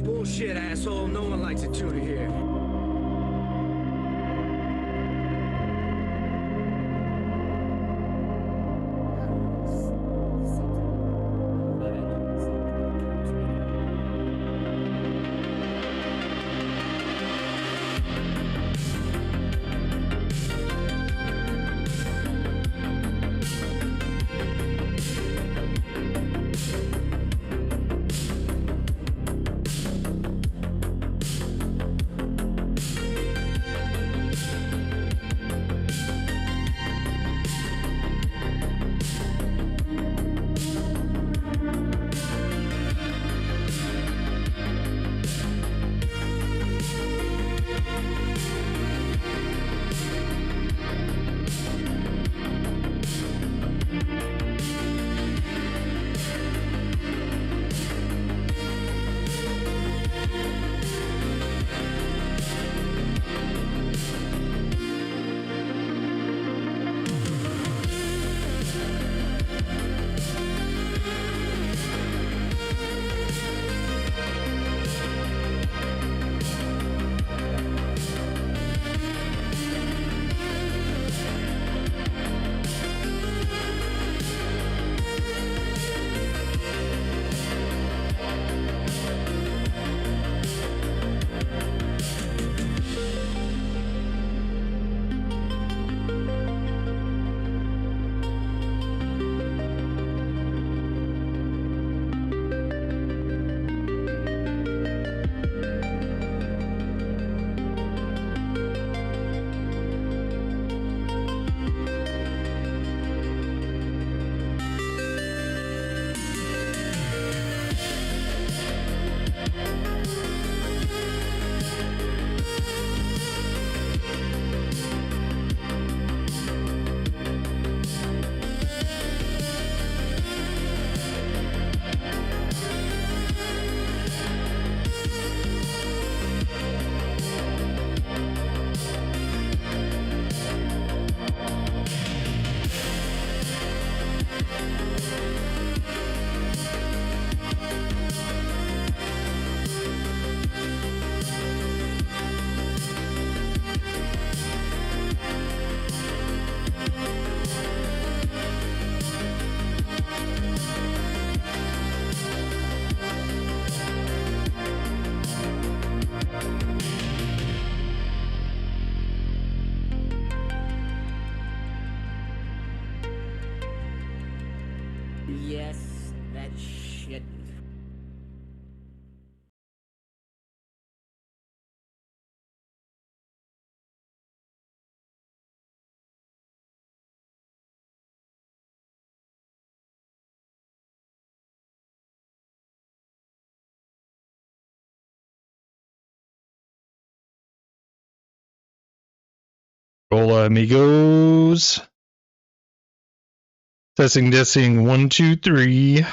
Bullshit, asshole. No one likes a tutor here. Yes, that shit. Hola, amigos. Testing, 1, 2, 3.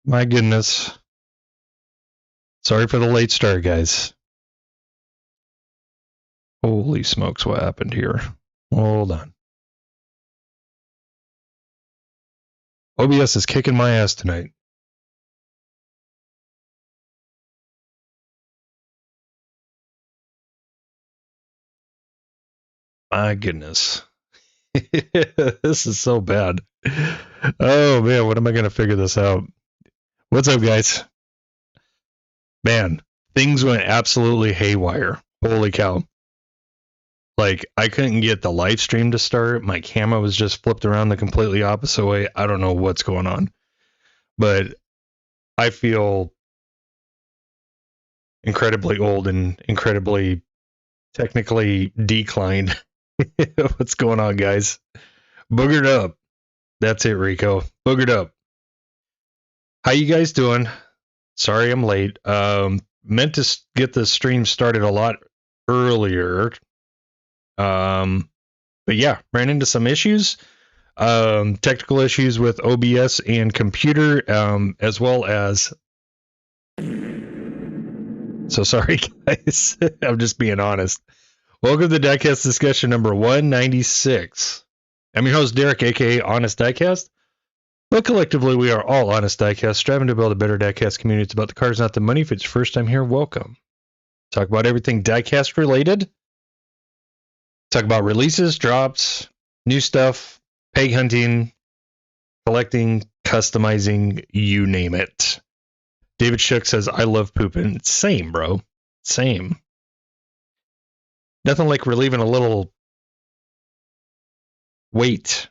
My goodness. Sorry for the late start, guys. Holy smokes, what happened here? Hold on. OBS is kicking my ass tonight. My goodness. This is so bad. Oh man, when am I going to figure this out? What's up, guys? Man, things went absolutely haywire. Holy cow. Like, I couldn't get the live stream to start. My camera was just flipped around the completely opposite way. I don't know what's going on. But I feel incredibly old and incredibly technically declined. What's going on, guys? Boogered up. That's it, Rico. Boogered up. How you guys doing? Sorry I'm late. Meant to get the stream started a lot earlier. But yeah, ran into some issues. Technical issues with OBS and computer, as well as. So sorry, guys. I'm just being honest. Welcome to Diecast discussion number 196. I'm your host, Derek, aka Honest Diecast. But collectively, we are all Honest Diecast, striving to build a better Diecast community. It's about the cars, not the money. If it's your first time here, welcome. Talk about everything Diecast related. Talk about releases, drops, new stuff, peg hunting, collecting, customizing, you name it. David Shook says, I love pooping. Same, bro. Same. Nothing like relieving a little weight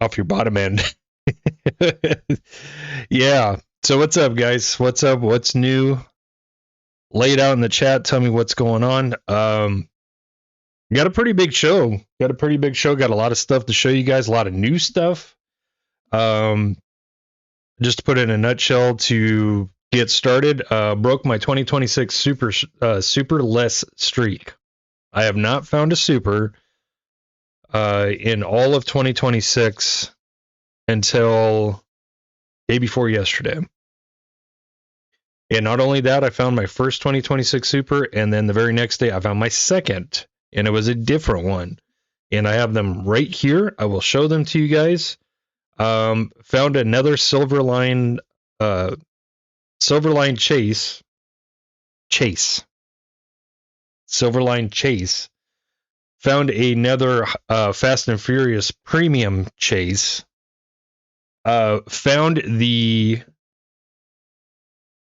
off your bottom end. Yeah. So what's up, guys? What's up? What's new? Lay it out in the chat. Tell me what's going on. Got a pretty big show. Got a lot of stuff to show you guys. A lot of new stuff. Just to put it in a nutshell, to get started, broke my 2026 super less streak. I have not found a super in all of 2026 until day before yesterday. And not only that, I found my first 2026 super, and then the very next day I found my second, and it was a different one. And I have them right here. I will show them to you guys. Found another Silverline Chase. Silverline Chase. Found another Fast and Furious Premium Chase. Found the,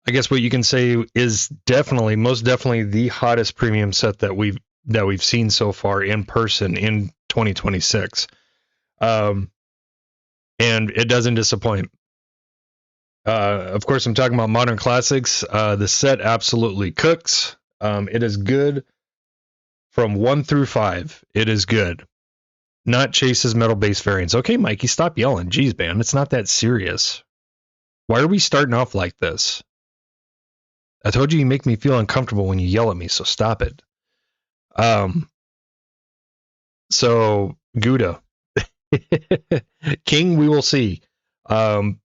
I guess what you can say is most definitely the hottest premium set that we've seen so far in person in 2026. And it doesn't disappoint. Of course, I'm talking about Modern Classics. The set absolutely cooks. It is good from 1 through 5. It is good. Not Chase's metal base variants. Okay, Mikey, stop yelling. Jeez, man, it's not that serious. Why are we starting off like this? I told you make me feel uncomfortable when you yell at me, so stop it. So, Gouda. King, we will see. But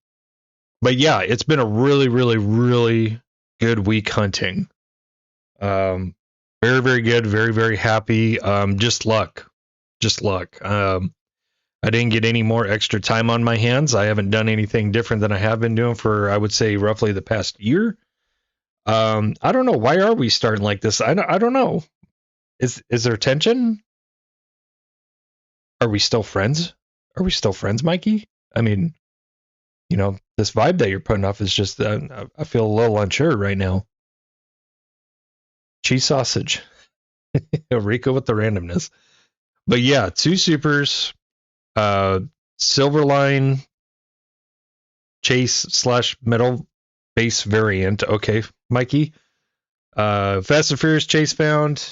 yeah, it's been a really, really, really good week hunting. Very, very good. Very, very happy. Just luck. I didn't get any more extra time on my hands. I haven't done anything different than I have been doing for, I would say, roughly the past year. I don't know. Why are we starting like this? I don't know. Is there tension? Are we still friends? Mikey? I mean, this vibe that you're putting off is just, I feel a little unsure right now. Cheese sausage. Rico with the randomness. But yeah, 2 supers, Silverline Chase / metal base variant. Okay, Mikey. Fast and Furious Chase found.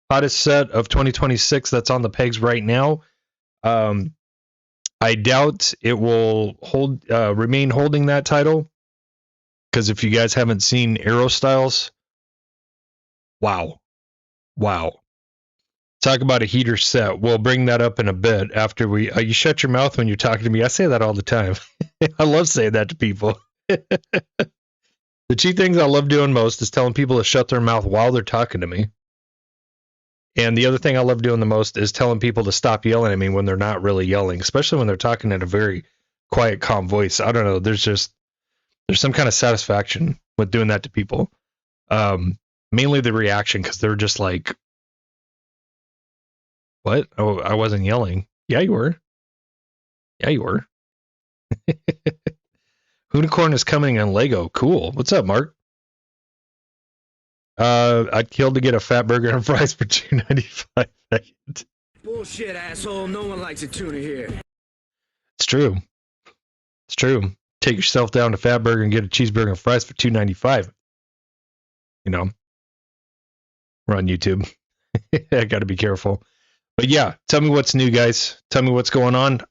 Hottest set of 2026 that's on the pegs right now. I doubt it will remain holding that title, because if you guys haven't seen Aero Styles, wow. Talk about a heater set. We'll bring that up in a bit after we. You shut your mouth when you're talking to me. I say that all the time. I love saying that to people. The 2 things I love doing most is telling people to shut their mouth while they're talking to me. And the other thing I love doing the most is telling people to stop yelling at me when they're not really yelling, especially when they're talking in a very quiet, calm voice. I don't know. There's some kind of satisfaction with doing that to people. Mainly the reaction, because they're just like, what? Oh, I wasn't yelling. Yeah, you were. Unicorn is coming on Lego. Cool. What's up, Mark? I'd kill to get a fat burger and fries for $2.95. Bullshit, asshole. No one likes a tuna here. It's true. Take yourself down to Fat Burger and get a cheeseburger and fries for $2.95. We're on YouTube. I got to be careful. But yeah, tell me what's new, guys. Tell me what's going on.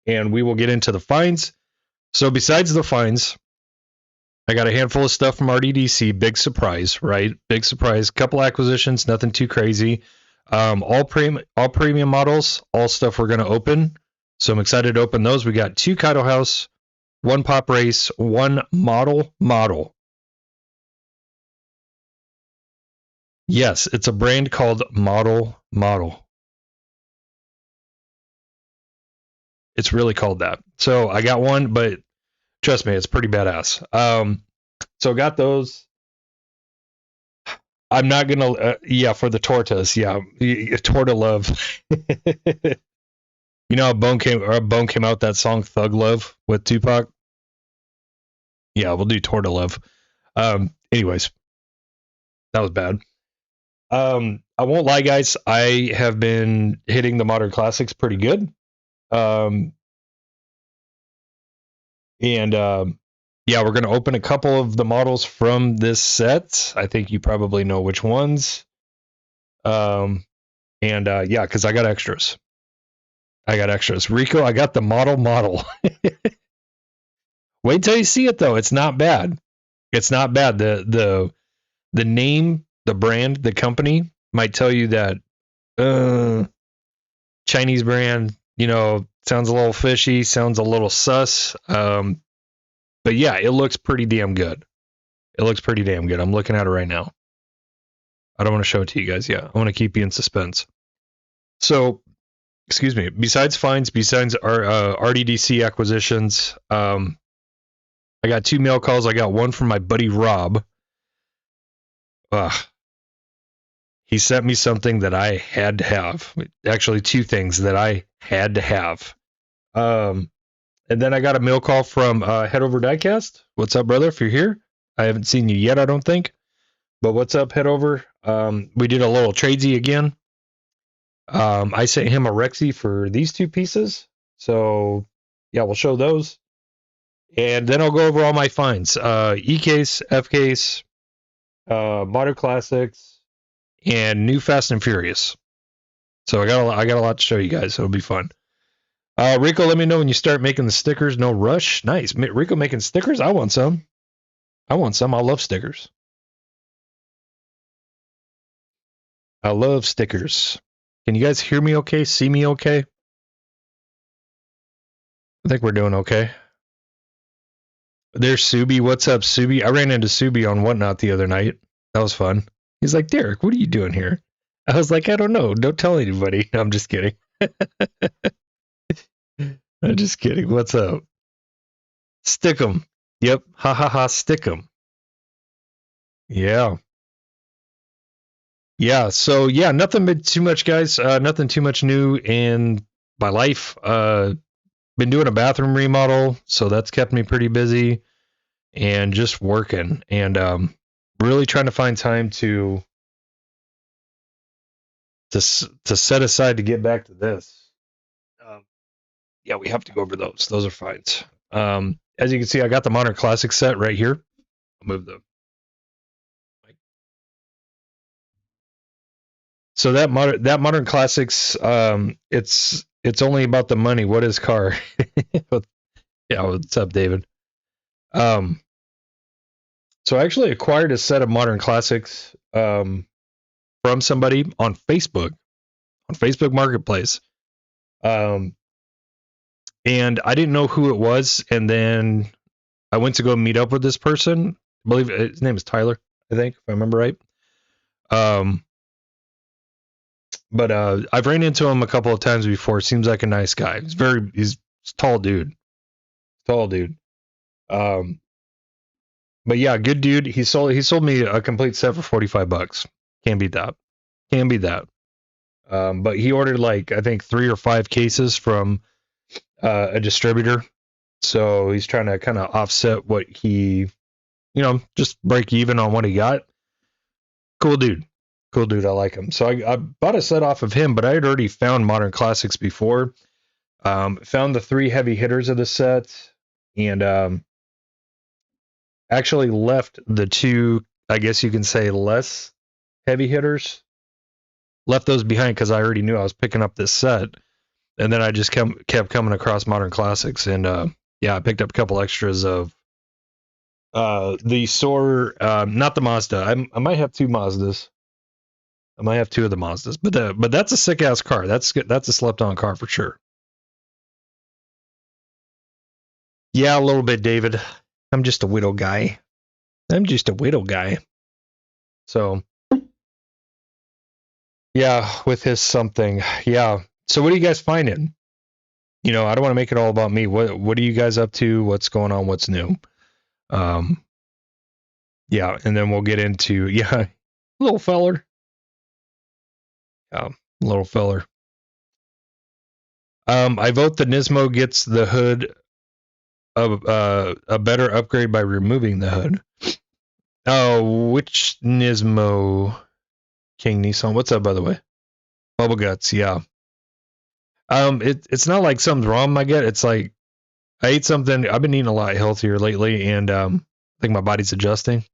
And we will get into the finds. So besides the finds, I got a handful of stuff from RDDC. Big surprise, right? Big surprise. Couple acquisitions, nothing too crazy. All premium models, all stuff we're going to open. So I'm excited to open those. We got 2 Kaido House, 1 Pop Race, 1 model. Yes, it's a brand called Model. It's really called that. So I got one, but trust me, it's pretty badass. So got those. I'm not gonna, yeah, for the tortas, yeah, torta love. You know how Bone came out with that song Thug Love with Tupac? Yeah, we'll do torta love. Anyways, that was bad. I won't lie, guys. I have been hitting the modern classics pretty good. Yeah, we're gonna open a couple of the models from this set. I think you probably know which ones. Yeah, because I got extras. Rico, I got the model. Wait till you see it though. It's not bad. The name, the brand, the company might tell you that Chinese brand, you know, sounds a little fishy, sounds a little sus. But yeah, it looks pretty damn good. I'm looking at it right now. I don't want to show it to you guys yet. I want to keep you in suspense. So, excuse me. Besides finds, besides our RDDC acquisitions, I got 2 mail calls. I got one from my buddy Rob. He sent me something that I had to have. Actually, 2 things that I had to have. And then I got a mail call from Head Over Diecast. What's up, brother? If you're here, I haven't seen you yet, I don't think. But what's up, Head Over? We did a little tradesy again. I sent him a Rexy for these 2 pieces. So, yeah, we'll show those. And then I'll go over all my finds. E-Case, F-Case, Modern Classics, and New Fast and Furious. So I got a lot to show you guys. So it'll be fun. Rico, let me know when you start making the stickers. No rush. Nice. Rico making stickers? I want some. I love stickers. I love stickers. Can you guys hear me okay? See me okay? I think we're doing okay. There's Subi. What's up, Subi? I ran into Subi on Whatnot the other night. That was fun. He's like, Derek, what are you doing here? I was like, I don't know. Don't tell anybody. No, I'm just kidding. I'm just kidding. What's up? Stick 'em. Yep. Ha ha ha. Stick 'em. Yeah. Yeah. So yeah, nothing too much, guys. Nothing too much new in my life. Been doing a bathroom remodel, so that's kept me pretty busy, and just working, and really trying to find time to set aside to get back to this. Yeah, we have to go over those. Those are fines. As you can see, I got the Modern Classic set right here. I'll move the mic. So that Modern Classics, it's only about the money. What is car? Yeah, what's up, David? So I actually acquired a set of Modern Classics from somebody on Facebook Marketplace. And I didn't know who it was, and then I went to go meet up with this person. I believe his name is Tyler, I think, if I remember right. But I've ran into him a couple of times before. Seems like a nice guy. He's a tall dude. But yeah, good dude. He sold me a complete set for $45. Can't beat that. But he ordered like I think 3 or 5 cases from a distributor. So he's trying to kind of offset what he, just break even on what he got. Cool dude. I like him. So I bought a set off of him, but I had already found Modern Classics before. Found the 3 heavy hitters of the set, and actually left the 2, I guess you can say, less heavy hitters. Left those behind because I already knew I was picking up this set. And then I just kept coming across Modern Classics, and yeah, I picked up a couple extras of the SOAR, not the Mazda. I might have 2 Mazdas. I might have two of the Mazdas, but that's a sick ass car. That's good. That's a slept on car for sure. Yeah, a little bit, David. I'm just a widow guy. So yeah, with his something. Yeah. So what are you guys finding? You know, I don't want to make it all about me. What are you guys up to? What's going on? What's new? Yeah, and then we'll get into little feller. Little feller. I vote the Nismo gets the hood of a better upgrade by removing the hood. Oh, which Nismo? King Nissan. What's up, by the way? Bubble guts. Yeah. It's not like something's wrong. I get it's like I ate something. I've been eating a lot healthier lately, and I think my body's adjusting.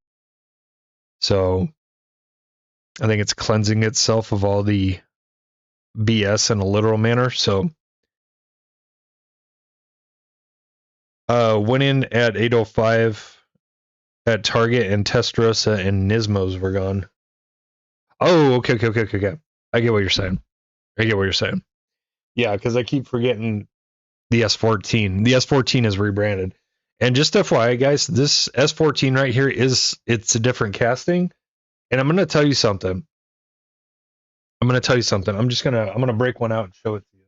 So I think it's cleansing itself of all the BS in a literal manner. So went in at 8:05 at Target, and Testarossa and Nismos were gone. Oh, okay. I get what you're saying. Yeah, because I keep forgetting the S14. The S14 is rebranded. And just FYI, guys, this S14 right here it's a different casting. And I'm gonna tell you something. I'm gonna break one out and show it to you.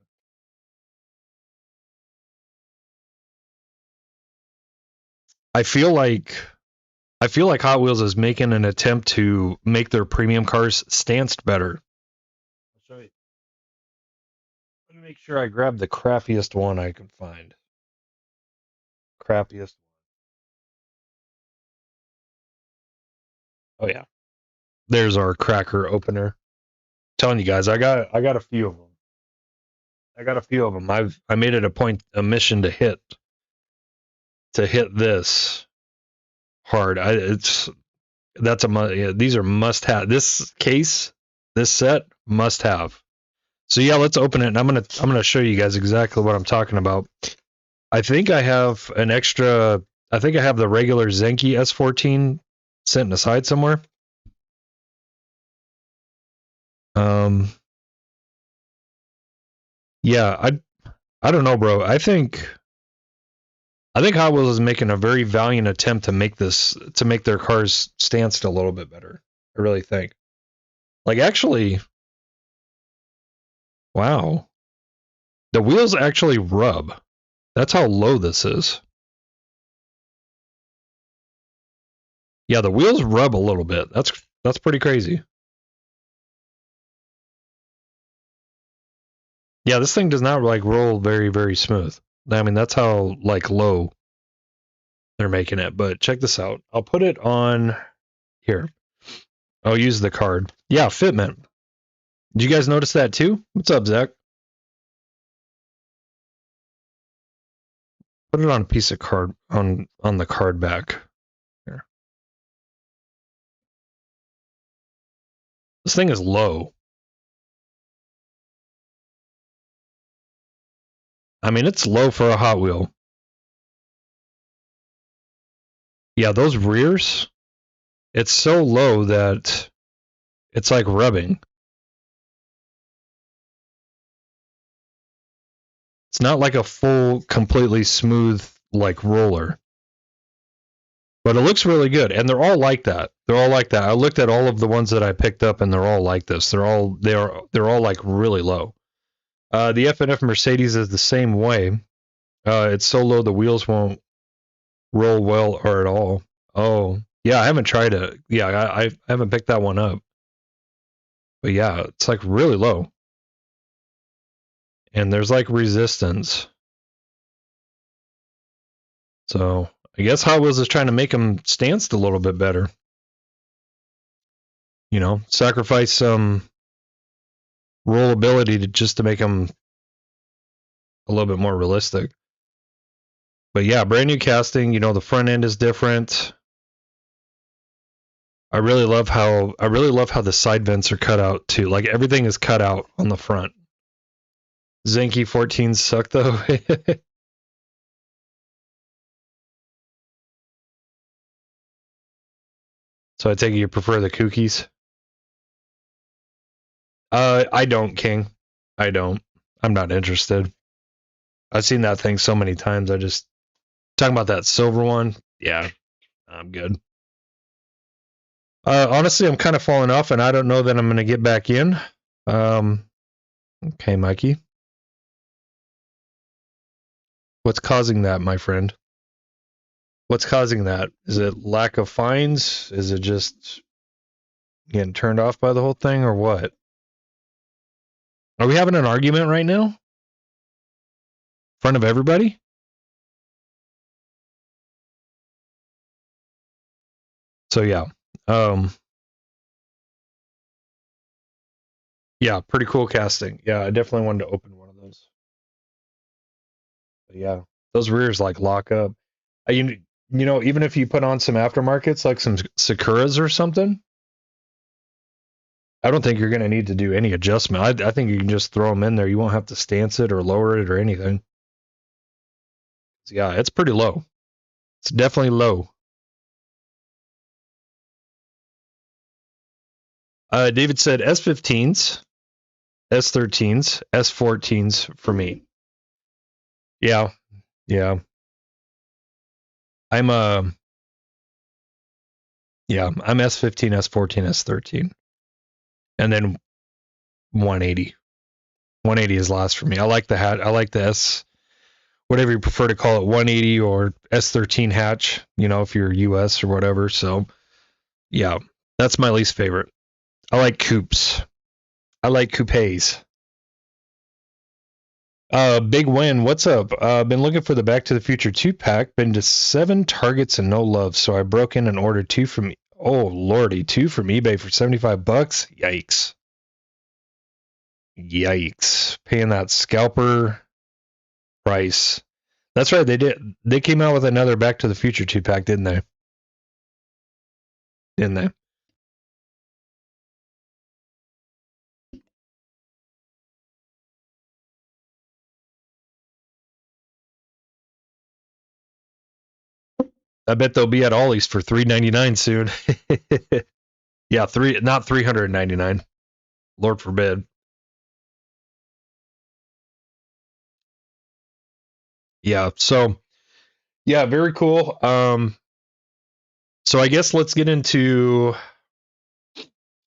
I feel like Hot Wheels is making an attempt to make their premium cars stanced better. I'll show you. Let me make sure I grab the crappiest one I can find. Crappiest. Oh yeah. There's our cracker opener. Telling you guys, I got a few of them. I made it a mission to hit this hard. These are must have. This set must have. So yeah, let's open it, and I'm gonna show you guys exactly what I'm talking about. I think I have the regular Zenki S14 sitting aside somewhere. Yeah, I don't know, bro. I think Hot Wheels is making a very valiant attempt to make their cars stanced a little bit better. I really think. Like actually, wow. The wheels actually rub. That's how low this is. Yeah, the wheels rub a little bit. That's pretty crazy. Yeah, this thing does not like roll very, very smooth. I mean, that's how like low they're making it. But check this out. I'll put it on here. I'll use the card. Yeah, fitment. Did you guys notice that too? What's up, Zach? Put it on a piece of card on the card back. Here. This thing is low. I mean, it's low for a Hot Wheel. Yeah, those rears, it's so low that it's like rubbing. It's not like a full, completely smooth like roller. But it looks really good, and they're all like that. I looked at all of the ones that I picked up, and they're all like this. They're all like really low. The F&F Mercedes is the same way. It's so low the wheels won't roll well or at all. Oh, yeah, I haven't tried it. Yeah, I haven't picked that one up. But yeah, it's like really low. And there's like resistance. So I guess Hot Wheels is trying to make them stanced a little bit better. You know, sacrifice some rollability to make them a little bit more realistic. But yeah, brand new casting. You know, the front end is different. I really love how the side vents are cut out too. Like everything is cut out on the front. Zenki 14s suck though. So I take it you prefer the cookies? I don't, King. I don't. I'm not interested. I've seen that thing so many times. I just talking about that silver one. Yeah, I'm good. Honestly, I'm kind of falling off, and I don't know that I'm going to get back in. Okay, Mikey. What's causing that, my friend? What's causing that? Is it lack of fines? Is it just getting turned off by the whole thing, or what? Are we having an argument right now? In front of everybody? So yeah. Yeah, pretty cool casting. Yeah, I definitely wanted to open one of those. But yeah, those rears like lock up. You know, even if you put on some aftermarkets like some Sakuras or something, I don't think you're going to need to do any adjustment. I think you can just throw them in there. You won't have to stance it or lower it or anything. So yeah, it's pretty low. It's definitely low. David said S15s, S13s, S14s for me. Yeah, yeah. I'm S15, S14, S13, and then 180. 180 is last for me. I like the hat. I like the S, whatever you prefer to call it, 180 or S13 hatch. You know, if you're US or whatever. So yeah, that's my least favorite. I like coupes. I like coupes. Big Win, what's up? Been looking for the Back to the Future 2-pack. Been to 7 Targets and no love, so I broke in and ordered 2 from. Oh lordy, 2 from eBay for $75. Yikes! Yikes! Paying that scalper price. That's right. They did. They came out with another Back to the Future 2-pack, didn't they? Didn't they? I bet they'll be at Ollie's for $3.99 soon. Yeah, not $399. Lord forbid. Yeah. So, yeah, very cool. So I guess let's get into.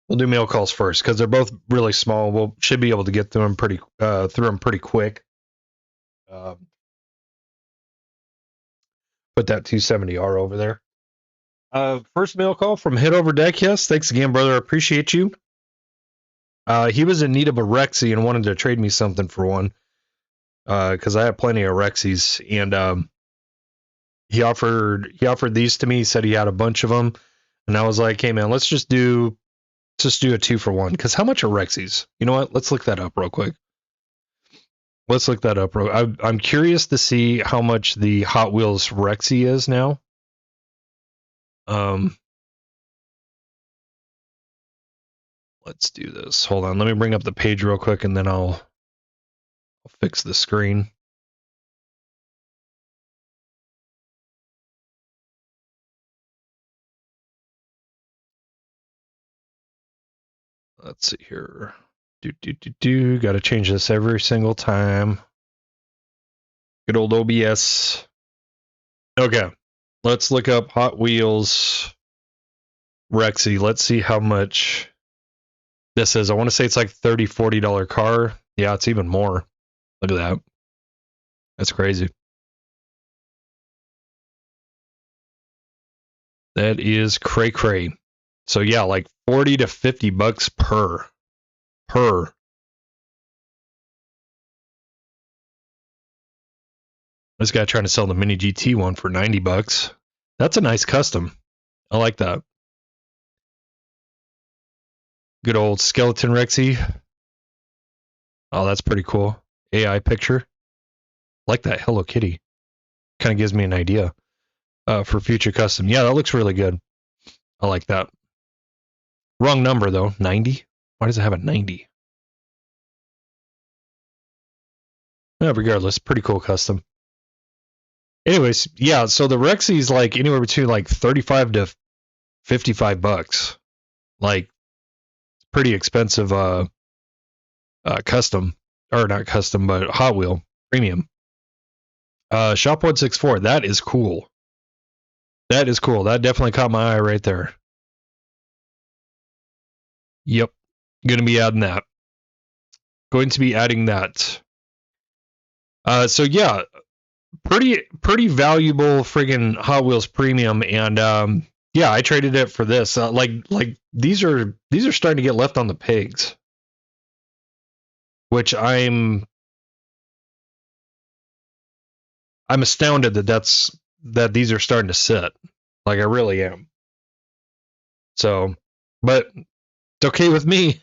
We'll do mail calls first because they're both really small. We'll should be able to get through them pretty quick. Put that 270R over there. First mail call from Head Over Diecast. Thanks again, brother. I appreciate you. He was in need of a Rexy and wanted to trade me something for one because I have plenty of Rexys, and he offered these to me. He said he had a bunch of them, and I was like, hey man, let's just do a 2-for-1. Because how much are Rexys? You know what? Let's look that up real quick. I'm curious to see how much the Hot Wheels Rexy is now. Let's do this. Hold on. Let me bring up the page real quick, and then I'll fix the screen. Let's see here. Got to change this every single time. Good old OBS. Okay. Let's look up Hot Wheels Rexy. Let's see how much this is. I want to say it's like $30, $40 car. Yeah, it's even more. Look at that. That's crazy. That is cray. So yeah, like $40 to $50 per. This guy trying to sell the Mini GT one for $90. That's a nice custom. I like that. Good old skeleton Rexy. Oh, that's pretty cool. AI picture. Like that Hello Kitty. Kind of gives me an idea for future custom. Yeah, that looks really good. I like that. Wrong number though. 90? Why does it have a 90? Regardless, pretty cool custom. Anyways, yeah, so the Rexy's like anywhere between like $35 to $55. Like pretty expensive custom, or not custom, but Hot Wheel premium. Shop 164. That is cool. That is cool. That definitely caught my eye right there. Yep. Going to be adding that. Going to be adding that. So yeah, pretty valuable friggin' Hot Wheels premium, and yeah, I traded it for this. Like these are starting to get left on the pegs, which I'm astounded that these are starting to sit. Like, I really am. So, but it's okay with me.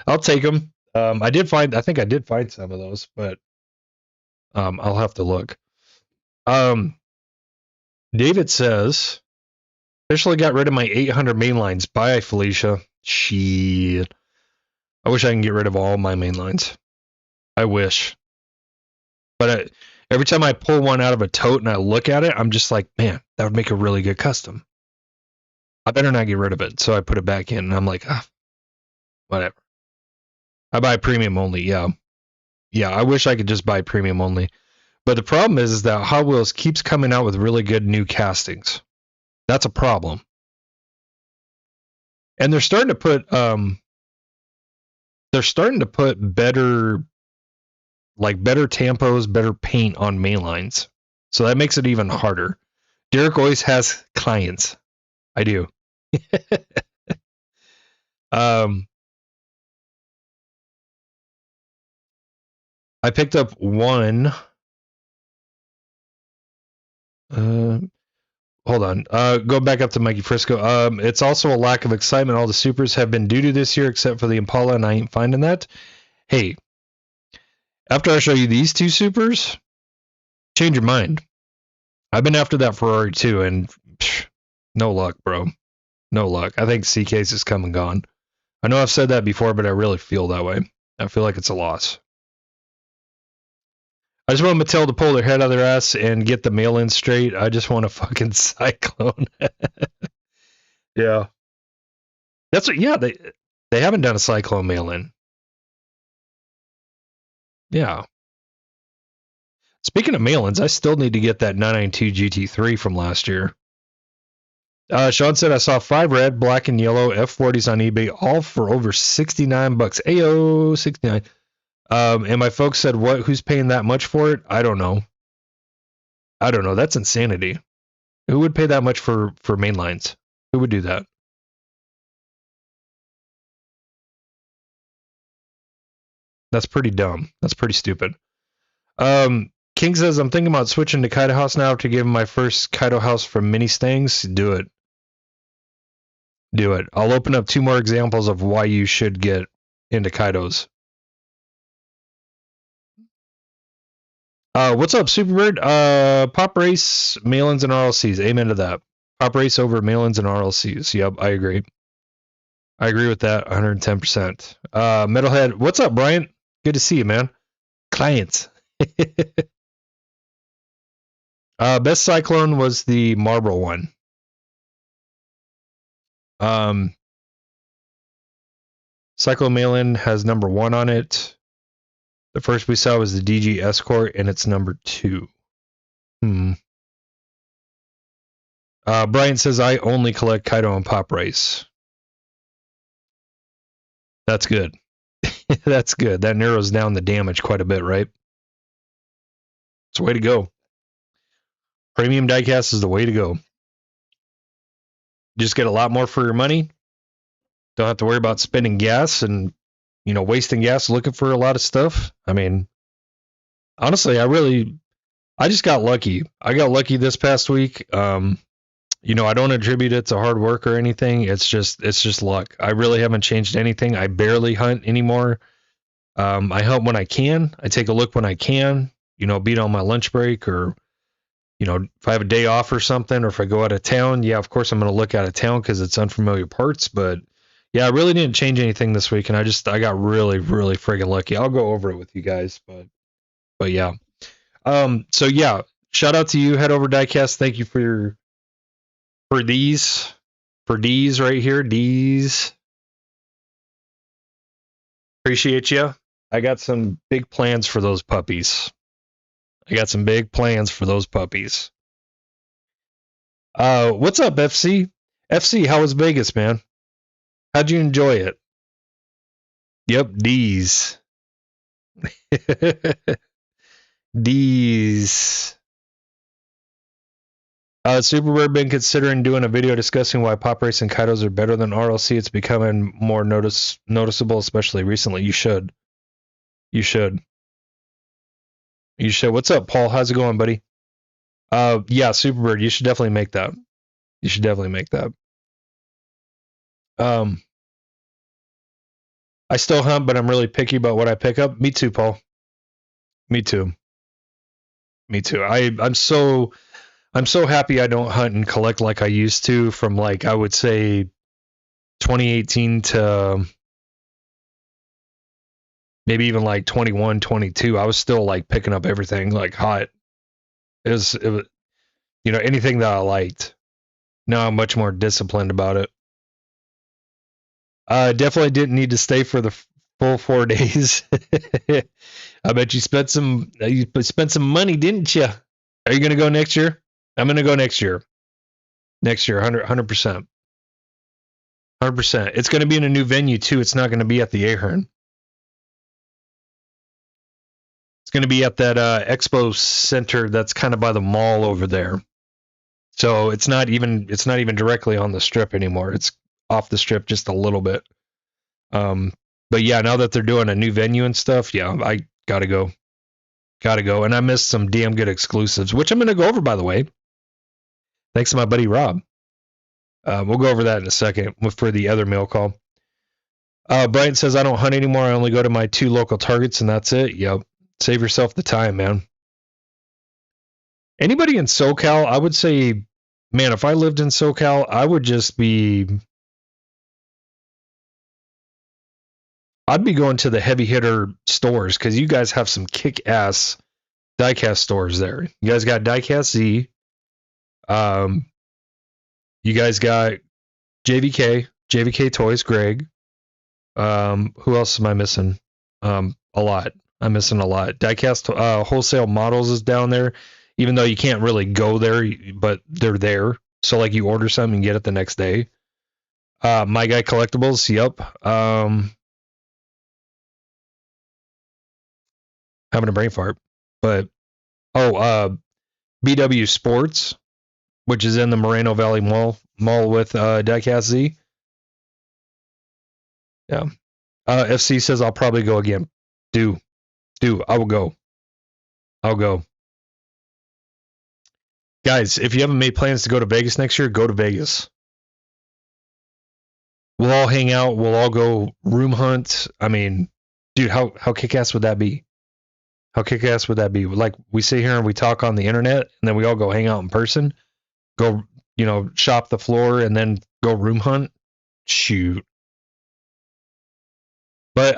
I'll take them. I think I did find some of those, but I'll have to look. David says, officially got rid of my 800 mainlines. Bye, Felicia. Shit. I wish I can get rid of all my mainlines. I wish. But every time I pull one out of a tote and I look at it, I'm just like, man, that would make a really good custom. I better not get rid of it. So I put it back in, and I'm like, whatever. I buy premium only, yeah. Yeah, I wish I could just buy premium only. But the problem is that Hot Wheels keeps coming out with really good new castings. That's a problem. And they're starting to put better tampos, better paint on mainlines. So that makes it even harder. Derek always has clients. I do. I picked up one. Hold on. Go back up to Mikey Frisco. It's also a lack of excitement. All the supers have been doo-doo this year except for the Impala, and I ain't finding that. Hey, after I show you these two supers, change your mind. I've been after that Ferrari too, and no luck, bro. No luck. I think C-Case is come and gone. I know I've said that before, but I really feel that way. I feel like it's a loss. I just want Mattel to pull their head out of their ass and get the mail-in straight. I just want a fucking Cyclone. Yeah. That's what, yeah, they haven't done a Cyclone mail-in. Yeah. Speaking of mail-ins, I still need to get that 992 GT3 from last year. Sean said I saw 5 red, black, and yellow F40s on eBay, all for over $69. Ayo, 69. And my folks said, "What? Who's paying that much for it?" I don't know. That's insanity. Who would pay that much for mainlines? Who would do that? That's pretty dumb. That's pretty stupid. King says, I'm thinking about switching to Kaido House now to give him my first Kaido House from Mini Stangs. Do it. Do it. I'll open up 2 more examples of why you should get into Kaidos. What's up, Superbird? Pop Race, mail-ins, and RLCs. Amen to that. Pop Race over mail-ins and RLCs. Yep, I agree. I agree with that 110%. Metalhead, what's up, Brian? Good to see you, man. Clients. Best Cyclone was the Marlboro one. Cyclone mail-in has number 1 on it. The first we saw was the DG Escort, and it's number 2. Brian says, I only collect Kaido and Pop Race. That's good. That's good. That narrows down the damage quite a bit, right? It's the way to go. Premium diecast is the way to go. Just get a lot more for your money. Don't have to worry about spending gas and, wasting gas looking for a lot of stuff. I mean, honestly, I just got lucky. I got lucky this past week. I don't attribute it to hard work or anything. It's just luck. I really haven't changed anything. I barely hunt anymore. I hunt when I can. I take a look when I can, be it on my lunch break or, if I have a day off or something, or if I go out of town, yeah, of course I'm going to look out of town because it's unfamiliar parts. But yeah, I really didn't change anything this week, and I got really, really friggin' lucky. I'll go over it with you guys, but yeah. So yeah, shout out to you, Head Over Diecast. Thank you for these right here. These. Appreciate you. I got some big plans for those puppies. I got some big plans for those puppies. What's up, FC? FC, how was Vegas, man? How'd you enjoy it? Yep, D's. D's. Superbird been considering doing a video discussing why Pop Race and Kaidos are better than RLC. It's becoming more noticeable, especially recently. You should. You should. You should. What's up, Paul? How's it going, buddy? Yeah, Superbird, you should definitely make that. You should definitely make that. I still hunt, but I'm really picky about what I pick up. Me too, Paul. Me too. Me too. I'm so happy I don't hunt and collect like I used to from, like, I would say 2018 to maybe even like 21, 22. I was still like picking up everything like hot. It was, you know, anything that I liked. Now I'm much more disciplined about it. Definitely didn't need to stay for the full 4 days. I bet you spent some money, didn't you? Are you gonna go next year? I'm gonna go next year. Next year, 100%. 100%. It's gonna be in a new venue too. It's not gonna be at the Ahern. It's gonna be at that expo center that's kind of by the mall over there. So it's not even directly on the strip anymore. It's off the strip just a little bit. But yeah, now that they're doing a new venue and stuff, yeah, I gotta go. And I missed some damn good exclusives, which I'm gonna go over, by the way. Thanks to my buddy Rob. We'll go over that in a second for the other mail call. Brian says, I don't hunt anymore. I only go to my 2 local targets and that's it. Yep. Save yourself the time, man. Anybody in SoCal, I would say, man, if I lived in SoCal, I would just be... I'd be going to the heavy hitter stores because you guys have some kick-ass diecast stores there. You guys got Diecast Z. You guys got JVK Toys, Greg. Who else am I missing? A lot. I'm missing a lot. Diecast Wholesale Models is down there, even though you can't really go there, but they're there. So like you order something and get it the next day. My Guy Collectibles, yep. Having a brain fart, but BW Sports, which is in the Moreno Valley Mall with Diecast Z. Yeah. FC says I'll probably go again. Do. I will go. I'll go. Guys, if you haven't made plans to go to Vegas next year, go to Vegas. We'll all hang out. We'll all go room hunt. I mean, dude, how kick-ass would that be? How kick-ass would that be? Like, we sit here and we talk on the internet, and then we all go hang out in person, go, you know, shop the floor, and then go room hunt. Shoot. But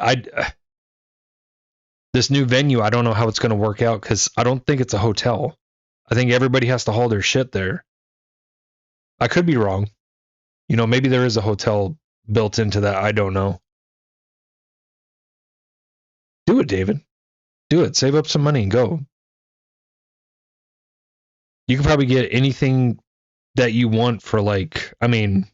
this new venue, I don't know how it's going to work out because I don't think it's a hotel. I think everybody has to haul their shit there. I could be wrong. You know, maybe there is a hotel built into that. I don't know. Do it, David. Do it. Save up some money and go. You can probably get anything that you want for, like, I mean,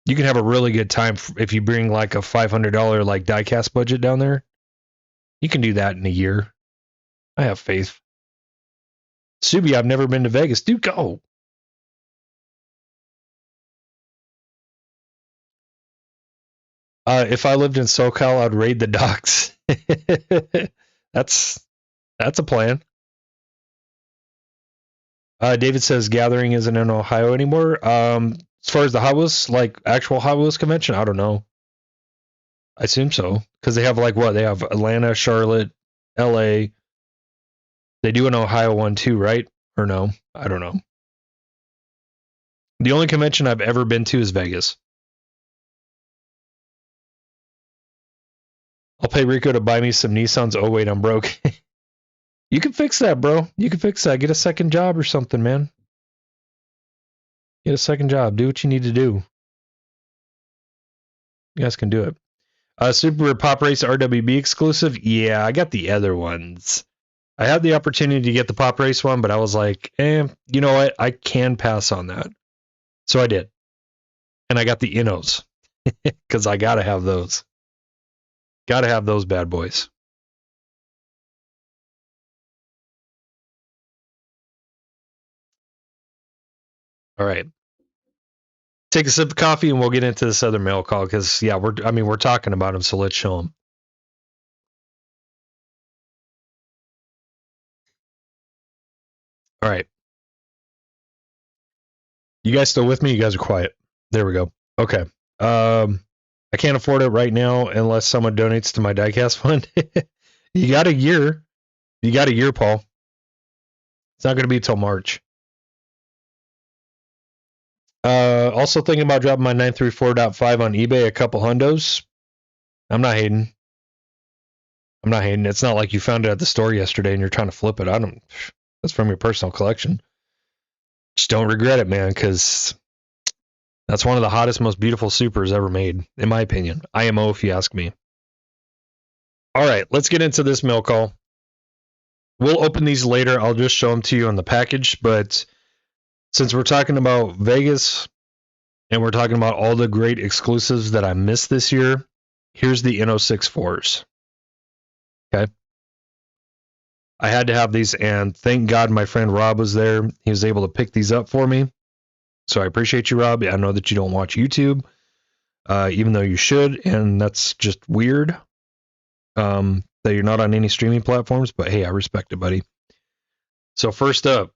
you can have a really good time if you bring like a $500 like diecast budget down there. You can do that in a year. I have faith. Subi, I've never been to Vegas. Dude, go. If I lived in SoCal, I'd raid the docks. That's a plan. David says gathering isn't in Ohio anymore. As far as the Hot Wheels, like actual Hot Wheels convention, I don't know. I assume so because they have like what? They have Atlanta, Charlotte, LA. They do an Ohio one too, right? Or no? I don't know. The only convention I've ever been to is Vegas. I'll pay Rico to buy me some Nissans. Oh, wait, I'm broke. You can fix that, bro. You can fix that. Get a second job or something, man. Get a second job. Do what you need to do. You guys can do it. Super Pop Race RWB exclusive. Yeah, I got the other ones. I had the opportunity to get the Pop Race one, but I was like, you know what? I can pass on that. So I did. And I got the Innos because I got to have those. Got to have those bad boys. All right. Take a sip of coffee and we'll get into this other mail call because, yeah, we're talking about them, so let's show them. All right. You guys still with me? You guys are quiet. There we go. Okay. I can't afford it right now unless someone donates to my diecast fund. You got a year. You got a year, Paul. It's not going to be till March. Also thinking about dropping my 934.5 on eBay, a couple hundos. I'm not hating. It's not like you found it at the store yesterday and you're trying to flip it. That's from your personal collection. Just don't regret it, man, because that's one of the hottest, most beautiful supers ever made, in my opinion. IMO, if you ask me. All right, let's get into this mail call. We'll open these later. I'll just show them to you on the package. But since we're talking about Vegas and we're talking about all the great exclusives that I missed this year, here's the Inno64s. Okay. I had to have these, and thank God my friend Rob was there. He was able to pick these up for me. So I appreciate you, Rob. I know that you don't watch YouTube, even though you should, and that's just weird that you're not on any streaming platforms. But hey, I respect it, buddy. So first up,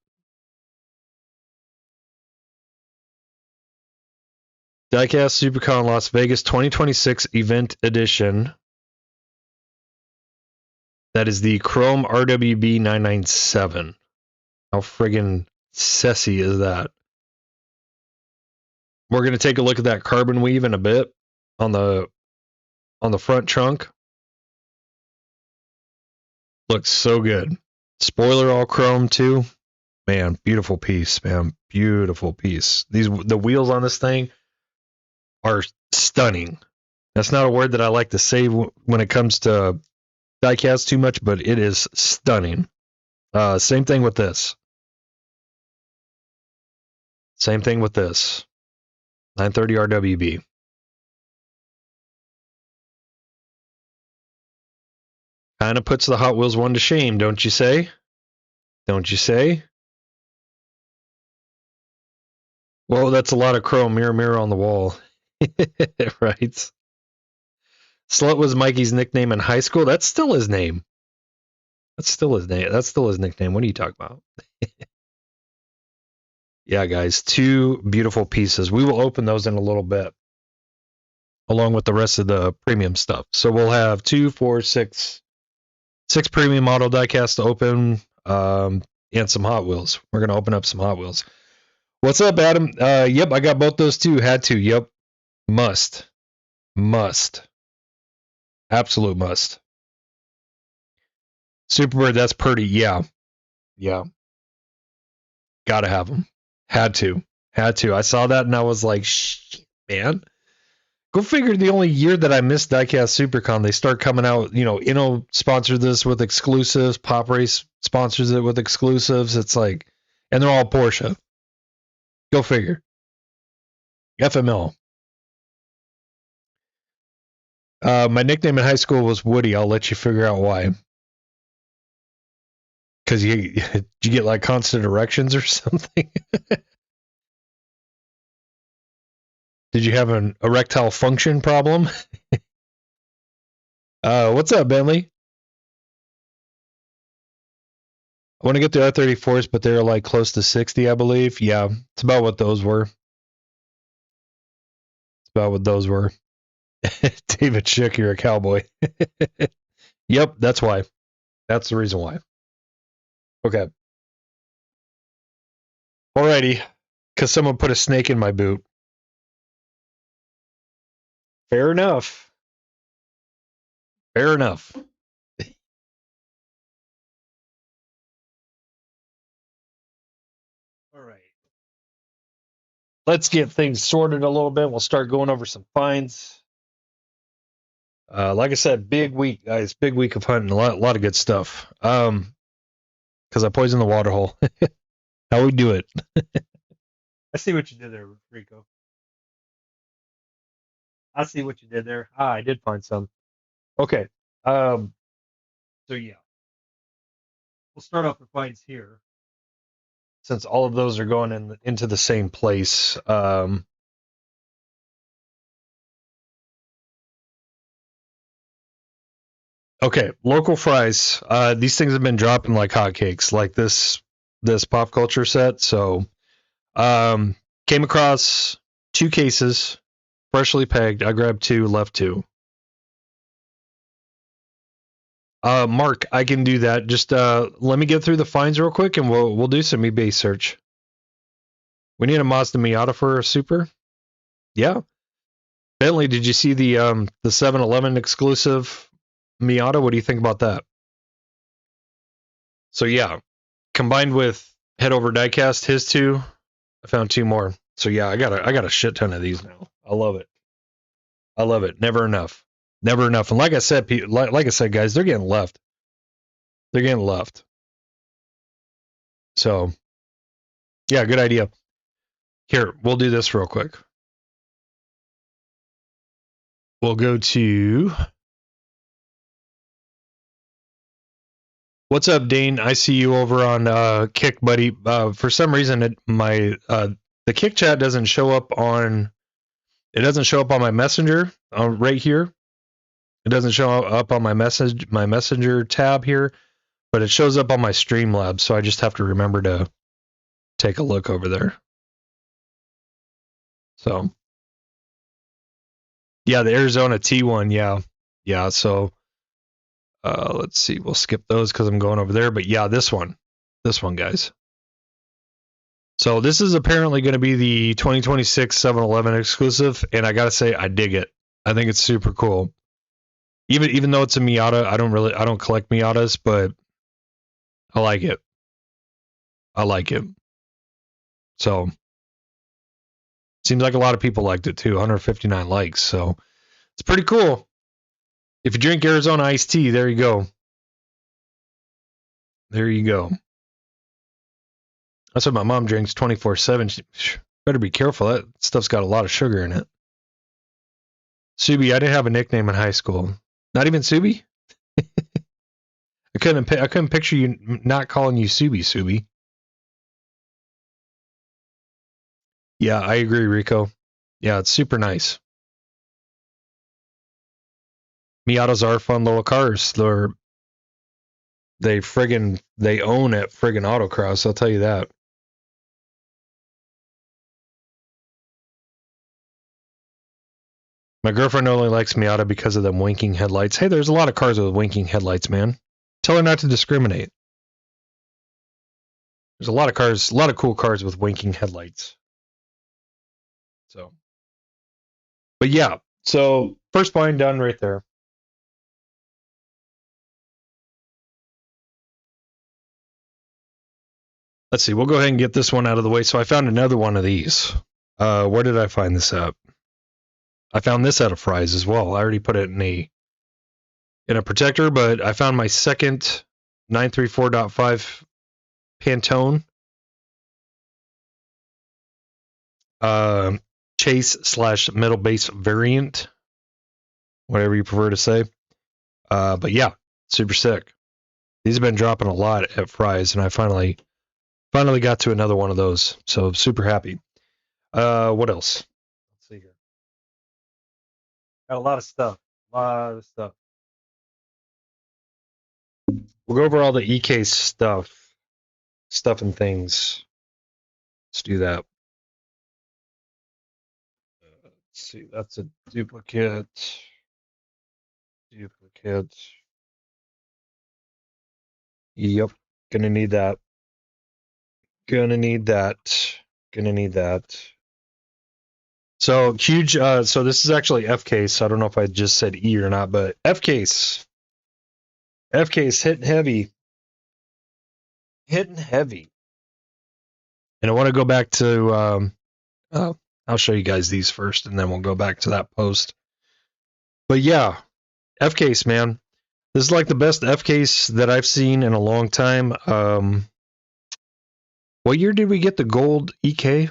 Diecast SuperCon Las Vegas 2026 Event Edition. That is the Chrome RWB 997. How friggin' sassy is that? We're going to take a look at that carbon weave in a bit on the front trunk. Looks so good. Spoiler all chrome too. Man, beautiful piece, man. Beautiful piece. The wheels on this thing are stunning. That's not a word that I like to say when it comes to diecast too much, but it is stunning. Same thing with this. Same thing with this. 930 RWB. Kind of puts the Hot Wheels one to shame, don't you say? Don't you say? Well, that's a lot of chrome. Mirror on the wall. Right? Slut was Mikey's nickname in high school. That's still his name. That's still his name. That's still his nickname. What are you talking about? Yeah, guys, two beautiful pieces. We will open those in a little bit, along with the rest of the premium stuff. So we'll have 2, 4, 6 premium model diecast to open, and some Hot Wheels. We're gonna open up some Hot Wheels. What's up, Adam? Yep, I got both those too. Had to. Yep, must, absolute must. Superbird, that's pretty. Yeah. Gotta have them. Had to. I saw that and I was like, shit, man. Go figure, the only year that I missed Diecast SuperCon, they start coming out, Inno sponsored this with exclusives, Pop Race sponsors it with exclusives. It's like, and they're all Porsche. Go figure. FML. My nickname in high school was Woody. I'll let you figure out why. Because you get like constant erections or something. Did you have an erectile function problem? What's up, Bentley? I want to get the R34s, but they're like close to 60, I believe. Yeah, it's about what those were. David Schick, you're a cowboy. Yep, that's why. That's the reason why. Okay. Alrighty. Because someone put a snake in my boot. Fair enough. All right. Let's get things sorted a little bit. We'll start going over some finds. Like I said, big week, guys. Big week of hunting. A lot of good stuff. Because I poisoned the water hole. How we do it? I see what you did there, Rico. I see what you did there. I did find some. Okay. Um. So yeah, we'll start off the finds here, since all of those are going into the same place. Okay, local fries. These things have been dropping like hotcakes, like this pop culture set. So, came across 2 cases, freshly pegged. I grabbed 2, left 2. Mark, I can do that. Just let me get through the finds real quick, and we'll do some eBay search. We need a Mazda Miata for a super. Yeah. Bentley, did you see the 7-Eleven exclusive Miata? What do you think about that? So yeah, combined with head over diecast, his 2, I found 2 more. So yeah, I got a shit ton of these now. I love it. I love it. Never enough. Never enough. And like I said, like I said, guys, they're getting left. They're getting left. So yeah, good idea. Here, we'll do this real quick. We'll go to. What's up, Dane? I see you over on Kick, buddy. For some reason, the Kick chat doesn't show up on. It doesn't show up on my messenger right here. It doesn't show up on my messenger tab here, but it shows up on my Streamlabs. So I just have to remember to take a look over there. So yeah, the Arizona T1. Yeah. So let's see. We'll skip those because I'm going over there. But yeah, this one, guys. So this is apparently going to be the 2026 7-Eleven exclusive, and I gotta say, I dig it. I think it's super cool. Even though it's a Miata, I don't collect Miatas, but I like it. I like it. So seems like a lot of people liked it too. 159 likes, so it's pretty cool. If you drink Arizona iced tea, there you go. There you go. That's what my mom drinks 24/7. Better be careful. That stuff's got a lot of sugar in it. Subi, I didn't have a nickname in high school. Not even Subi? I couldn't picture you not calling you Subi. Yeah, I agree, Rico. Yeah, it's super nice. Miatas are fun little cars. They own at friggin' autocross, I'll tell you that. My girlfriend only likes Miata because of them winking headlights. Hey, there's a lot of cars with winking headlights, man. Tell her not to discriminate. There's a lot of cool cars with winking headlights. So, but yeah, so first find done right there. Let's see, we'll go ahead and get this one out of the way. So I found another one of these. Where did I find this at? I found this out of Fry's as well. I already put it in a protector, but I found my second 934.5 Pantone chase / middle base variant, whatever you prefer to say. But yeah, super sick. These have been dropping a lot at Fry's, and I finally got to another one of those. So super happy. What else? Let's see here. Got a lot of stuff. We'll go over all the E-case stuff and things. Let's do that. Let's see. That's a duplicate. Yep. Gonna need that. So huge. So this is actually F case. I don't know if I just said E or not, but F case hitting heavy. And I want to go back to. I'll show you guys these first, and then we'll go back to that post. But yeah, F case, man. This is like the best F case that I've seen in a long time. What year did we get the gold EK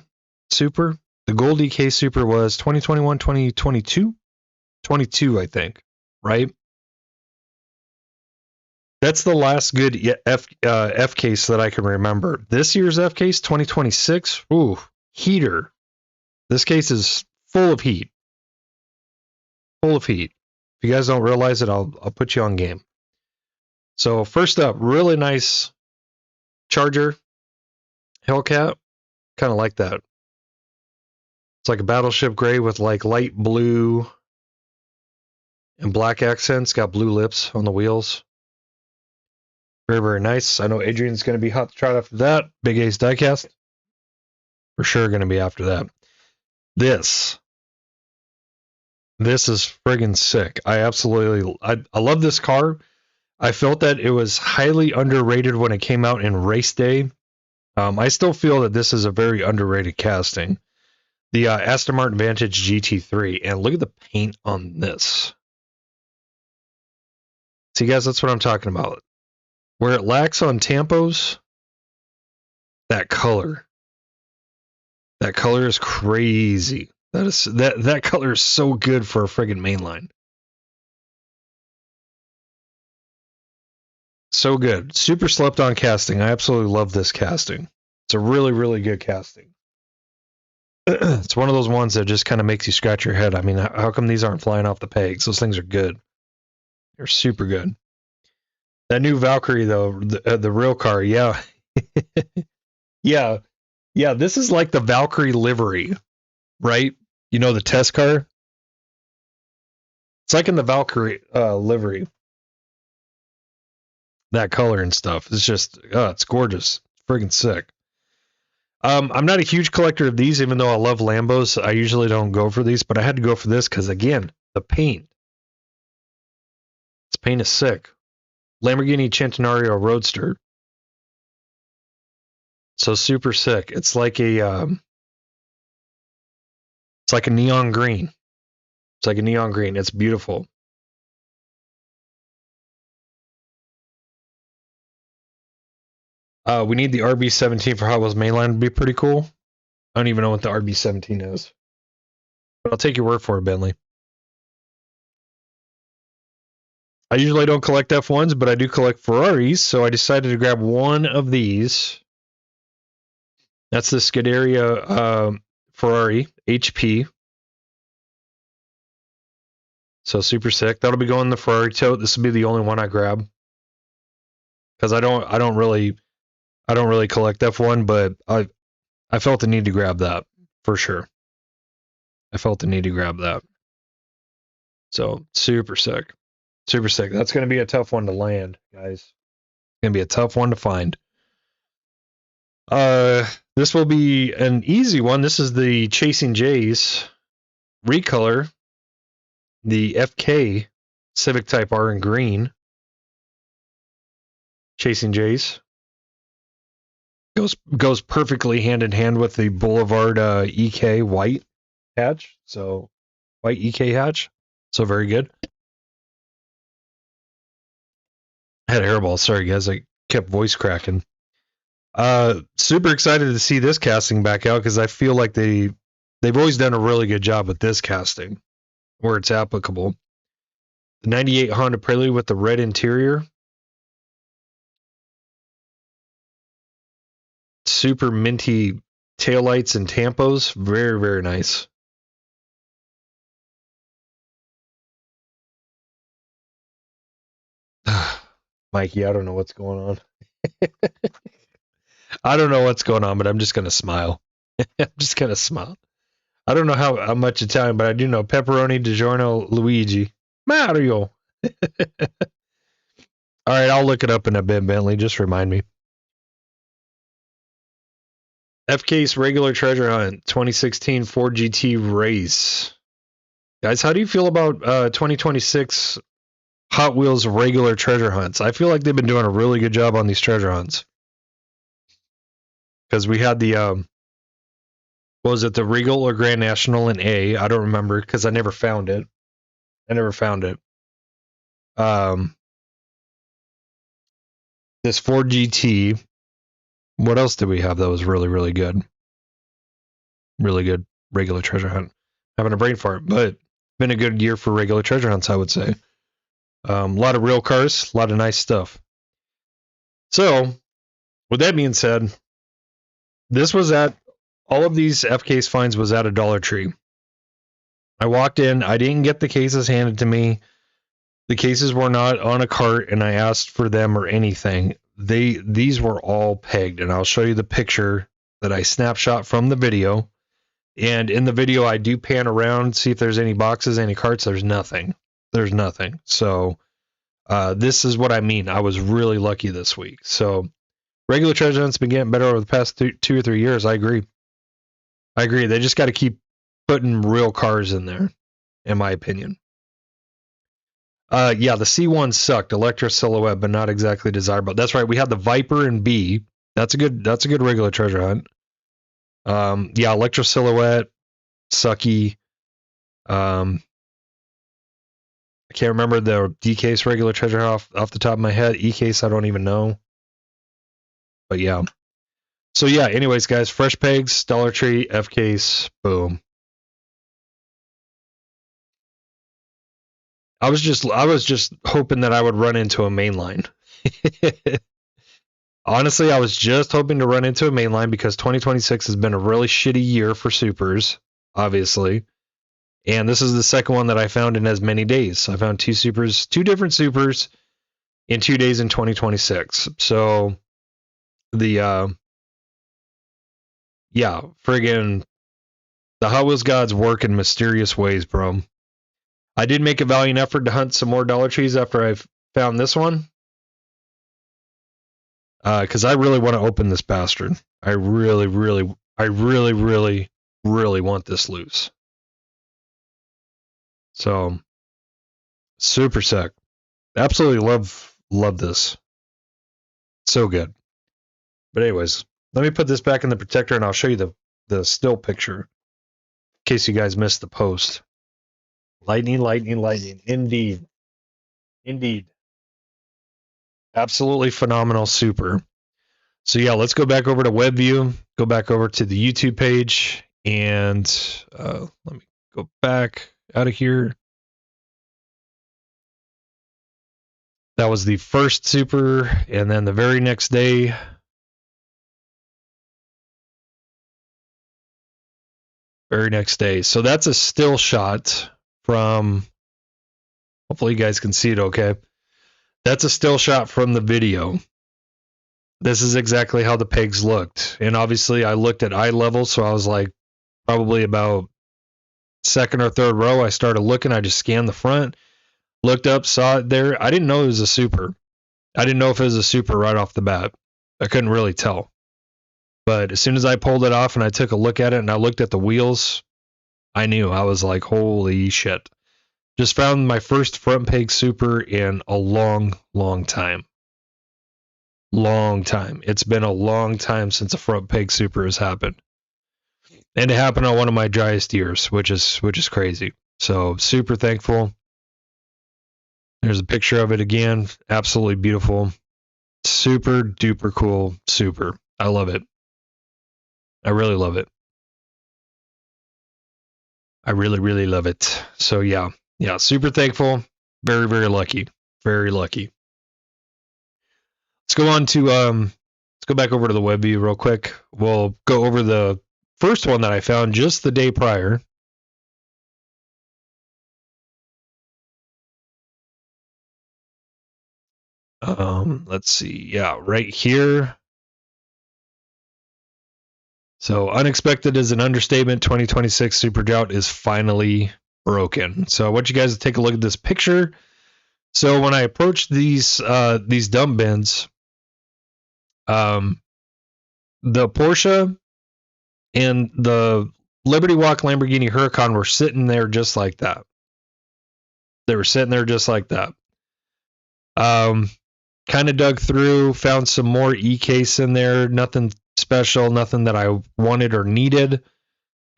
Super? The gold EK Super was 2021, 2022? 22, I think. Right? That's the last good F case that I can remember. This year's F case, 2026. Ooh, heater. This case is full of heat. Full of heat. If you guys don't realize it, I'll put you on game. So first up, really nice charger. Hellcat. Kind of like that. It's like a battleship gray with like light blue and black accents. Got blue lips on the wheels. Very, very nice. I know Adrian's going to be hot to try after that. Big Ace Diecast. For sure going to be after that. This is friggin' sick. I love this car. I felt that it was highly underrated when it came out in race day. I still feel that this is a very underrated casting. The Aston Martin Vantage GT3. And look at the paint on this. See, guys, that's what I'm talking about. Where it lacks on tampos, that color is crazy. That color is so good for a friggin' mainline. So good. Super slept on casting. I absolutely love this casting. It's a really, really good casting. It's one of those ones that just kind of makes you scratch your head. I mean, how come these aren't flying off the pegs? Those things are good. They're super good. That new Valkyrie, though, the real car, yeah. Yeah, this is like the Valkyrie livery, right? You know, the test car? It's like in the Valkyrie livery. That color and stuff. It's just, it's gorgeous. Friggin' sick. I'm not a huge collector of these, even though I love Lambos. I usually don't go for these, but I had to go for this because, again, the paint. This paint is sick. Lamborghini Centenario Roadster. So super sick. It's like a neon green. It's like a neon green. It's beautiful. We need the RB17 for Hot Wheels mainline to be pretty cool. I don't even know what the RB17 is. But I'll take your word for it, Bentley. I usually don't collect F1s, but I do collect Ferraris, so I decided to grab one of these. That's the Scuderia Ferrari HP. So super sick. That'll be going in the Ferrari tote. This will be the only one I grab. Because I don't really collect F1, but I felt the need to grab that for sure. I felt the need to grab that. So super sick. Super sick. That's going to be a tough one to land, guys. It's going to be a tough one to find. This will be an easy one. This is the Chasing Jays recolor. The FK Civic Type R in green. Chasing Jays. Goes perfectly hand in hand with the Boulevard EK white hatch. So white EK hatch. So very good. I had a hairball. Sorry, guys. I kept voice cracking. Super excited to see this casting back out because I feel like they've always done a really good job with this casting where it's applicable. The 98 Honda Prelude with the red interior. Super minty taillights and tampos. Very, very nice. Mikey, I don't know what's going on. I don't know what's going on, but I'm just going to smile. I'm just going to smile. I don't know how much Italian, but I do know pepperoni, DiGiorno, Luigi, Mario. All right, I'll look it up in a bit, Bentley. Just remind me. FK's regular treasure hunt 2016 Ford GT race. Guys, how do you feel about 2026 Hot Wheels regular treasure hunts? I feel like they've been doing a really good job on these treasure hunts. Because we had the, what was it, the Regal or Grand National in A? I don't remember because I never found it. This Ford GT. What else did we have that was really, really good? Really good regular treasure hunt. Having a brain fart, but been a good year for regular treasure hunts, I would say. A lot of real cars, a lot of nice stuff. So, with that being said, this was at all of these F case finds was at a Dollar Tree. I walked in, I didn't get the cases handed to me. The cases were not on a cart, and I asked for them or anything. These were all pegged, and I'll show you the picture that I snapshot from the video. And in the video, I do pan around, see if there's any boxes, any carts. There's nothing. There's nothing. So this is what I mean. I was really lucky this week. So regular treasure hunts been getting better over the past 2 or 3 years. I agree. They just got to keep putting real cars in there, in my opinion. Yeah, the C1 sucked. Electra silhouette, but not exactly desirable. That's right. We had the Viper and B. That's a good regular treasure hunt. Yeah, Electra silhouette, sucky. I can't remember the D case regular treasure off the top of my head. E case, I don't even know. But yeah. So yeah, anyways, guys, fresh pegs, Dollar Tree, F case, boom. I was just hoping that I would run into a mainline. Honestly, I was just hoping to run into a mainline because 2026 has been a really shitty year for supers, obviously. And this is the second one that I found in as many days. I found two different supers in 2 days in 2026. So the yeah, friggin' the Hot Wheels gods work in mysterious ways, bro. I did make a valiant effort to hunt some more Dollar Trees after I found this one. Because I really want to open this bastard. I really want this loose. So, super sick. Absolutely love this. So good. But anyways, let me put this back in the protector and I'll show you the still picture. In case you guys missed the post. Lightning. Indeed. Absolutely phenomenal super. So yeah, let's go back over to web view, go back over to the YouTube page, and let me go back out of here. That was the first super, and then the very next day, so that's a still shot from, hopefully you guys can see it okay. That's a still shot from the video. This is exactly how the pegs looked. And obviously I looked at eye level, so I was like probably about second or third row. I started looking, I just scanned the front, looked up, saw it there. I didn't know it was a super. I didn't know if it was a super right off the bat. I couldn't really tell. But as soon as I pulled it off and I took a look at it and I looked at the wheels, I knew. I was like, holy shit. Just found my first front peg super in a long time. Long time. It's been a long time since a front peg super has happened. And it happened on one of my driest years, which is crazy. So super thankful. There's a picture of it again. Absolutely beautiful. Super duper cool super. I love it. I really love it. I really love it. So yeah, super thankful. Very lucky. Very lucky. Let's go on to let's go back over to the web view real quick. We'll go over the first one that I found just the day prior. Let's see. Yeah, right here. So unexpected is an understatement. 2026 Super Drought is finally broken. So I want you guys to take a look at this picture. So when I approached these dump bins, the Porsche and the Liberty Walk Lamborghini Huracan were sitting there just like that. They were sitting there just like that. Kind of dug through, found some more E-case in there. Nothing special, nothing that I wanted or needed.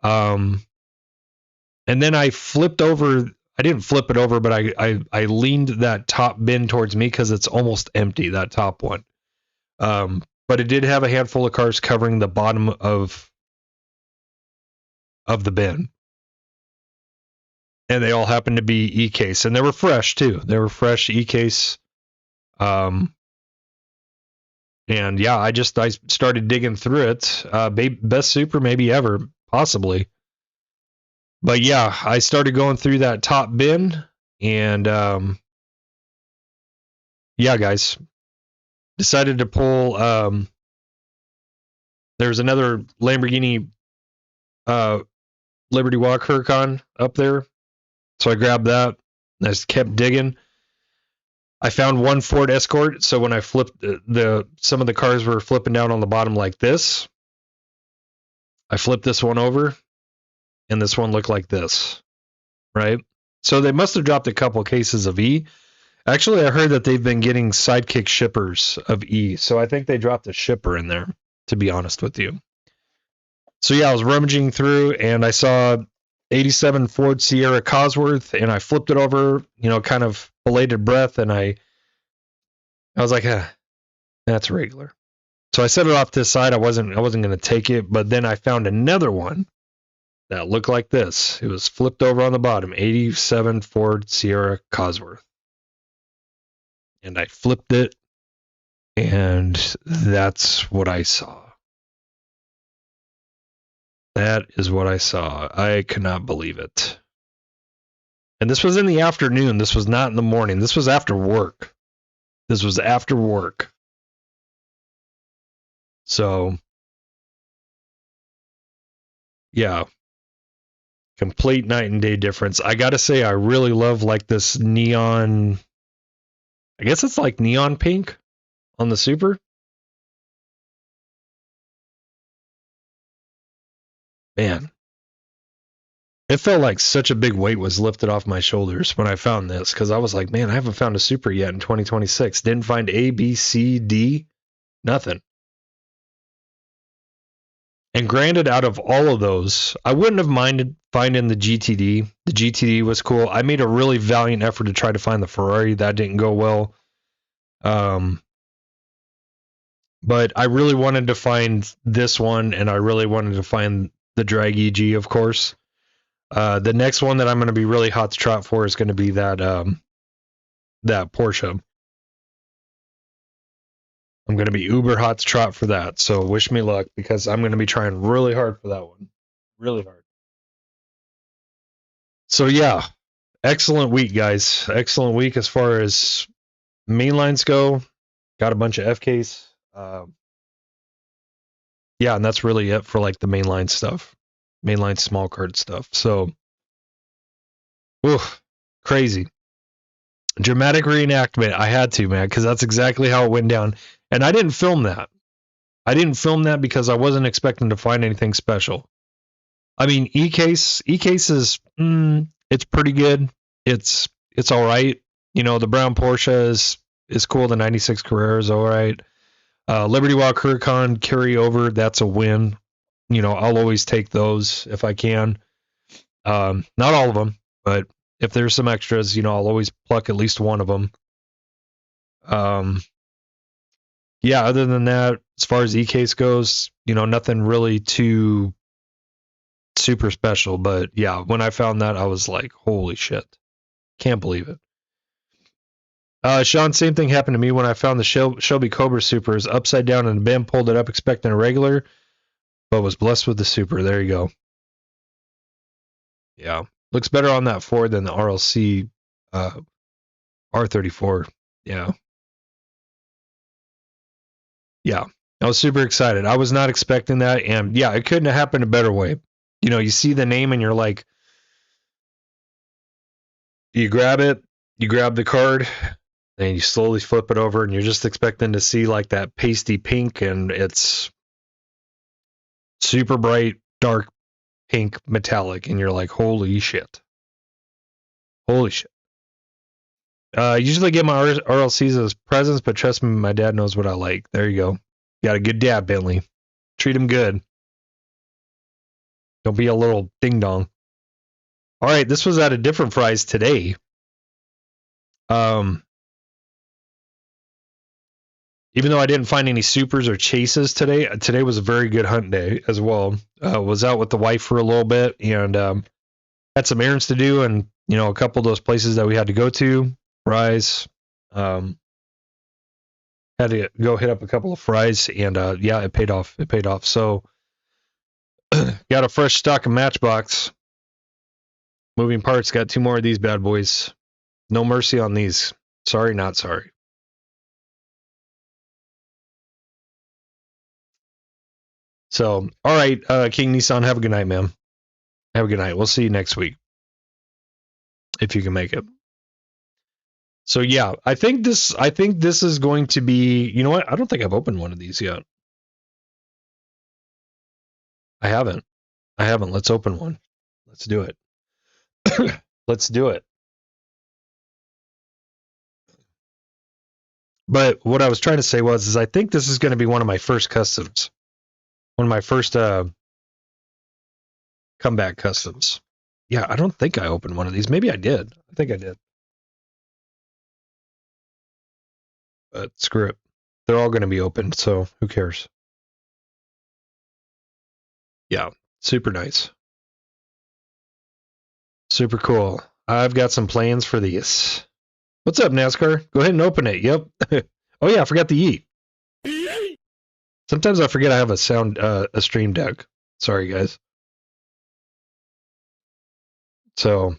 And then I flipped over I didn't flip it over, but I leaned that top bin towards me because it's almost empty, that top one. But it did have a handful of cars covering the bottom of the bin. And they all happened to be E-case. And they were fresh, too. They were fresh E-case. And yeah, I started digging through it. Best super maybe ever, possibly. But yeah, I started going through that top bin. And yeah, guys. Decided to pull... there's another Lamborghini Liberty Walk Huracan up there. So I grabbed that. And I just kept digging. I found one Ford Escort. So when I flipped some of the cars were flipping down on the bottom like this. I flipped this one over. And this one looked like this. Right? So they must have dropped a couple cases of E. Actually, I heard that they've been getting sidekick shippers of E. So I think they dropped a shipper in there, to be honest with you. So yeah, I was rummaging through and I saw 87 Ford Sierra Cosworth and I flipped it over, kind of belated breath, and I was like, that's regular. So I set it off to the side. I wasn't going to take it, but then I found another one that looked like this. It was flipped over on the bottom, 87 Ford Sierra Cosworth. And I flipped it, and that's what I saw. That is what I saw. I could not believe it. And this was in the afternoon. This was not in the morning. This was after work. So, yeah. Complete night and day difference. I gotta say, I really love like this neon... I guess it's like neon pink on the Super. Man. It felt like such a big weight was lifted off my shoulders when I found this, because I was like, man, I haven't found a Super yet in 2026. Didn't find A, B, C, D, nothing. And granted, out of all of those, I wouldn't have minded finding the GTD. The GTD was cool. I made a really valiant effort to try to find the Ferrari. That didn't go well. But I really wanted to find this one, and I really wanted to find the Drag EG, of course. The next one that I'm going to be really hot to trot for is going to be that Porsche. I'm going to be uber hot to trot for that. So wish me luck, because I'm going to be trying really hard for that one. Really hard. So yeah, excellent week, guys. Excellent week as far as mainlines go. Got a bunch of FKs. Yeah, and that's really it for like the mainline stuff. Mainline small card stuff. So, crazy. Dramatic reenactment. I had to, man, because that's exactly how it went down. And I didn't film that. Because I wasn't expecting to find anything special. I mean, E-case is, it's pretty good. It's all right. The brown Porsche is cool. The 96 Carrera is all right. Liberty Walk Huracan carryover, that's a win. I'll always take those if I can. Not all of them, but if there's some extras, I'll always pluck at least one of them. Yeah, other than that, as far as E-case goes, nothing really too super special. But yeah, when I found that, I was like, holy shit. Can't believe it. Sean, same thing happened to me when I found the Shelby Cobra Supers upside down in the bin, pulled it up expecting a regular, but was blessed with the Super. There you go. Yeah. Looks better on that Ford than the RLC R34. Yeah. Yeah. I was super excited. I was not expecting that. And yeah, it couldn't have happened a better way. You see the name and you're like, you grab it, you grab the card, and you slowly flip it over, and you're just expecting to see like that pasty pink, and it's super bright, dark pink metallic, and you're like, holy shit. Holy shit. Usually get my RLCs as presents, but trust me, my dad knows what I like. There you go. You got a good dad, Bentley. Treat him good. Don't be a little ding-dong. All right, this was at a different Fry's today. Even though I didn't find any supers or chases today was a very good hunt day as well. Was out with the wife for a little bit and had some errands to do, and a couple of those places that we had to go to, Fry's. Had to go hit up a couple of Fry's, and yeah, it paid off. It paid off. So got a fresh stock of Matchbox moving parts. Got 2 more of these bad boys. No mercy on these. Sorry, not sorry. So, all right, King Nissan, have a good night, man. Have a good night. We'll see you next week if you can make it. So yeah, I think this is going to be. You know what? I don't think I've opened one of these yet. I haven't. Let's open one. Let's do it. Let's do it. But what I was trying to say is I think this is going to be one of my first customs. One of my first comeback customs. Yeah, I don't think I opened one of these. Maybe I did. I think I did. But screw it. They're all going to be opened, so who cares? Yeah, super nice. Super cool. I've got some plans for these. What's up, NASCAR? Go ahead and open it. Yep. Oh yeah, I forgot to eat. Sometimes I forget I have a stream deck. Sorry, guys. So,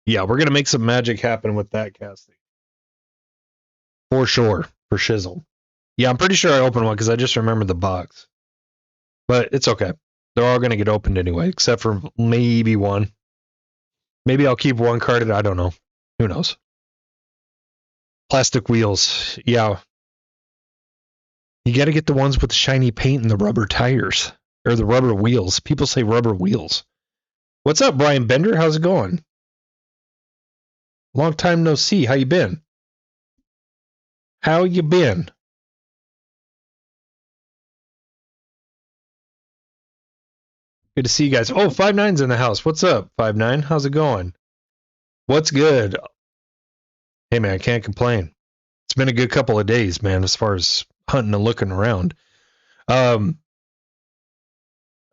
yeah, we're going to make some magic happen with that casting. For sure. For shizzle. Yeah, I'm pretty sure I opened one because I just remembered the box. But it's okay. They're all going to get opened anyway, except for maybe one. Maybe I'll keep one carded. I don't know. Who knows? Plastic wheels. Yeah. You got to get the ones with the shiny paint and the rubber tires. Or the rubber wheels. People say rubber wheels. What's up, Brian Bender? How's it going? Long time no see. How you been? How you been? Good to see you guys. Oh, 5'9's in the house. What's up, 5'9? How's it going? What's good? Hey, man, I can't complain. It's been a good couple of days, man, as far as hunting and looking around. I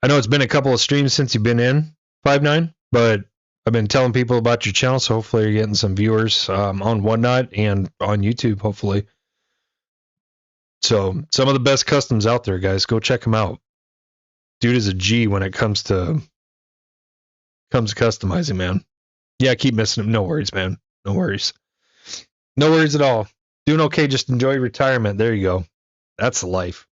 know it's been a couple of streams since you've been in, 5'9, but I've been telling people about your channel, so hopefully you're getting some viewers on Whatnot and on YouTube, hopefully. So, some of the best customs out there, guys. Go check them out. Dude is a G when it comes to customizing, man. Yeah, I keep missing him. No worries, man. No worries. No worries at all. Doing okay. Just enjoy retirement. There you go. That's the life.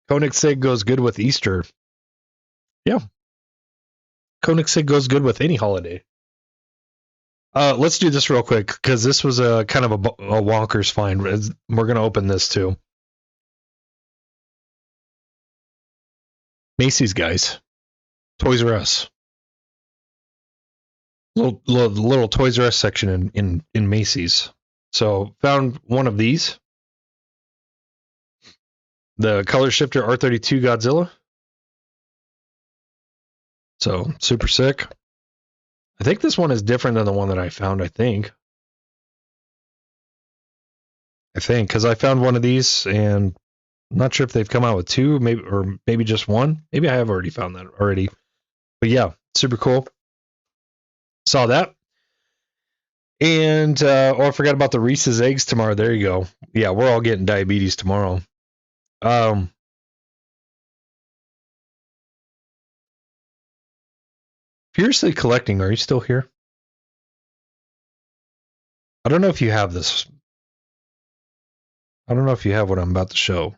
Koenigsegg goes good with Easter. Yeah. Koenigsegg goes good with any holiday. Let's do this real quick because this was a kind of a wonkers find. We're going to open this too. Macy's, guys. Toys R Us. Little Toys R Us section in Macy's. So found one of these. The Color Shifter R32 Godzilla. So super sick. I think this one is different than the one that I found, I think, because I found one of these, and I'm not sure if they've come out with two, maybe just one. Maybe I have already found that already. But yeah, super cool. Saw that. And, I forgot about the Reese's Eggs tomorrow. There you go. Yeah, we're all getting diabetes tomorrow. Fiercely Collecting, are you still here? I don't know if you have this. I don't know if you have what I'm about to show.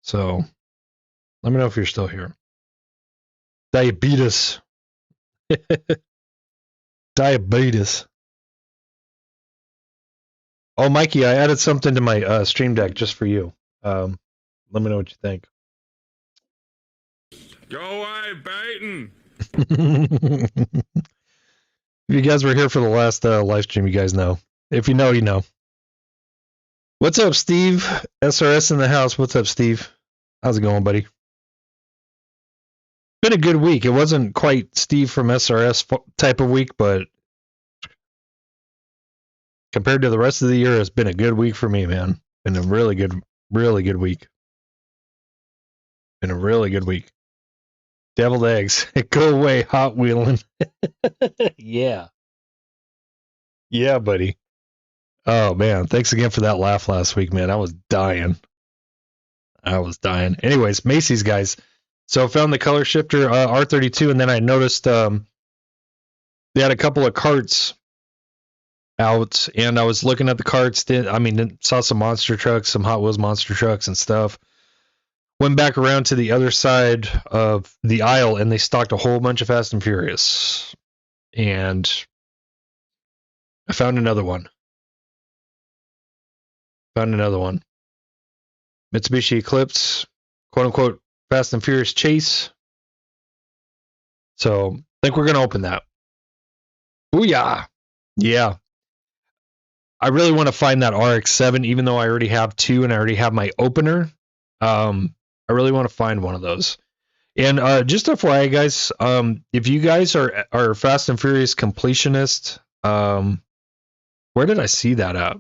So, let me know if you're still here. Diabetes. Diabetes. Oh, Mikey, I added something to my stream deck just for you. Let me know what you think. Go away, Baton. If you guys were here for the last live stream, you guys know. If you know, you know. What's up, Steve? SRS in the house. What's up, Steve? How's it going, buddy? Been a good week. It wasn't quite Steve from SRS type of week, but compared to the rest of the year, it's been a good week for me, man. Been a really good week. Been a really good week. Deviled eggs. Go away, Hot Wheeling. Yeah. Yeah, buddy. Oh, man. Thanks again for that laugh last week, man. I was dying. Anyways, Macy's, guys. So I found the color shifter R32, and then I noticed they had a couple of carts out, and I was looking at the carts. Saw some monster trucks, some Hot Wheels monster trucks and stuff. Went back around to the other side of the aisle, and they stocked a whole bunch of Fast and Furious. And I found another one. Mitsubishi Eclipse, quote-unquote, Fast and Furious Chase. So, I think we're going to open that. Booyah! Yeah. I really want to find that RX-7, even though I already have two and I already have my opener. I really want to find one of those. And just FYI, guys, if you guys are Fast and Furious completionists, where did I see that at?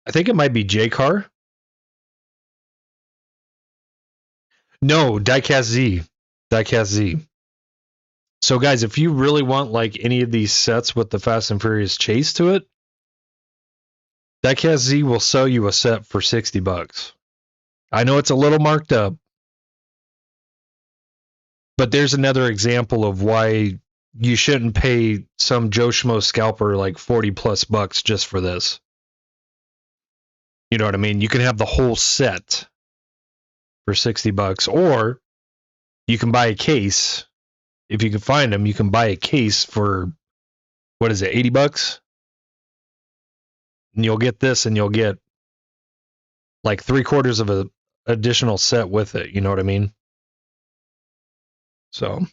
I think it might be J-Car. No, Diecast Z. So, guys, if you really want like any of these sets with the Fast and Furious Chase to it, Diecast Z will sell you a set for $60. I know it's a little marked up, but there's another example of why you shouldn't pay some Joe Schmo scalper like $40+ just for this. You know what I mean? You can have the whole set for $60, or you can buy a case. If you can find them, you can buy a case for, what is it, $80? And you'll get this, and you'll get like 3/4 of an additional set with it. You know what I mean? So,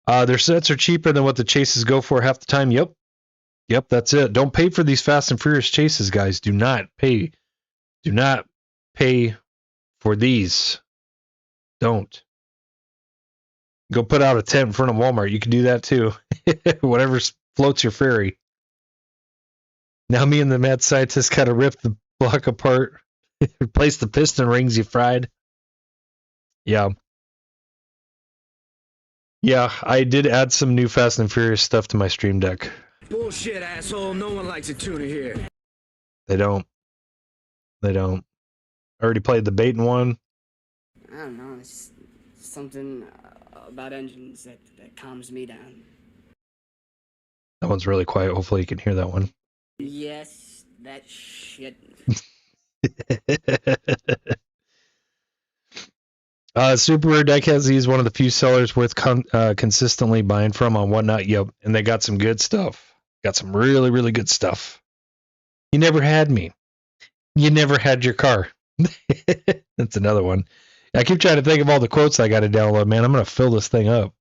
their sets are cheaper than what the chases go for half the time. Yep, that's it. Don't pay for these Fast and Furious chases, guys. Do not pay for these. Don't. Go put out a tent in front of Walmart. You can do that too. Whatever floats your ferry. Now me and the mad scientist gotta rip the block apart. Replace the piston rings you fried. Yeah. Yeah, I did add some new Fast and Furious stuff to my stream deck. Bullshit, asshole. No one likes a tuner here. They don't. I already played the Bait one. I don't know, it's something about engines that calms me down. That one's really quiet. Hopefully you can hear that one. Yes, that shit. Super Rare Diecast Z is one of the few sellers worth consistently buying from on Whatnot. Yep, and they got some good stuff. Got some really, really good stuff. You never had me. You never had your car. That's another one. I keep trying to think of all the quotes I got to download, man. I'm going to fill this thing up.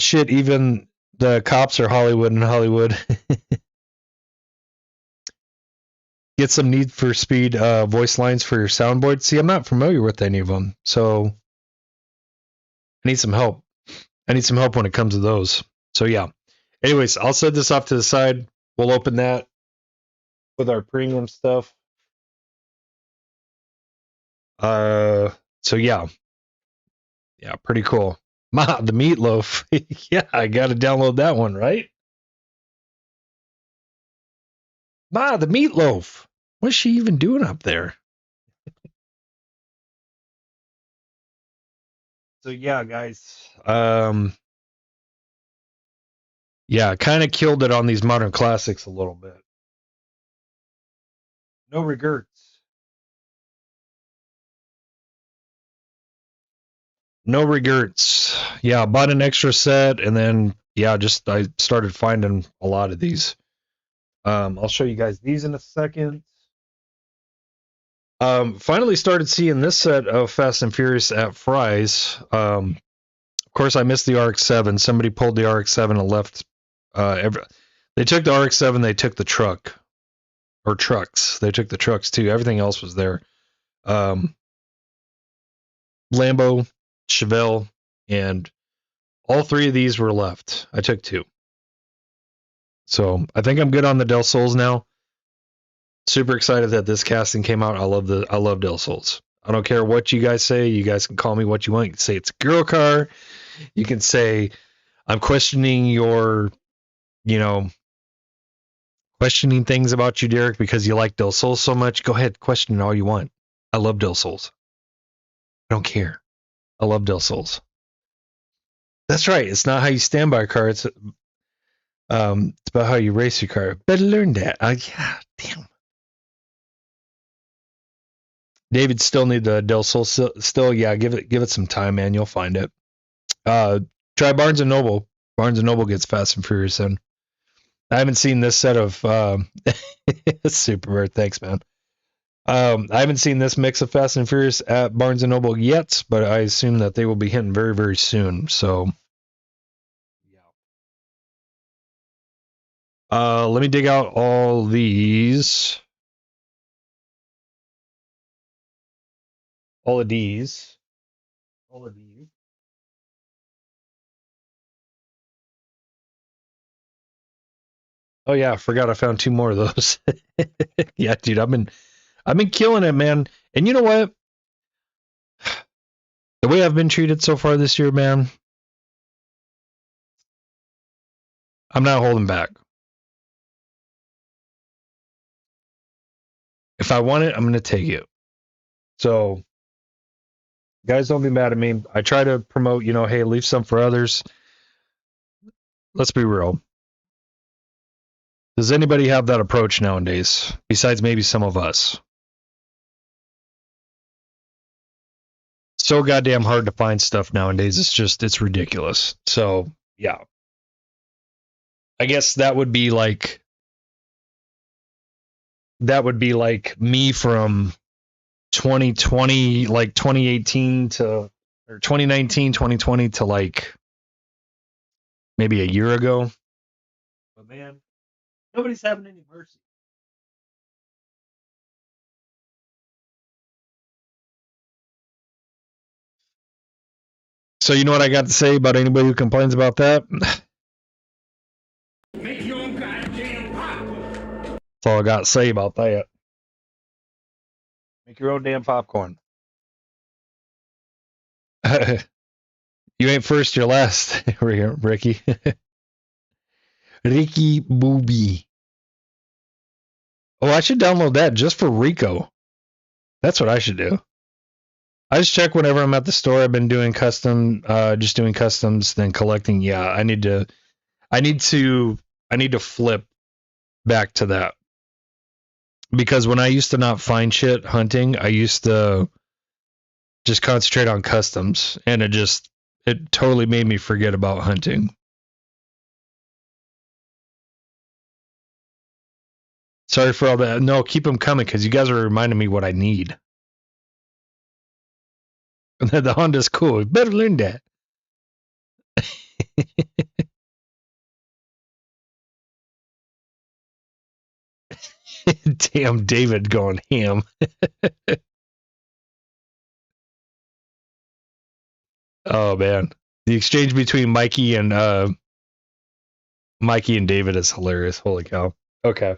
Shit, even the cops are Hollywood and Hollywood. Get some Need for Speed voice lines for your soundboard. See, I'm not familiar with any of them, so I need some help. I need some help when it comes to those. So yeah. Anyways, I'll set this off to the side. We'll open that with our premium stuff. So yeah. Yeah, pretty cool. Ma, the meatloaf. Yeah, I gotta download that one, right? Ma, the meatloaf. What's she even doing up there? So yeah, guys. Yeah, kind of killed it on these modern classics a little bit. No regrets. No regrets. Yeah, I bought an extra set, and then yeah, I started finding a lot of these. I'll show you guys these in a second. Finally started seeing this set of Fast and Furious at Fry's. Of course, I missed the RX-7. Somebody pulled the RX-7 and left. They took the RX-7. They took the truck. Or trucks. They took the trucks too. Everything else was there. Lambo, Chevelle, and all three of these were left. I took two. So I think I'm good on the Del Sols now. Super excited that this casting came out. I love Del Sols. I don't care what you guys say. You guys can call me what you want. You can say it's a girl car. You can say I'm questioning your, questioning things about you, Derek, because you like Del Sols so much. Go ahead, question it all you want. I love Del Sols. I don't care. I love Del Sols. That's right. It's not how you stand by a car. It's about how you race your car. Better learn that. Yeah, damn. David still need the Del Sol still. Yeah, give it some time, man. You'll find it. Try Barnes and Noble. Barnes and Noble gets Fast and Furious in. I haven't seen this set of Superbird. Thanks, man. I haven't seen this mix of Fast and Furious at Barnes and Noble yet, but I assume that they will be hitting very, very soon. So, yeah. Let me dig out all these. All of these. Oh yeah, I forgot I found two more of those. Yeah, dude, I've been killing it, man. And you know what? The way I've been treated so far this year, man, I'm not holding back. If I want it, I'm going to take it. So, guys, don't be mad at me. I try to promote, hey, leave some for others. Let's be real. Does anybody have that approach nowadays, besides maybe some of us? So goddamn hard to find stuff nowadays. It's ridiculous. So, yeah. I guess that would be like me from 2020, like 2018 to, or 2019, 2020 to like maybe a year ago. But man, nobody's having any mercy. So you know what I got to say about anybody who complains about that? Make your own goddamn popcorn. That's all I got to say about that. Make your own damn popcorn. You ain't first, you're last, Ricky. Ricky Booby. Oh, I should download that just for Rico. That's what I should do. I just check whenever I'm at the store. I've been doing just doing customs, then collecting. Yeah, I need to flip back to that. Because when I used to not find shit hunting, I used to just concentrate on customs, and it totally made me forget about hunting. Sorry for all that. No, keep them coming, because you guys are reminding me what I need. The Honda's cool. You better learn that. Damn, David going ham. Oh man, the exchange between Mikey and David is hilarious. Holy cow. Okay.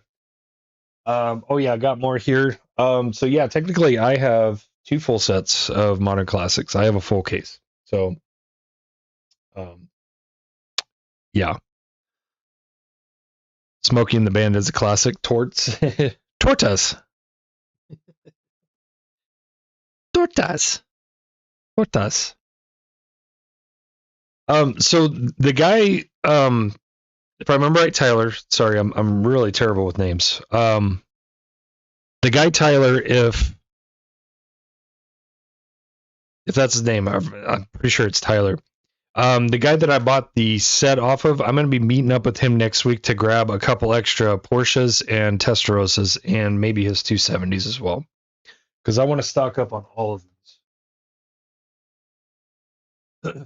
Oh yeah, I got more here. So yeah, technically I have 2 full sets of modern classics. I have a full case. So yeah. Smokey and the Band is a classic. Tortas. So the guy, if I remember right, Tyler. Sorry, I'm really terrible with names. The guy Tyler, if that's his name, I'm pretty sure it's Tyler. The guy that I bought the set off of, I'm going to be meeting up with him next week to grab a couple extra Porsches and Testarossas and maybe his 270s as well. because I want to stock up on all of these.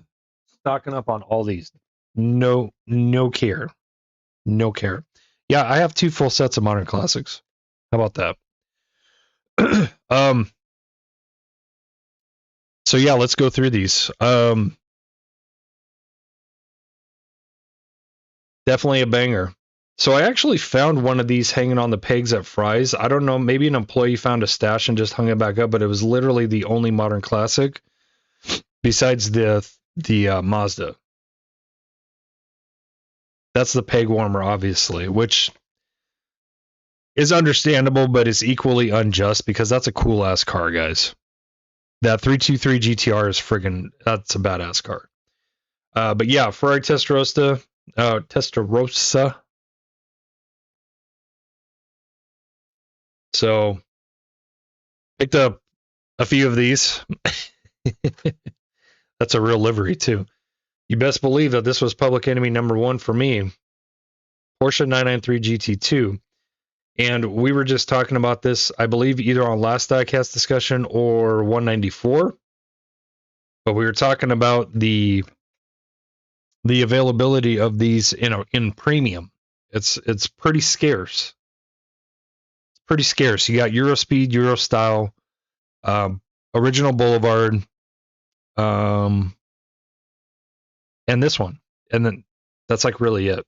Stocking up on all these. No care. No care. Yeah, I have 2 full sets of modern classics. How about that? So yeah, let's go through these. Definitely a banger. So I actually found one of these hanging on the pegs at Fry's. I don't know, maybe an employee found a stash and just hung it back up, but it was literally the only modern classic besides the Mazda. That's the peg warmer, obviously, which is understandable, but is equally unjust because that's a cool ass car, guys. That 323 GTR is friggin', that's a badass car. But yeah, Ferrari Testarossa. So picked up a few of these. That's a real livery too. You best believe that this was public enemy number 1 for me. Porsche 993 GT2. And we were just talking about this, I believe, either on last Diecast discussion or 194. But we were talking about the availability of these in premium. It's pretty scarce. It's pretty scarce. You got Euro Speed, Euro Style, Original Boulevard, and this one. And then that's like really it.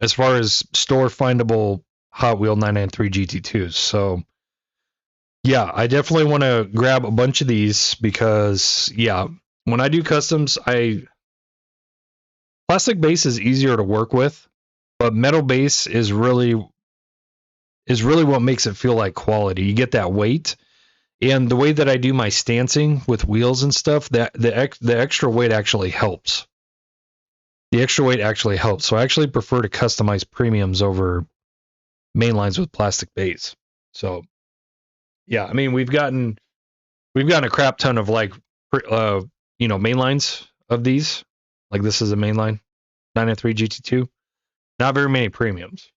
As far as store findable Hot Wheel 993 GT2s. So yeah, I definitely want to grab a bunch of these because yeah, when I do customs, plastic base is easier to work with, but metal base is really what makes it feel like quality. You get that weight, and the way that I do my stancing with wheels and stuff, that the extra weight actually helps. The extra weight actually helps. So I actually prefer to customize premiums over mainlines with plastic base. So yeah, I mean we've gotten a crap ton of like mainlines of these. Like this is a mainline 993 GT2. Not very many premiums.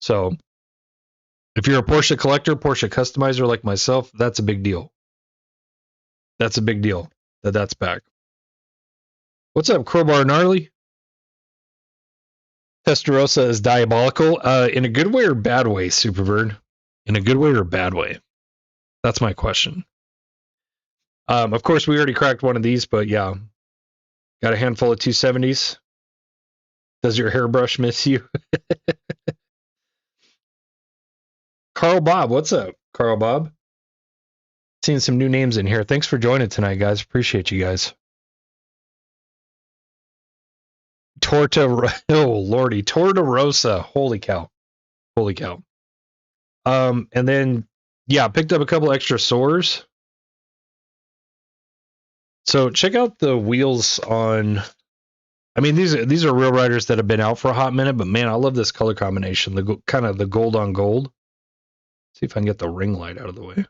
So if you're a Porsche collector, Porsche customizer like myself, that's a big deal. That's a big deal that's back. What's up, Crowbar Gnarly? Testarossa is diabolical. In a good way or bad way, Superbird? In a good way or bad way? That's my question. Of course, we already cracked one of these, but yeah. Got a handful of 270s. Does your hairbrush miss you? Carl Bob, what's up, Carl Bob? Seeing some new names in here. Thanks for joining tonight, guys. Appreciate you guys. Oh lordy, Tortorosa. Holy cow. Holy cow. And then yeah, picked up a couple extra sores. So check out the wheels on. I mean, these are real riders that have been out for a hot minute, but man, I love this color combination. The kind of the gold on gold. See if I can get the ring light out of the way.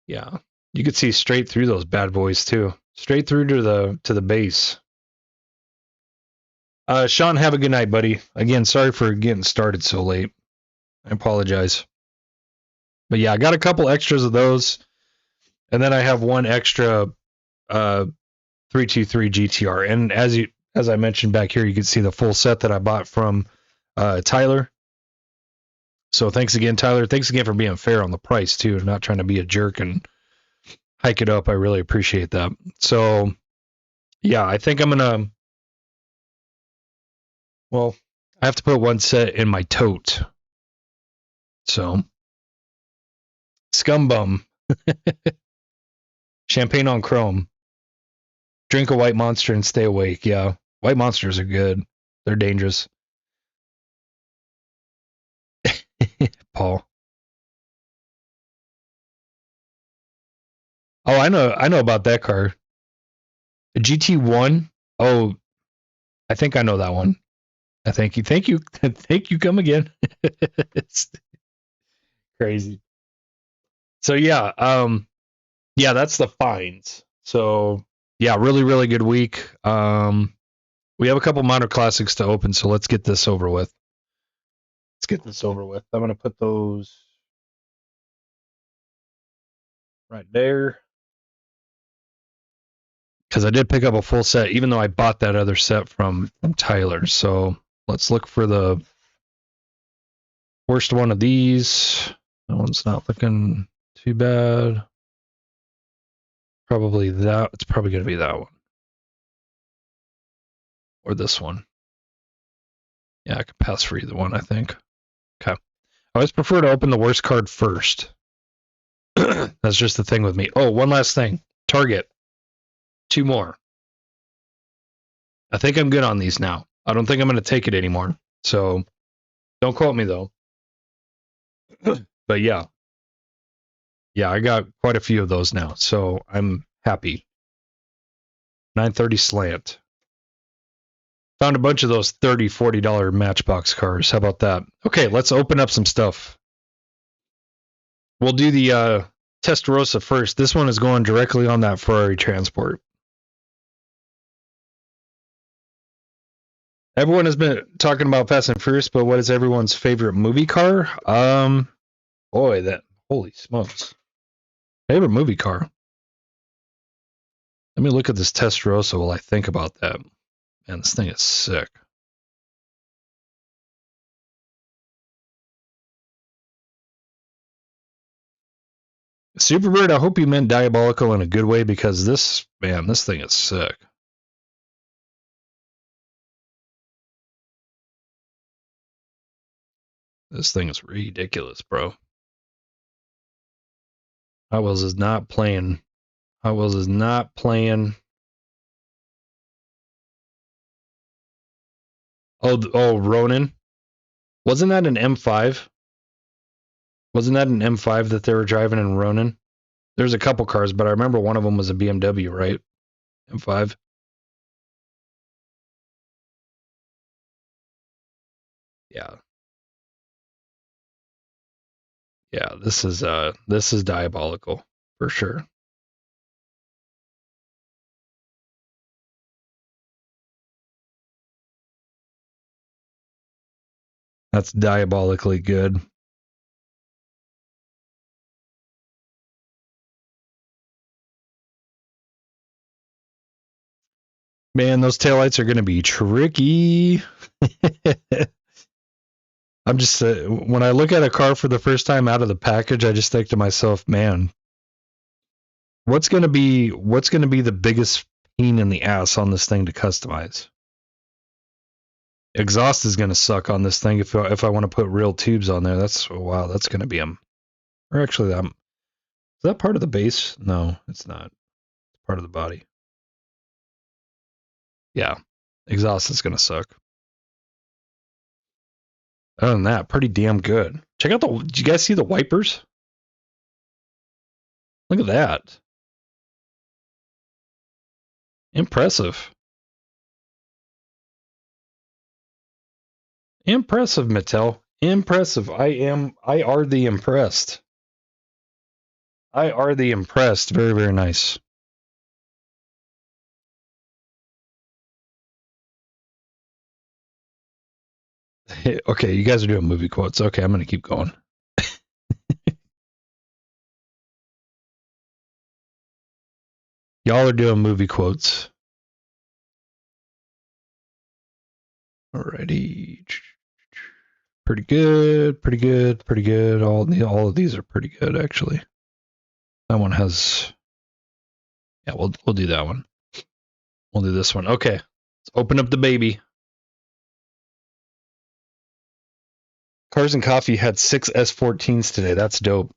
Yeah, you could see straight through those bad boys too. Straight through to the base. Sean, have a good night, buddy. Again, sorry for getting started so late. I apologize. But yeah, I got a couple extras of those. And then I have one extra 323 GTR. And as I mentioned back here, you can see the full set that I bought from Tyler. So thanks again, Tyler. Thanks again for being fair on the price too, not trying to be a jerk and hike it up. I really appreciate that. So yeah, I think I'm gonna. Well, I have to put one set in my tote. So Scumbum. Champagne on chrome. Drink a white monster and stay awake. Yeah, white monsters are good. They're dangerous. Paul. Oh, I know about that car. A GT1. Oh, I think I know that one. Thank you. Thank you. Come again. It's crazy. So yeah, yeah, that's the finds. So yeah, really, really good week. We have a couple minor classics to open, so let's get this over with. Let's get this over with. I'm gonna put those right there because I did pick up a full set, even though I bought that other set from Tyler. So let's look for the worst one of these. That one's not looking too bad. Probably that. It's probably gonna be that one or this one. Yeah, I could pass for either one, I think. Okay. I always prefer to open the worst card first. That's just the thing with me. Oh, one last thing. Target. 2 more. I think I'm good on these now. I don't think I'm going to take it anymore. So don't quote me though. But yeah. Yeah, I got quite a few of those now. So I'm happy. 930 slant. Found a bunch of those $30, $40 Matchbox cars. How about that? Okay, let's open up some stuff. We'll do the Testarossa first. This one is going directly on that Ferrari Transport. Everyone has been talking about Fast and Furious, but what is everyone's favorite movie car? Boy, that holy smokes. Favorite movie car. Let me look at this Testarossa while I think about that. Man, this thing is sick. Superbird, I hope you meant diabolical in a good way because this, man, this thing is sick. This thing is ridiculous, bro. Hot Wheels is not playing. Hot Wheels is not playing. Oh, Ronin. Wasn't that an M5? Wasn't that an M5 that they were driving in Ronin? There's a couple cars, but I remember one of them was a BMW, right? M5. Yeah. Yeah, this is diabolical for sure. That's diabolically good. Man, those taillights are going to be tricky. I'm just when I look at a car for the first time out of the package, I just think to myself, man, what's going to be the biggest pain in the ass on this thing to customize? Exhaust is going to suck on this thing if I want to put real tubes on there. That's going to be or actually is that part of the base? No, it's not. It's part of the body. Yeah, exhaust is going to suck. Other than that, pretty damn good. Check out did you guys see the wipers? Look at that. Impressive. Impressive, Mattel. Impressive. I are the impressed. I are the impressed. Very, very nice. Okay, you guys are doing movie quotes. Okay, I'm going to keep going. Y'all are doing movie quotes. Alrighty. Pretty good, pretty good, pretty good. All of these are pretty good, actually. That one has... Yeah, we'll do that one. We'll do this one. Okay, let's open up the baby. Cars and Coffee had 6 S14s today. That's dope.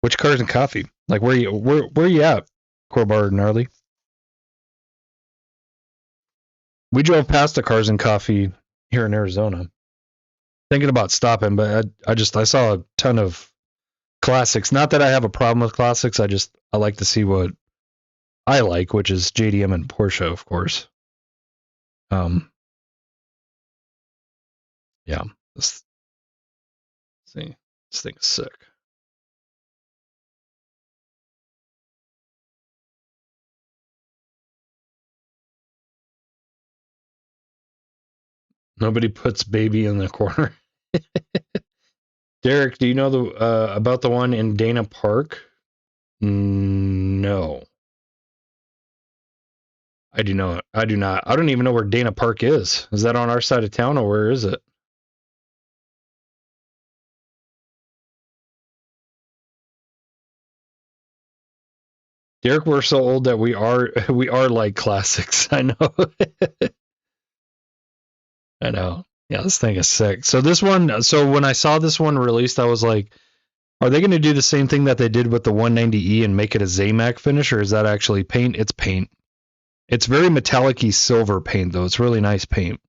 Which Cars and Coffee? Like where you at, Corbar Gnarly? We drove past the Cars and Coffee here in Arizona. Thinking about stopping, but I saw a ton of classics. Not that I have a problem with classics. I like to see what I like, which is JDM and Porsche, of course. Yeah. This thing is sick. Nobody puts baby in the corner. Derek, do you know the about the one in Dana Park? No. I do not. I do not. I don't even know where Dana Park is. Is that on our side of town or where is it? Derek, we're so old that we are like classics. I know. I know. Yeah, this thing is sick. So this one, so when I saw this one released, I was like, are they going to do the same thing that they did with the 190E and make it a Zamac finish, or is that actually paint? It's paint. It's very metallic-y silver paint, though. It's really nice paint.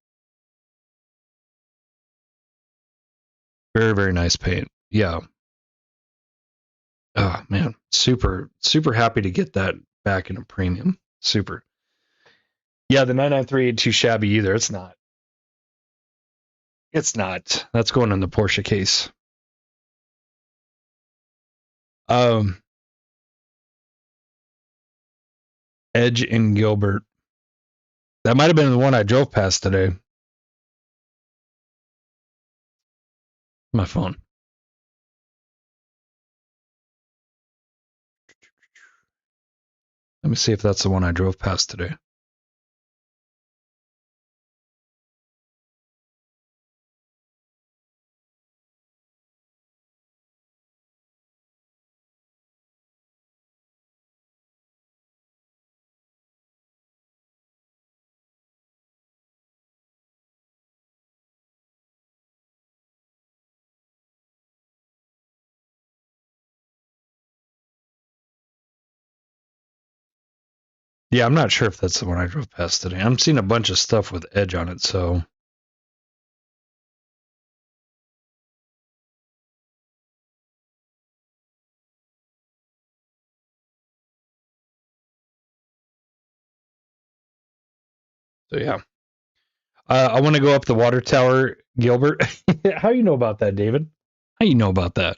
Very, very nice paint. Yeah. Oh, man. Super, super happy to get that back in a premium. Super. Yeah, the 993 ain't too shabby either. It's not. It's not. That's going in the Porsche case. Edge and Gilbert. That might have been the one I drove past today. My phone. Let me see if that's the one I drove past today. Yeah, I'm not sure if that's the one I drove past today. I'm seeing a bunch of stuff with Edge on it, so. So yeah. I want to go up the water tower, Gilbert. How you know about that, David? How you know about that?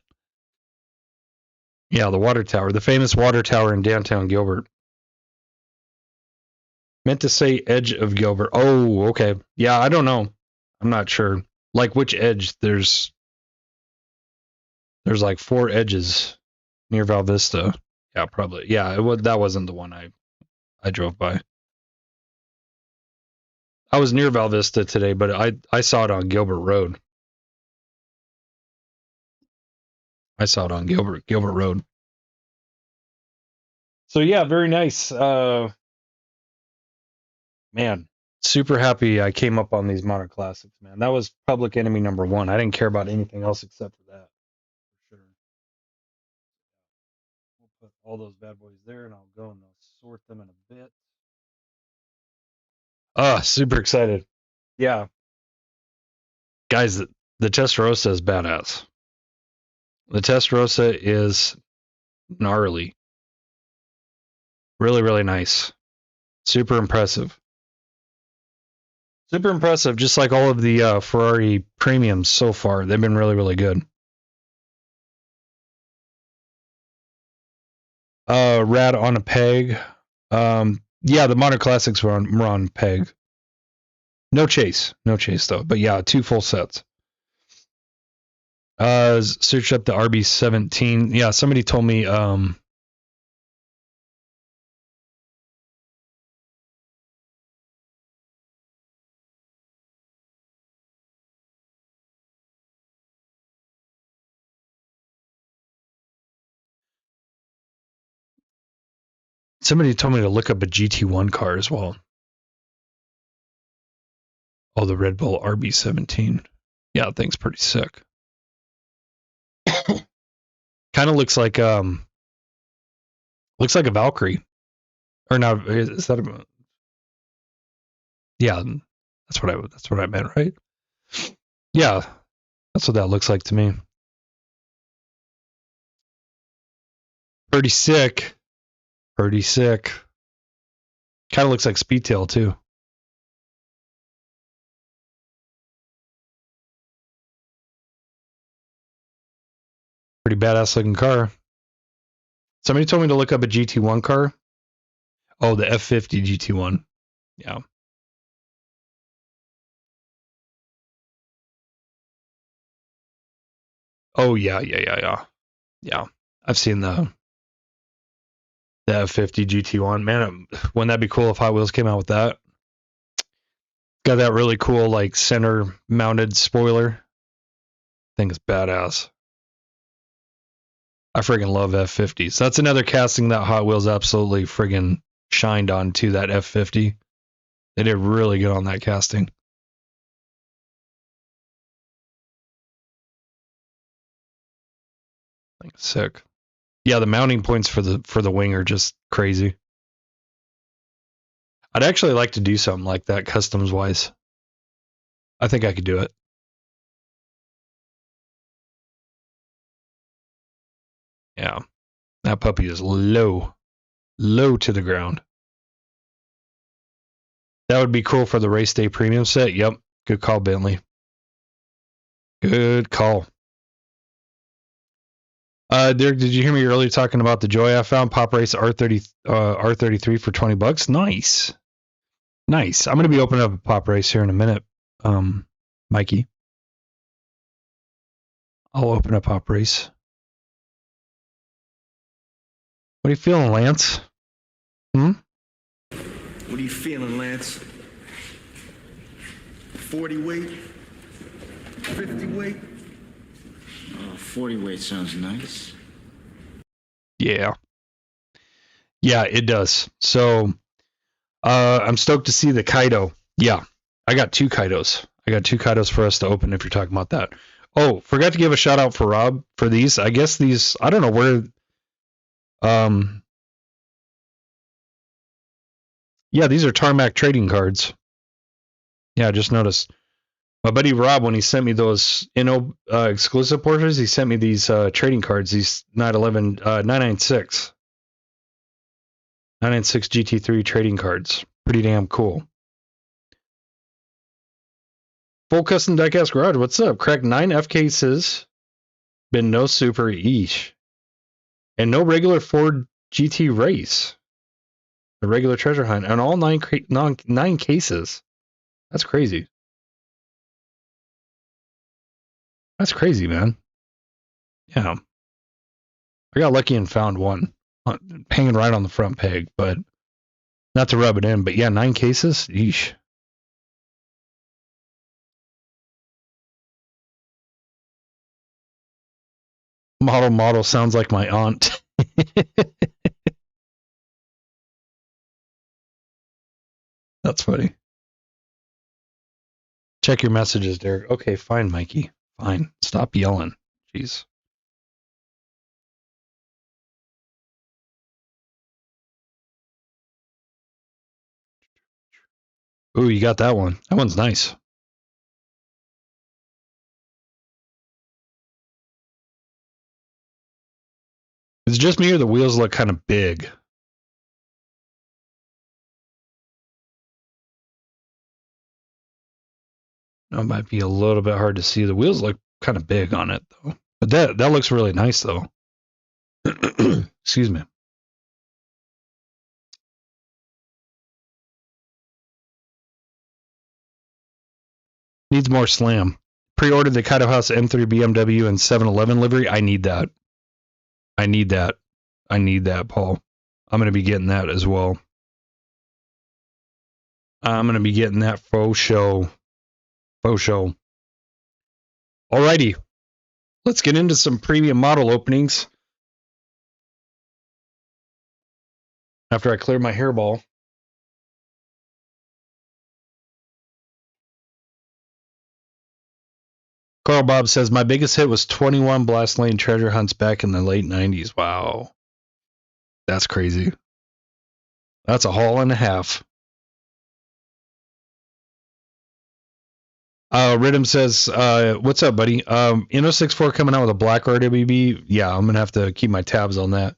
Yeah, the water tower, the famous water tower in downtown Gilbert. Meant to say edge of Gilbert. Oh, okay. Yeah, I don't know. I'm not sure. Like which edge? There's like 4 edges near Val Vista. Yeah, probably. Yeah, that wasn't the one I drove by. I was near Val Vista today, but I saw it on Gilbert Road. I saw it on Gilbert Road. So yeah, very nice. Man, super happy I came up on these modern classics, man. That was Public Enemy #1. I didn't care about anything else except for that. For sure. We'll put all those bad boys there, and I'll go and I'll sort them in a bit. Super excited. Yeah. Guys, the Testarossa is badass. The Testarossa is gnarly. Really, really nice. Super impressive. Super impressive, just like all of the Ferrari premiums so far. They've been really, really good. Rad on a peg. Yeah, the modern classics were on peg. No chase though. But yeah, 2 full sets. Search up the RB17. Yeah, somebody told me. Somebody told me to look up a GT1 car as well. Oh, the Red Bull RB17. Yeah, that thing's pretty sick. Kind of looks like a Valkyrie. Or not, is that a, yeah, that's what I meant, right? Yeah, that's what that looks like to me. Pretty sick. Pretty sick. Kind of looks like Speedtail too. Pretty badass looking car. Somebody told me to look up a GT1 car. Oh, the F50 GT1. Yeah. Oh yeah. I've seen the F50 GT1. Man, wouldn't that be cool if Hot Wheels came out with that? Got that really cool like center mounted spoiler. Thing is badass. I friggin' love F50s. That's another casting that Hot Wheels absolutely friggin' shined on to, that F50. They did really good on that casting. Like sick. Yeah, the mounting points for the wing are just crazy. I'd actually like to do something like that customs wise. I think I could do it. Yeah. That puppy is low to the ground. That would be cool for the race day premium set. Yep. Good call, Bentley. Good call. Derek, did you hear me earlier talking about the joy I found? Pop Race R33 for $20. Nice. Nice. I'm going to be opening up a Pop Race here in a minute, Mikey. I'll open up Pop Race. What are you feeling, Lance? What are you feeling, Lance? 40 weight? 50 weight? 40 weight sounds nice. Yeah. Yeah, it does. So, I'm stoked to see the Kaido. Yeah, I got 2 Kaidos. I got 2 Kaidos for us to open if you're talking about that. Oh, forgot to give a shout out for Rob for these. I guess these, I don't know where, yeah, these are Tarmac trading cards. Yeah, I just noticed. My buddy Rob, when he sent me those Inno exclusive porters, he sent me these trading cards, these 996 GT3 trading cards. Pretty damn cool. Full custom diecast garage. What's up? Cracked 9 F cases. Been no super eesh. And no regular Ford GT race. The regular treasure hunt. And all 9 cases. That's crazy. That's crazy, man. Yeah. I got lucky and found one hanging right on the front peg, but not to rub it in. But yeah, 9 cases? Yeesh. Model sounds like my aunt. That's funny. Check your messages, Derek. Okay, fine, Mikey. Fine. Stop yelling. Jeez. Ooh, you got that one. That one's nice. It's just me or the wheels look kind of big. It might be a little bit hard to see. The wheels look kind of big on it, though. But that looks really nice, though. Excuse me. Needs more slam. Pre-ordered the Kaido House M3 BMW and 711 livery. I need that. I need that, Paul. I'm going to be getting that as well. I'm going to be getting that faux show. Alrighty. Let's get into some premium model openings. After I clear my hairball. Carl Bob says, my biggest hit was 21 Blast Lane treasure hunts back in the late 90s. Wow. That's crazy. That's a haul and a half. Rhythm says, what's up, buddy? Inno64 coming out with a black RWB. Yeah, I'm going to have to keep my tabs on that.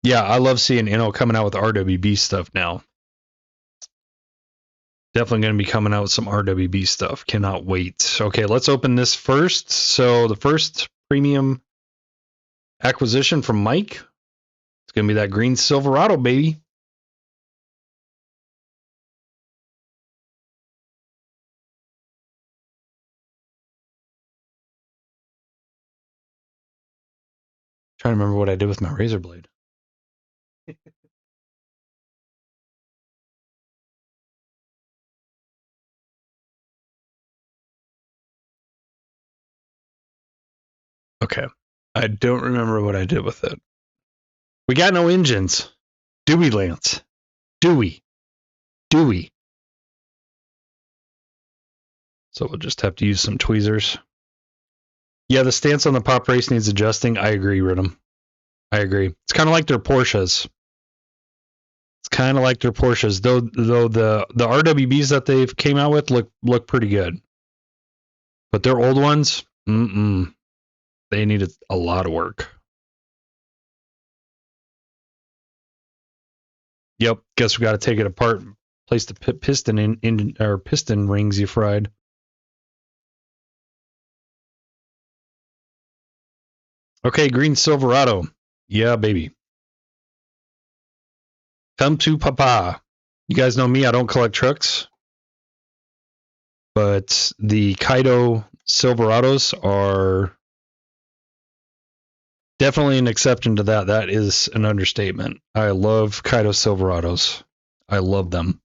Yeah, I love seeing Inno coming out with RWB stuff now. Definitely going to be coming out with some RWB stuff. Cannot wait. Okay, let's open this first. So the first premium acquisition from Mike. It's going to be that green Silverado, baby. Trying to remember what I did with my razor blade. Okay. I don't remember what I did with it. We got no engines. Do we, Lance? Do we? Do we? So we'll just have to use some tweezers. Yeah, the stance on the pop race needs adjusting. I agree, Rhythm. I agree. It's kind of like their Porsches. It's kind of like their Porsches, though the RWBs that they've came out with look pretty good. But their old ones, they needed a lot of work. Yep, guess we got to take it apart and place the piston in or piston rings you fried. Okay, green Silverado. Yeah, baby. Come to Papa. You guys know me, I don't collect trucks. But the Kaido Silverados are definitely an exception to that. That is an understatement. I love Kaido Silverados. I love them.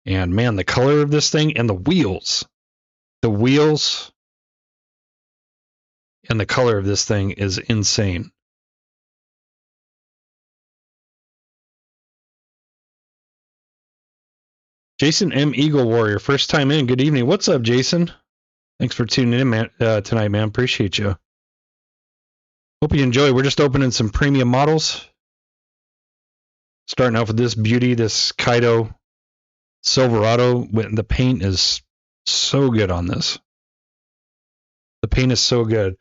And man, the color of this thing and the wheels. The wheels and the color of this thing is insane. Jason M. Eagle Warrior, first time in. Good evening. What's up, Jason? Thanks for tuning in tonight, man. Appreciate you. Hope you enjoy. We're just opening some premium models. Starting off with this beauty, this Kaido Silverado. The paint is so good on this. The paint is so good.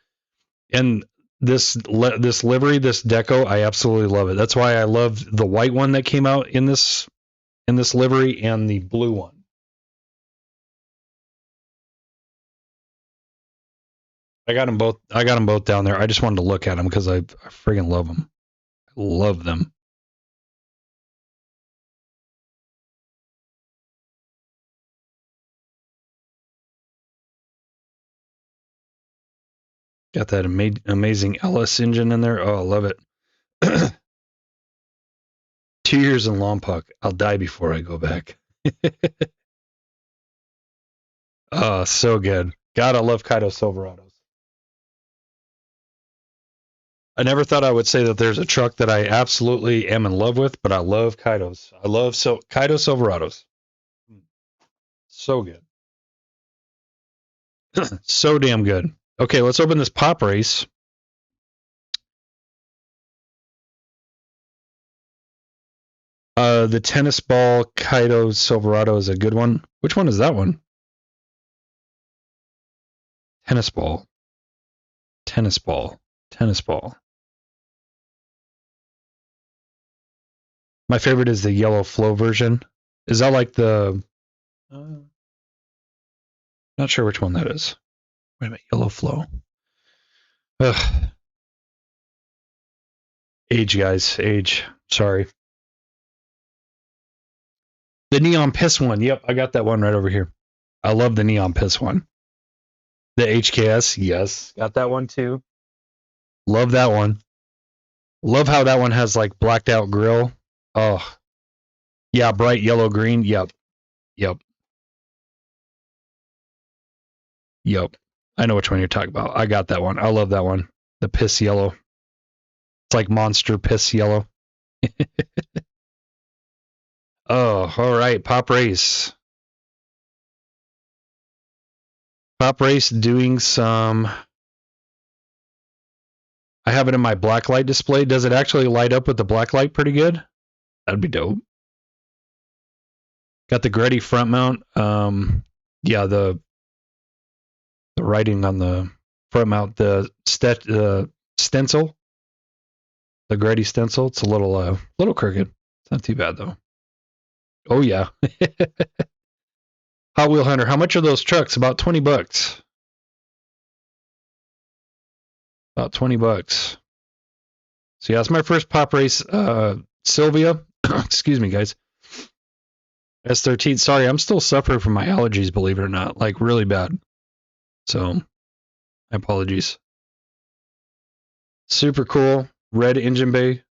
And this livery, this deco, I absolutely love it. That's why I love the white one that came out in this livery and the blue one. I got them both down there. I just wanted to look at them because I friggin' love them. I love them. Got that amazing LS engine in there. Oh, I love it. 2 years in Lompoc. I'll die before I go back. Oh, so good. God, I love Kaido Silverados. I never thought I would say that there's a truck that I absolutely am in love with, but I love Kaidos. I love Kaido Silverados. So good. So damn good. Okay, let's open this pop race. The tennis ball Kaido Silverado is a good one. Which one is that one? Tennis ball. Tennis ball. Tennis ball. My favorite is the yellow flow version. Is that like the... not sure which one that is. Wait a minute, yellow flow. Ugh. Age, guys, age. Sorry. The neon piss one. Yep, I got that one right over here. I love the neon piss one. The HKS, yes, got that one too. Love that one. Love how that one has like blacked out grill. Oh, yeah, bright yellow green. Yep. I know which one you're talking about. I got that one. I love that one. The piss yellow. It's like monster piss yellow. Oh, all right. Pop race. Pop race doing some. I have it in my black light display. Does it actually light up with the black light pretty good? That'd be dope. Got the Gretty front mount. Yeah, the writing on the front mount, the stencil, the Gretty stencil. It's a little crooked. It's not too bad though. Oh yeah. Hot Wheel Hunter. How much are those trucks? About $20. About $20. So yeah, it's my first pop race. Sylvia. Excuse me, guys. S13. Sorry, I'm still suffering from my allergies, believe it or not. Like really bad. So my apologies. Super cool. Red engine bay.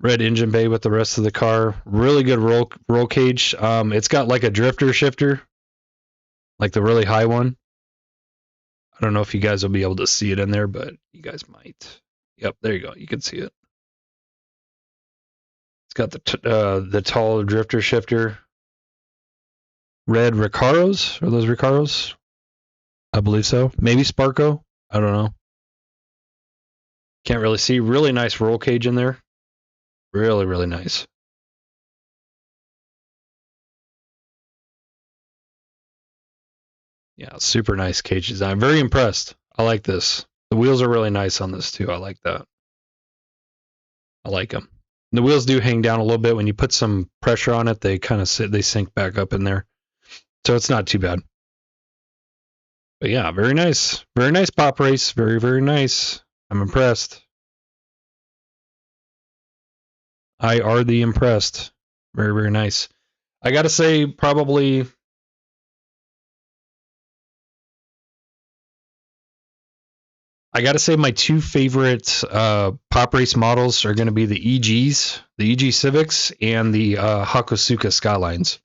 Red engine bay with the rest of the car. Really good roll cage. It's got like a drifter shifter, like the really high one. I don't know if you guys will be able to see it in there, but you guys might. Yep, there you go. You can see it. It's got the tall drifter shifter. Red Recaros. Are those Recaros? I believe so. Maybe Sparko. I don't know. Can't really see. Really nice roll cage in there. Really, really nice. Yeah, super nice cage design. Very impressed. I like this. The wheels are really nice on this too. I like that. I like them. The wheels do hang down a little bit when you put some pressure on it. They kind of they sink back up in there, so it's not too bad. But yeah, very nice. Very nice pop race. Very, very nice. I'm impressed. I are the impressed. Very, very nice. I gotta say, probably. I gotta say, my two favorite pop race models are gonna be the EGs, the EG Civics, and the Hakosuka Skylines.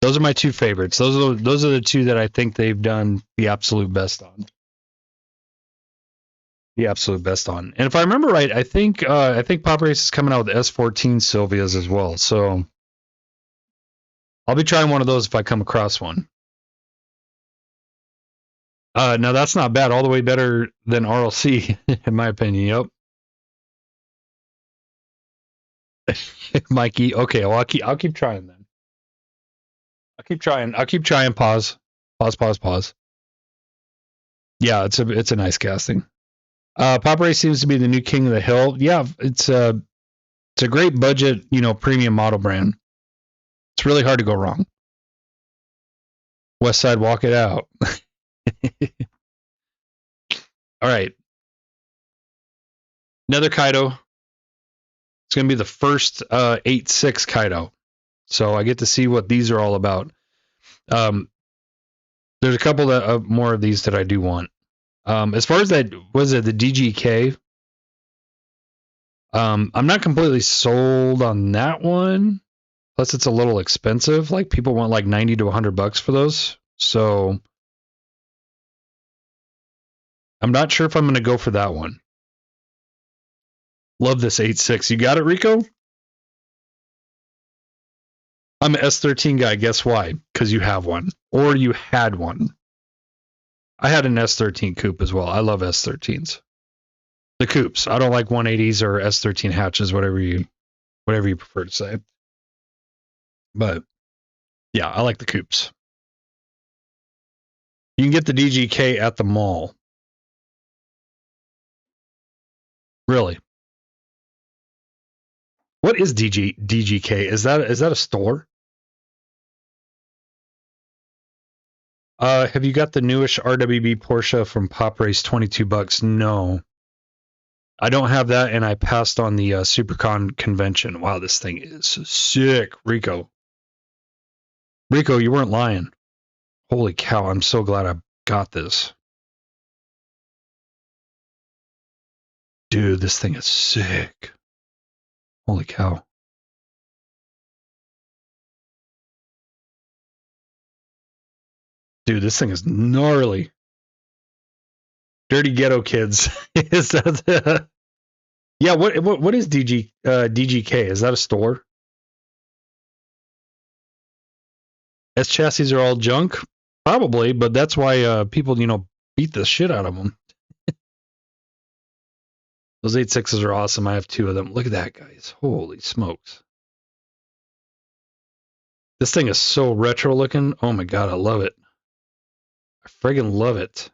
Those are my two favorites. Those are the two that I think they've done the absolute best on. The absolute best on. And if I remember right, I think Pop Race is coming out with S14 Sylvias as well. So I'll be trying one of those if I come across one. No, that's not bad. All the way better than RLC, in my opinion. Yep. Mikey. Okay, well I'll keep trying then. I'll keep trying. Pause. Yeah, it's a nice casting. Pop Race seems to be the new king of the hill. Yeah, it's a great budget, premium model brand. It's really hard to go wrong. West Side, walk it out. All right. Another Kaido. It's going to be the first 8.6 Kaido. So I get to see what these are all about. There's a couple more of these that I do want. As far as that, was it the DGK? I'm not completely sold on that one. Plus, it's a little expensive. Like people want like $90 to $100 for those. So I'm not sure if I'm going to go for that one. Love this 8.6. You got it, Rico? I'm an S13 guy. Guess why? Because you have one. Or you had one. I had an S13 coupe as well. I love S13s. The coupes. I don't like 180s or S13 hatches, whatever you prefer to say. But yeah, I like the coupes. You can get the DGK at the mall. Really? What is DGK? Is that a store? Have you got the newish RWB Porsche from Pop Race, $22? No. I don't have that, and I passed on the SuperCon convention. Wow, this thing is sick. Rico, you weren't lying. Holy cow, I'm so glad I got this. Dude, this thing is sick. Holy cow. Dude, this thing is gnarly. Dirty Ghetto Kids. Is that yeah, what is DGK? Is that a store? S chassis are all junk? Probably, but that's why people, beat the shit out of them. Those 8.6s are awesome. I have two of them. Look at that, guys. Holy smokes. This thing is so retro looking. Oh my god, I love it. I friggin' love it.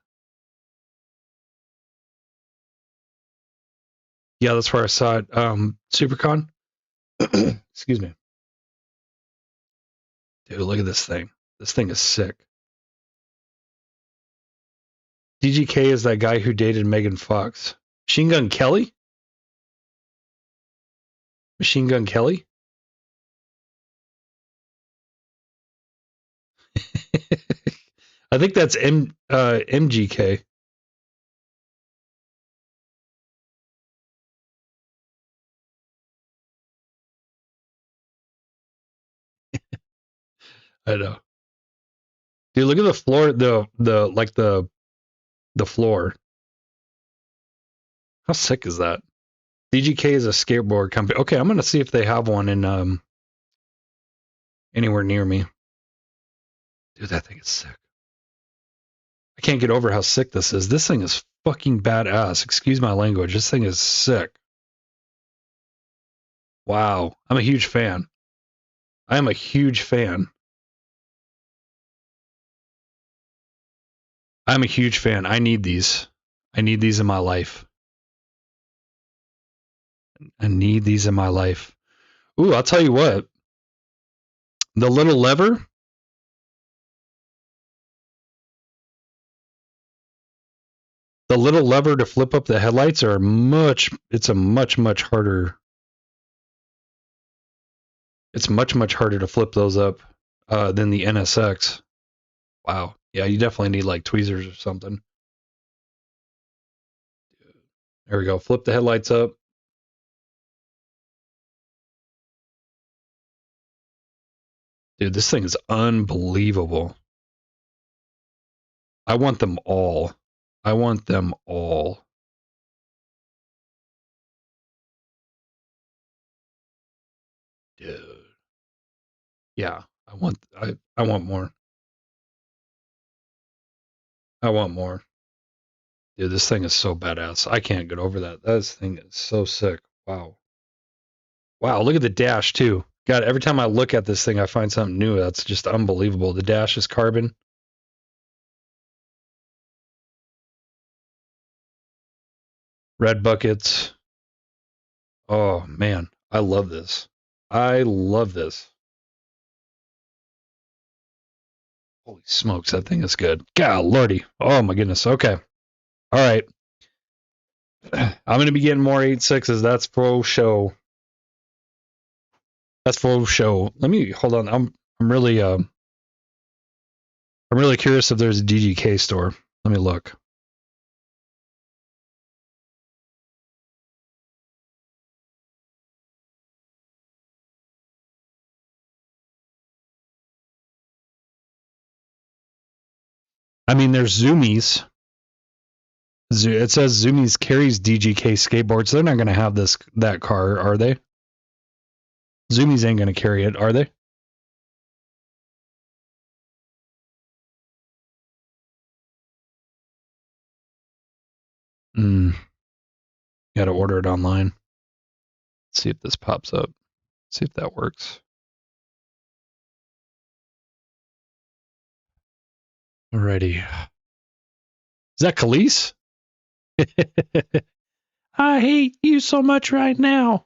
Yeah, that's where I saw it. SuperCon. Excuse me. Dude, look at this thing. This thing is sick. DGK is that guy who dated Megan Fox. Machine Gun Kelly? Machine Gun Kelly? I think that's MGK. I know. Dude, look at the floor, the floor. How sick is that? DGK is a skateboard company. Okay, I'm gonna see if they have one in anywhere near me. Dude, that thing is sick. I can't get over how sick this is. This thing is fucking badass. Excuse my language. This thing is sick. Wow. I'm a huge fan. I am a huge fan. I'm a huge fan. I need these. I need these in my life. I need these in my life. Ooh, I'll tell you what. The little lever. The little lever to flip up the headlights are it's a much harder. It's much harder to flip those up than the NSX. Wow. Yeah, you definitely need like tweezers or something. There we go. Flip the headlights up. Dude, this thing is unbelievable. I want them all. I want them all. Dude. Yeah, I want more. I want more. Dude, this thing is so badass. I can't get over that. This thing is so sick. Wow. Wow, look at the dash too. God, every time I look at this thing, I find something new. That's just unbelievable. The dash is carbon. Red buckets. Oh, man. I love this. I love this. Holy smokes, that thing is good. God lordy. Oh, my goodness. Okay. All right. I'm going to be getting more 8.6s. That's for show. That's for show. Let me hold on. I'm really curious if there's a DGK store. Let me look. I mean, there's Zoomies. It says Zoomies carries DGK skateboards. They're not going to have that car, are they? Zoomies ain't going to carry it, are they? Got to order it online. Let's see if this pops up. See if that works. Alrighty. Is that Khalees? I hate you so much right now.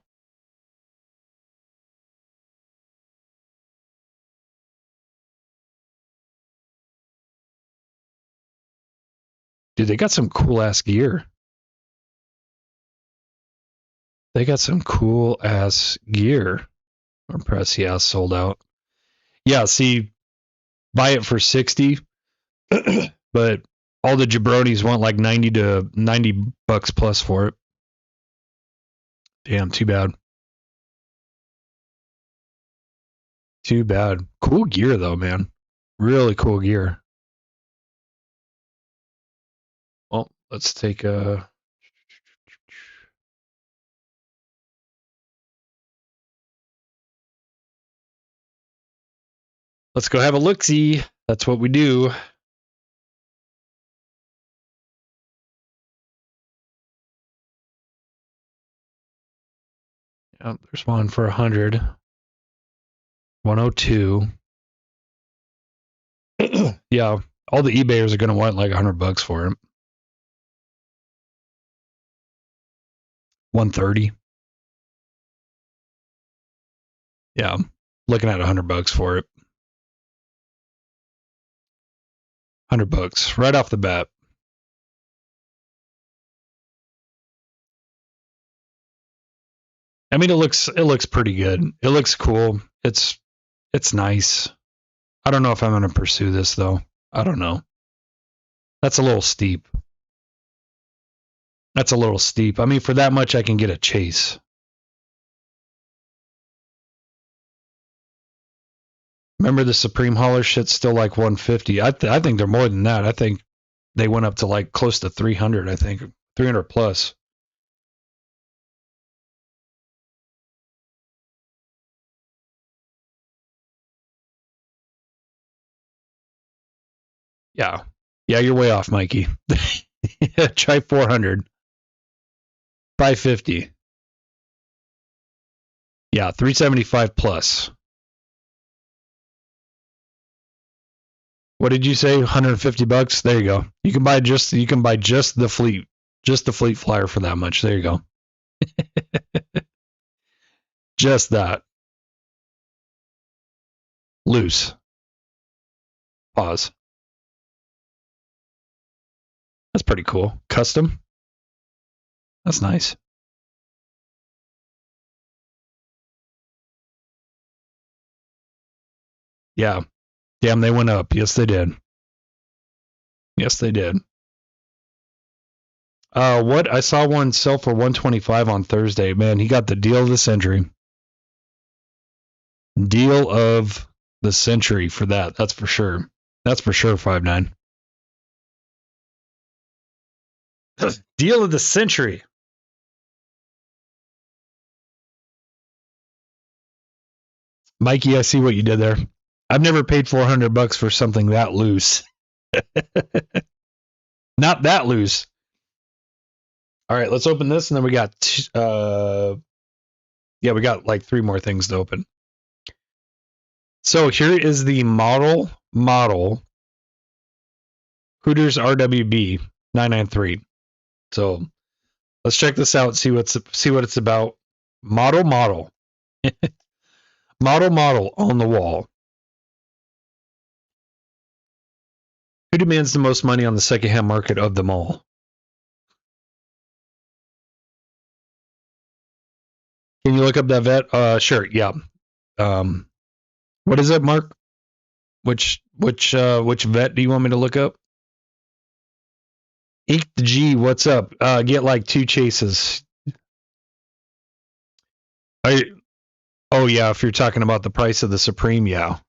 Dude, they got some cool ass gear. They got some cool ass gear. Or press, yeah, sold out. Yeah, see, buy it for 60, but all the jabronis want like 90 bucks plus for it. Damn, too bad. Too bad. Cool gear though, man. Really cool gear. Well, let's take a... Let's go have a look-see. That's what we do. Yep, there's one for 100. 102. Yeah, all the eBayers are going to want like 100 bucks for it. 130. Yeah, I'm looking at 100 bucks for it. 100 bucks right off the bat. I mean, it looks pretty good. It looks cool. It's nice. I don't know if I'm going to pursue this though. I don't know. That's a little steep. That's a little steep. I mean, for that much, I can get a Chase. Remember the Supreme hauler shit's still like 150. I think they're more than that. I think they went up to like close to 300. I think 300 plus. Yeah. Yeah, you're way off, Mikey. Try 400. 550. Yeah, 375 plus. What did you say? 150 bucks? There you go. You can buy just the fleet flyer for that much. There you go. Just that. Loose. Pause. That's pretty cool. Custom. That's nice. Yeah. Damn, they went up. Yes, they did. Yes, they did. What? I saw one sell for 125 on Thursday. Man, he got the deal of the century. Deal of the century for that. That's for sure. That's for sure, 5'9". Deal of the century. Mikey, I see what you did there. I've never paid $400 for something that loose. Not that loose. All right, let's open this, and then we got we got like 3 more things to open. So here is the model Hooters RWB 993. So let's check this out, see what it's about. Model model on the wall. Who demands the most money on the secondhand market of them all? Can you look up that vet? Sure, yeah. What is it, Mark? Which vet do you want me to look up? Ink the G, what's up? Get like 2 chases. Oh yeah, if you're talking about the price of the Supreme, yeah.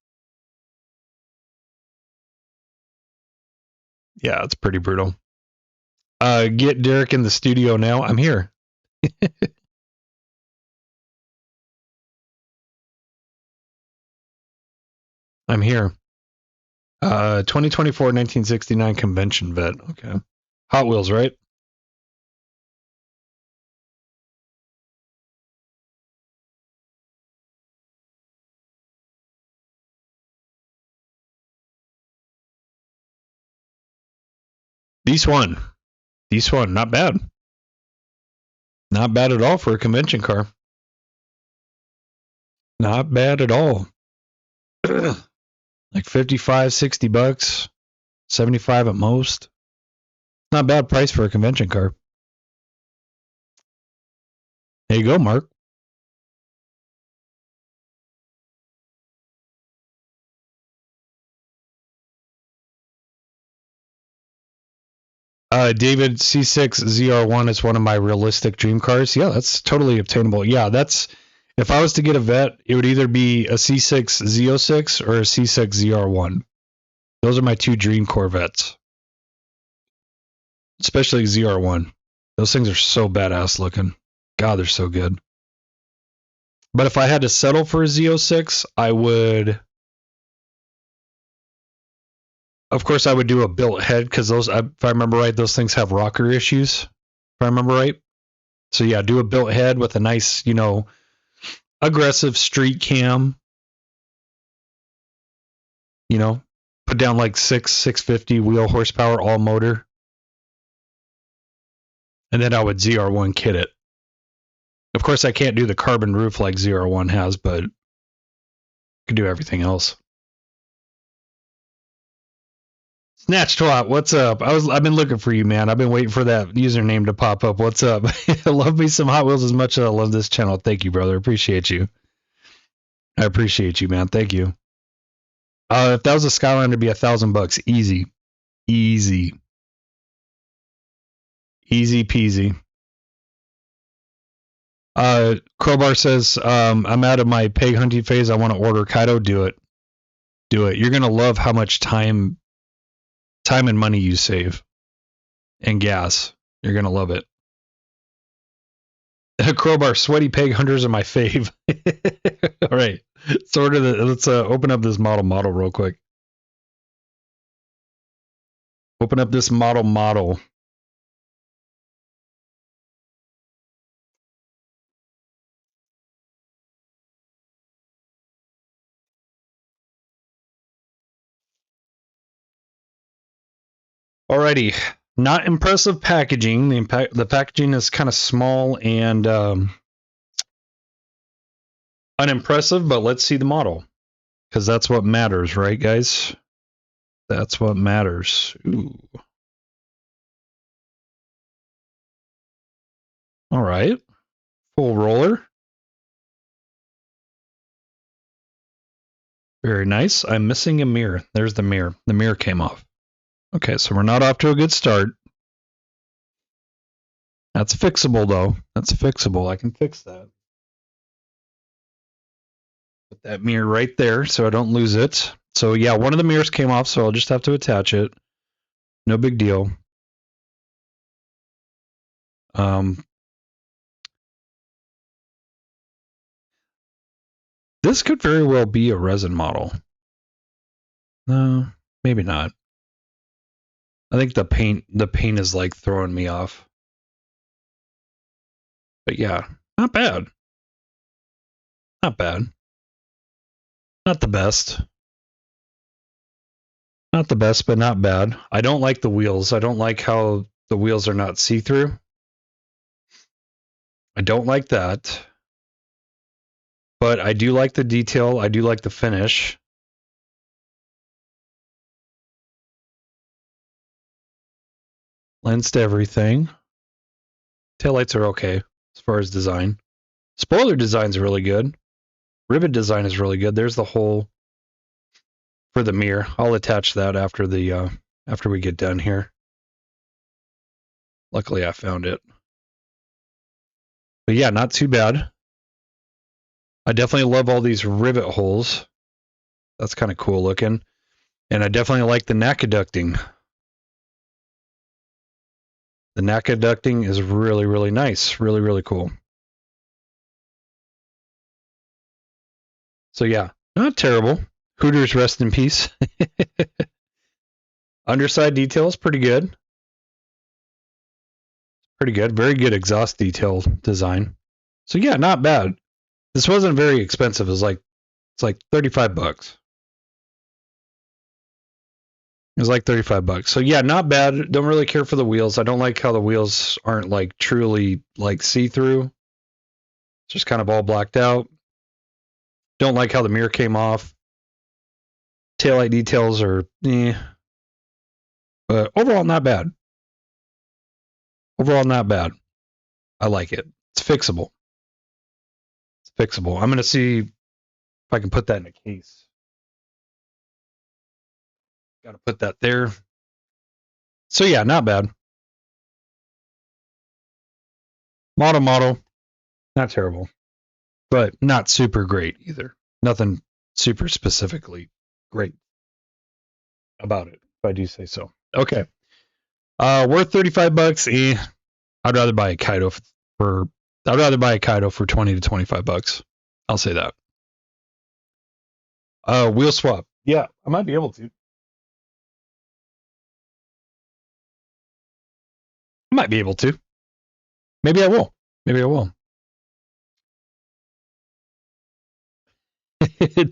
Yeah, it's pretty brutal. Get Derek in the studio now. I'm here. I'm here. 2024 1969 convention vet. Okay. Hot Wheels, right? These one, not bad. Not bad at all for a convention car. Not bad at all. Like 55, 60 bucks, 75 at most. Not bad price for a convention car. There you go, Mark. David C6 ZR1 is one of my realistic dream cars. Yeah, that's totally obtainable. Yeah, that's if I was to get a vet, it would either be a C6 Z06 or a C6 ZR1. Those are my 2 dream Corvettes. Especially ZR1. Those things are so badass looking. God, they're so good. But if I had to settle for a Z06, I would... Of course, I would do a built head because those, if I remember right, those things have rocker issues. If I remember right. So yeah, do a built head with a nice, aggressive street cam. Put down like 650 wheel horsepower, all motor. And then I would ZR1 kit it. Of course, I can't do the carbon roof like ZR1 has, but I can do everything else. Snatch Twat, what's up? I've been looking for you, man. I've been waiting for that username to pop up. What's up? I love me some Hot Wheels as much as I love this channel. Thank you, brother. Appreciate you. I appreciate you, man. Thank you. If that was a Skyline, it'd be $1,000 easy. Easy. Easy peasy. Crowbar says, I'm out of my peg hunting phase. I want to order Kaido. Do it. Do it. You're going to love how much time and money you save. And gas. You're going to love it. Crowbar, sweaty peg hunters are my fave. All right. So let's open up this model real quick. Open up this model. Alrighty, not impressive packaging. The packaging is kind of small and unimpressive, but let's see the model because that's what matters, right, guys? That's what matters. Ooh. All right, full roller. Very nice. I'm missing a mirror. There's the mirror. The mirror came off. Okay, so we're not off to a good start. That's fixable, though. That's fixable. I can fix that. Put that mirror right there so I don't lose it. So, yeah, one of the mirrors came off, so I'll just have to attach it. No big deal. This could very well be a resin model. No, maybe not. I think the paint is like throwing me off. But yeah, not bad. Not bad. Not the best. Not the best, but not bad. I don't like the wheels. I don't like how the wheels are not see-through. I don't like that. But I do like the detail. I do like the finish. Lens to everything. Taillights are okay as far as design. Spoiler design's really good. Rivet design is really good. There's the hole for the mirror. I'll attach that after we get done here. Luckily I found it. But yeah, not too bad. I definitely love all these rivet holes. That's kind of cool looking. And I definitely like the NACA ducting. The NACA ducting is really, really nice. Really, really cool. So yeah, not terrible. Hooters, rest in peace. Underside details, pretty good. Pretty good. Very good exhaust detail design. So yeah, not bad. This wasn't very expensive. It's like $35. It was like $35. So yeah, not bad. Don't really care for the wheels. I don't like how the wheels aren't like truly like see-through. It's just kind of all blacked out. Don't like how the mirror came off. Taillight details are but overall not bad. Overall not bad. I like it. It's fixable. It's fixable. I'm going to see if I can put that in a case. Got to put that there. So yeah, not bad. Model. Not terrible. But not super great either. Nothing super specifically great about it, if I do say so. Okay. Worth $35. I'd rather buy a Kaido for 20 to $25. I'll say that. Wheel swap. Yeah, I might be able to. I might be able to. Maybe I will.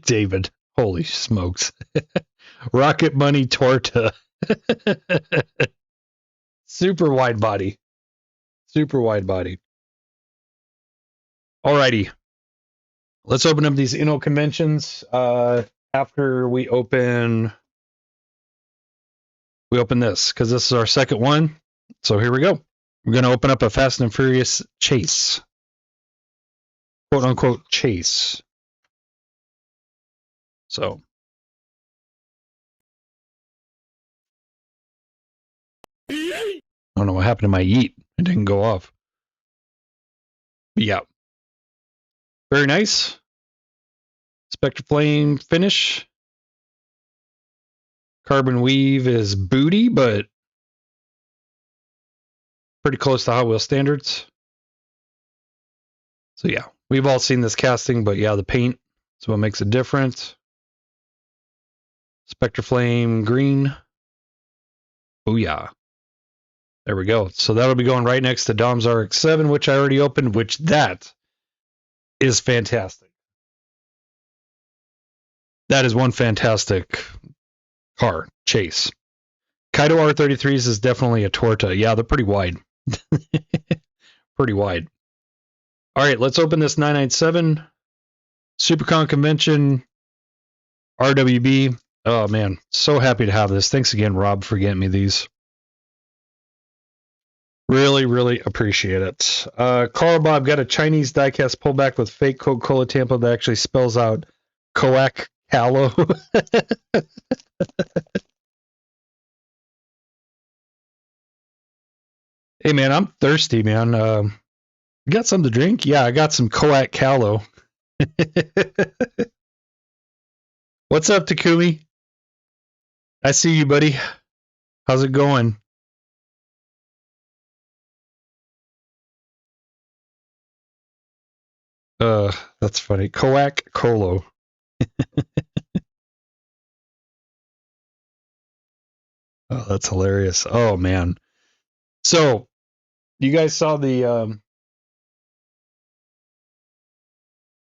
David. Holy smokes. Rocket Money Torta. Super wide body. Alrighty. Let's open up these Inno conventions. After we open this, because this is our second one. So here we go. We're going to open up a Fast and Furious chase. Quote unquote chase. So. I don't know what happened to my yeet. It didn't go off. But yeah. Very nice. Spectre Flame finish. Carbon Weave is booty, but pretty close to Hot Wheel standards. So yeah, we've all seen this casting, but yeah, the paint is what makes a difference. Spectre Flame green. Booyah. There we go. So that'll be going right next to Dom's RX-7, which I already opened, which that is fantastic. That is one fantastic car chase. Kaido R33s is definitely a Torta. Yeah, they're pretty wide. Pretty wide. All right, let's open this 997 SuperCon convention RWB. Oh man, so happy to have this. Thanks again, Rob, for getting me these. Really, really appreciate it. Carl Bob got a Chinese diecast pullback with fake Coca-Cola Tampa that actually spells out Coac Callow. Hey man, I'm thirsty, man. You got something to drink? Yeah, I got some Coac Callow. What's up, Takumi? I see you, buddy. How's it going? That's funny. Coac Colo. Oh, that's hilarious. Oh man. So, you guys saw the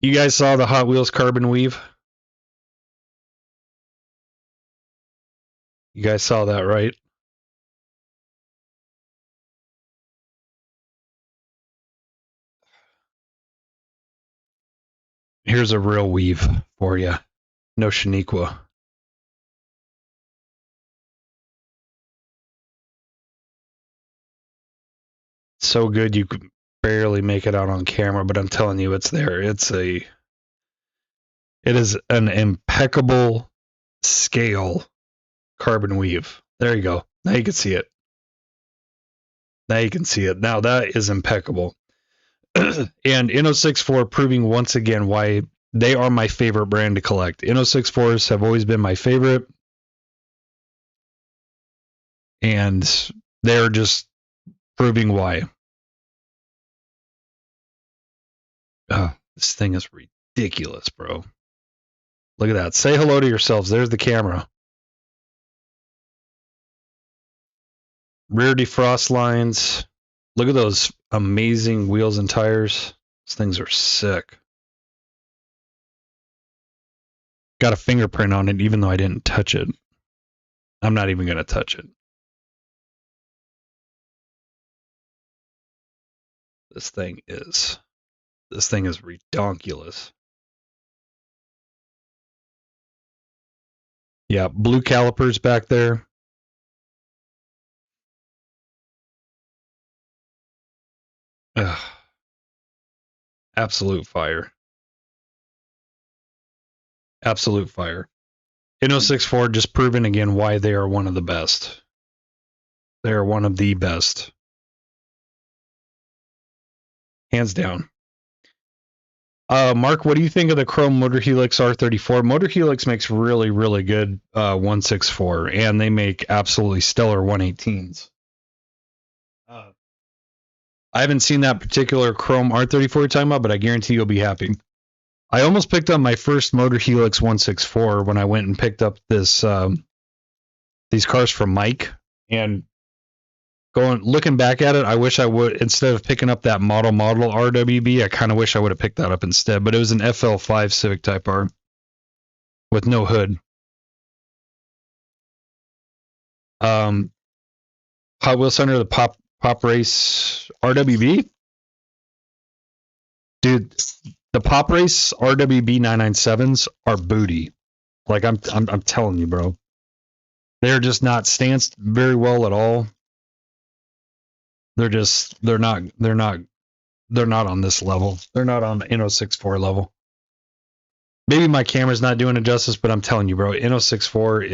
Hot Wheels Carbon Weave? You guys saw that, right? Here's a real weave for you. No Shaniqua. So good you could barely make it out on camera, but I'm telling you, it's there. It is an impeccable scale carbon weave. There you go. Now you can see it. Now you can see it. Now that is impeccable. And Inno64 proving once again why they are my favorite brand to collect. Inno64s have always been my favorite. And they're just proving why. This thing is ridiculous, bro. Look at that. Say hello to yourselves. There's the camera. Rear defrost lines. Look at those amazing wheels and tires. These things are sick. Got a fingerprint on it, even though I didn't touch it. I'm not even going to touch it. This thing is redonkulous. Yeah, blue calipers back there. Ugh. Absolute fire. Absolute fire. Inno64 just proven again why they are one of the best. They are one of the best. Hands down. Mark, what do you think of the Chrome Motor Helix R34? Motor Helix makes really, really good 164, and they make absolutely stellar 118s. I haven't seen that particular Chrome R34 you're talking about, but I guarantee you'll be happy. I almost picked up my first Motor Helix 164 when I went and picked up these cars from Mike, and looking back at it, I wish I would, instead of picking up that model RWB, I kind of wish I would have picked that up instead, but it was an FL5 Civic Type R with no hood. Hot Wheels Center, the Pop Race RWB? Dude, the Pop Race RWB 997s are booty. Like I'm telling you, bro. They're just not stanced very well at all. They're not on this level. They're not on the Inno64 level. Maybe my camera's not doing it justice, but I'm telling you, bro, Inno64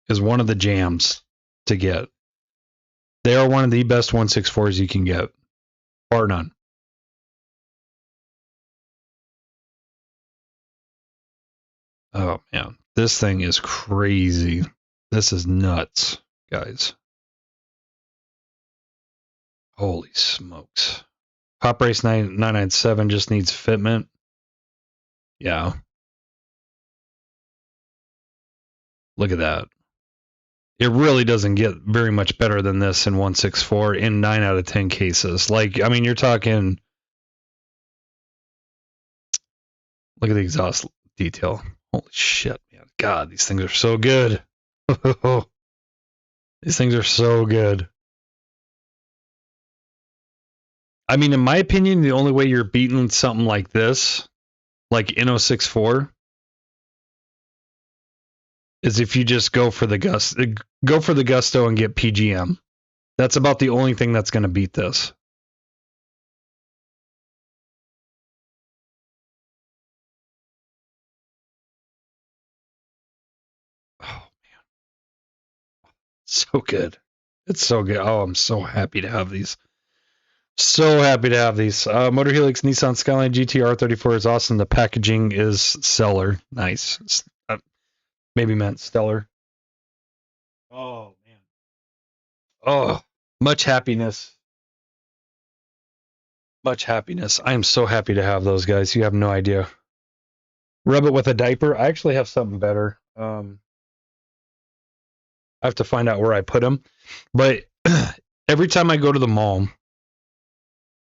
is one of the jams to get. They are one of the best 164s you can get, bar none. Oh man, this thing is crazy. This is nuts, guys. Holy smokes. Pop Race 997 just needs fitment. Yeah. Look at that. It really doesn't get very much better than this in 164 in 9 out of 10 cases. Like, I mean, you're talking. Look at the exhaust detail. Holy shit, man. God, these things are so good. These things are so good. I mean, in my opinion, the only way you're beating something like this, like Inno64, is if you just go for the gusto and get PGM. That's about the only thing that's going to beat this. Oh man, so good. It's so good. Oh, I'm so happy to have these. So happy to have these. Motor Helix Nissan Skyline GTR 34 is awesome. The packaging is stellar. Nice. Maybe meant stellar. Oh man. Oh, much happiness. Much happiness. I am so happy to have those guys. You have no idea. Rub it with a diaper. I actually have something better. I have to find out where I put them. But every time I go to the mall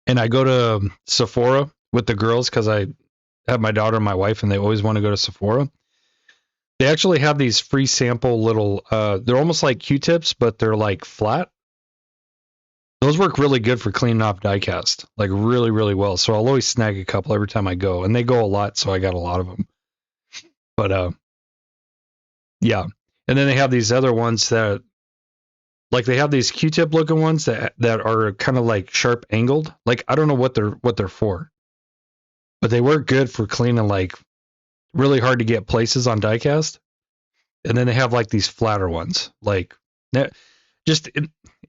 and I go to Sephora with the girls, because I have my daughter and my wife and they always want to go to Sephora, they actually have these free sample little, they're almost like Q-tips, but they're like flat. Those work really good for cleaning off diecast, like really, really well. So I'll always snag a couple every time I go, and they go a lot, so I got a lot of them. But yeah. And then they have these other ones that, like they have these Q-tip looking ones that are kind of like sharp angled. Like I don't know what they're for, but they work good for cleaning like really hard to get places on diecast. And then they have like these flatter ones, like just.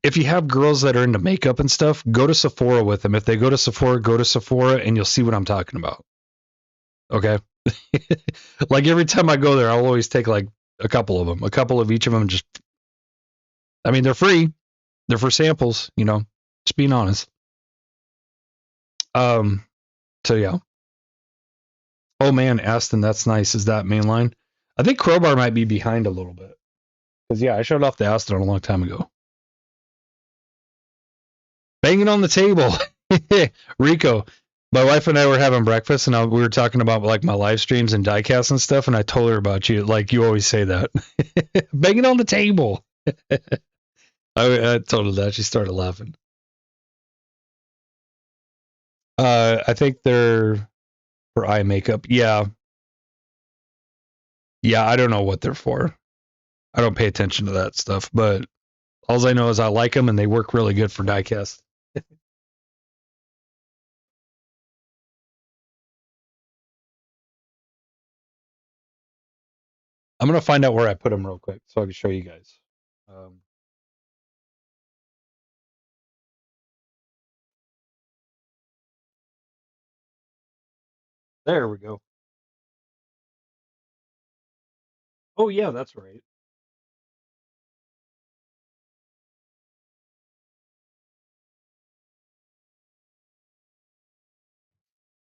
If you have girls that are into makeup and stuff, go to Sephora with them. If they go to Sephora, and you'll see what I'm talking about. Okay? Like every time I go there, I'll always take like a couple of them. A couple of each of them just... I mean, they're free. They're for samples, you know. Just being honest. So, yeah. Oh, man, Aston, that's nice. Is that mainline? I think Crowbar might be behind a little bit. Because, yeah, I showed off the Aston a long time ago. Banging on the table. Rico, my wife and I were having breakfast and we were talking about like my live streams and diecast and stuff. And I told her about you. Like you always say that. Banging on the table. I told her that. She started laughing. I think they're for eye makeup. Yeah. Yeah. I don't know what they're for. I don't pay attention to that stuff, but all I know is I like them and they work really good for diecast. I'm going to find out where I put them real quick so I can show you guys. There we go. Oh, yeah, that's right.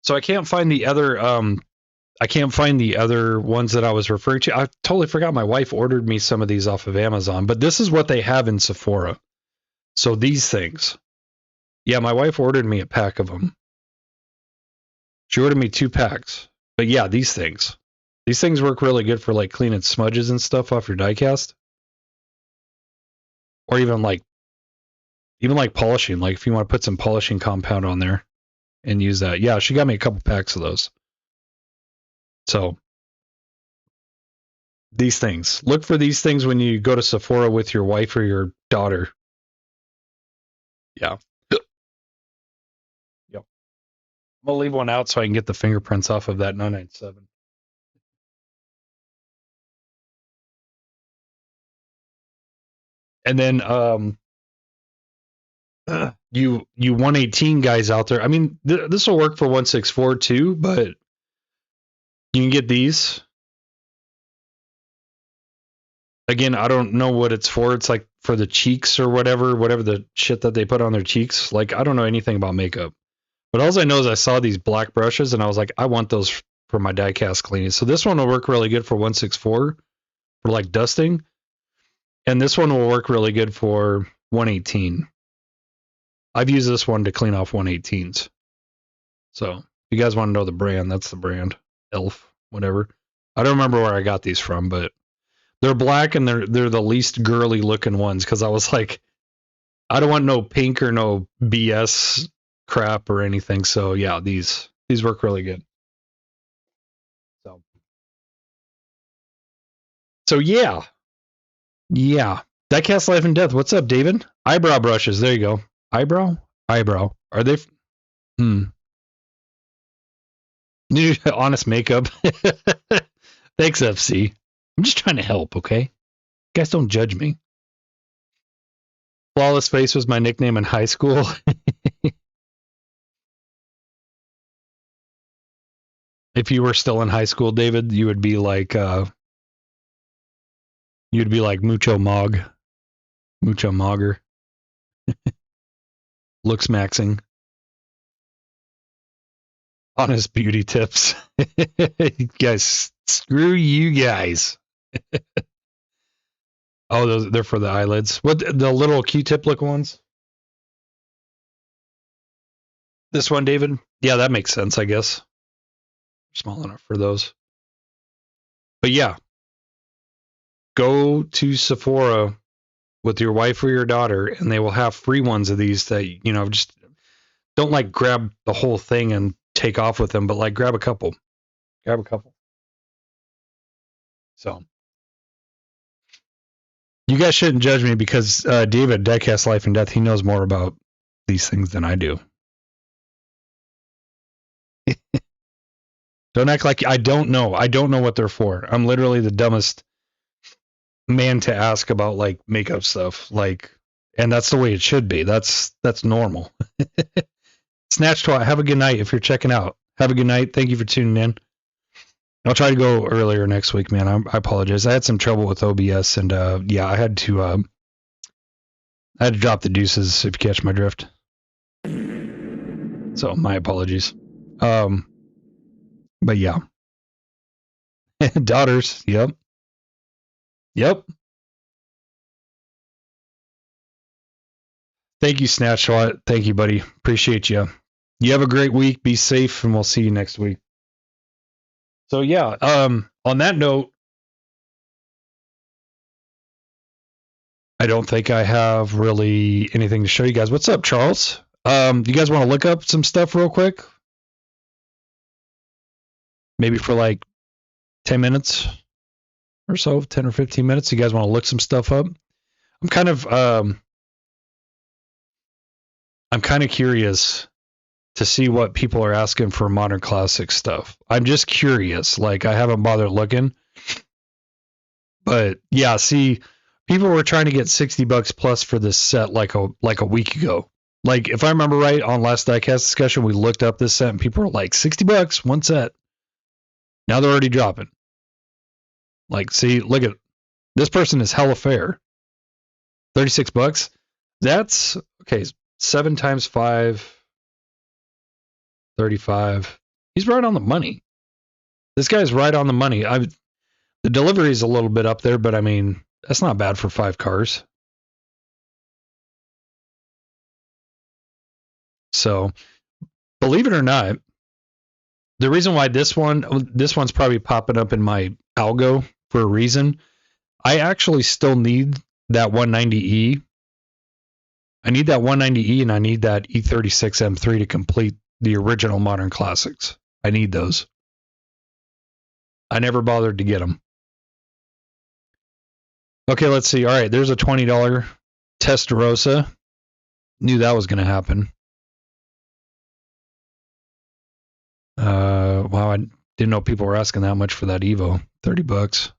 So I can't find the other ones that I was referring to. I totally forgot my wife ordered me some of these off of Amazon, but this is what they have in Sephora. So these things. Yeah, my wife ordered me a pack of them. She ordered me 2 packs. But yeah, these things. These things work really good for like cleaning smudges and stuff off your diecast. Or even like polishing, like if you want to put some polishing compound on there and use that. Yeah, she got me a couple packs of those. So these things. Look for these things when you go to Sephora with your wife or your daughter. Yeah. Yep. I'm gonna leave one out so I can get the fingerprints off of that 997. And then you 118 guys out there. I mean, this will work for 164 too, but you can get these. Again, I don't know what it's for. It's like for the cheeks or whatever the shit that they put on their cheeks. Like, I don't know anything about makeup. But all I know is I saw these black brushes and I was like, I want those for my diecast cleaning. So this one will work really good for 164 for like dusting. And this one will work really good for 118. I've used this one to clean off 118s. So if you guys want to know the brand, that's the brand. Elf, whatever. I don't remember where I got these from, but they're black and they're the least girly looking ones because I was like, I don't want no pink or no BS crap or anything. So yeah, these work really good. So yeah. Diecast Life and Death. What's up, David? Eyebrow brushes. There you go. Eyebrow. Are they? New honest makeup. Thanks, FC. I'm just trying to help. Okay, you guys don't judge me. Flawless Face was my nickname in high school. If you were still in high school, David, you would be like Mucho Mogger. Looks maxing. Honest beauty tips. You guys, screw you guys. Oh, they're for the eyelids. What, the little Q-tip look ones? This one, David? Yeah, that makes sense, I guess. Small enough for those. But yeah, go to Sephora with your wife or your daughter, and they will have free ones of these that, you know, just don't like grab the whole thing and take off with them, but like grab a couple. So you guys shouldn't judge me because David, Diecast Life and Death, he knows more about these things than I do. Don't act like I don't know. I don't know what they're for. I'm literally the dumbest man to ask about like makeup stuff. Like, and that's the way it should be. That's normal. Snatch Twat, have a good night if you're checking out. Have a good night. Thank you for tuning in. I'll try to go earlier next week, man. I apologize. I had some trouble with OBS, and yeah, I had to drop the deuces if you catch my drift. So my apologies. But yeah. Daughters, yep. Thank you, Snatchshot. Thank you, buddy. Appreciate you. You have a great week. Be safe, and we'll see you next week. So yeah, on that note, I don't think I have really anything to show you guys. What's up, Charles? You guys want to look up some stuff real quick? Maybe for like 10 minutes or so, 10 or 15 minutes. You guys want to look some stuff up? I'm kind of curious to see what people are asking for modern classic stuff. I'm just curious. Like, I haven't bothered looking. But yeah, see, people were trying to get $60 plus for this set like a week ago. Like, if I remember right, on last Diecast discussion, we looked up this set and people were like, $60, one set. Now they're already dropping. Like, see, look at this person is hella fair. $36. That's okay. 7 times 5, 35. He's right on the money. This guy's right on the money. The delivery is a little bit up there, but I mean, that's not bad for 5 cars. So, believe it or not, the reason why this one's probably popping up in my algo for a reason. I actually still need that 190E. I need that 190E and I need that E36 M3 to complete the original Modern Classics. I need those. I never bothered to get them. Okay, let's see. All right, there's a $20 Testarossa. Knew that was going to happen. Wow, I didn't know people were asking that much for that Evo. $30.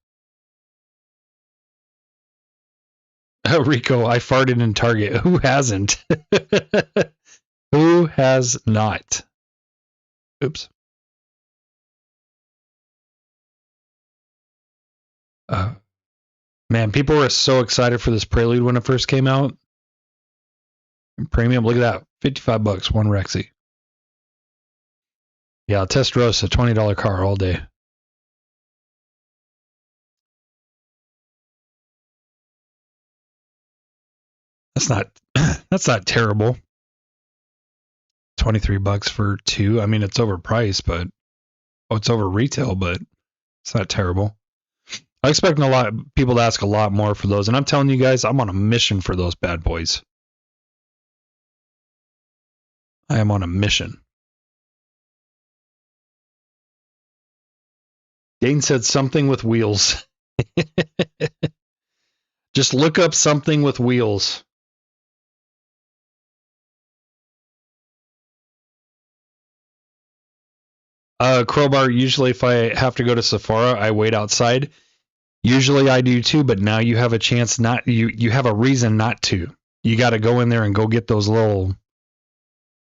Rico, I farted in Target. Who hasn't? Who has not? Oops. Man, people were so excited for this Prelude when it first came out. Premium, look at that. $55, one Rexy. Yeah, Testarossa, $20 car all day. That's not terrible. $23 for two. I mean, it's overpriced, but it's over retail, but it's not terrible. I expect a lot of people to ask a lot more for those, and I'm telling you guys, I'm on a mission for those bad boys. I am on a mission. Dane said something with wheels. Just look up something with wheels. Crowbar, usually if I have to go to Sephora, I wait outside. Usually I do too, but now you have a chance not, you have a reason not to. You got to go in there and go get those little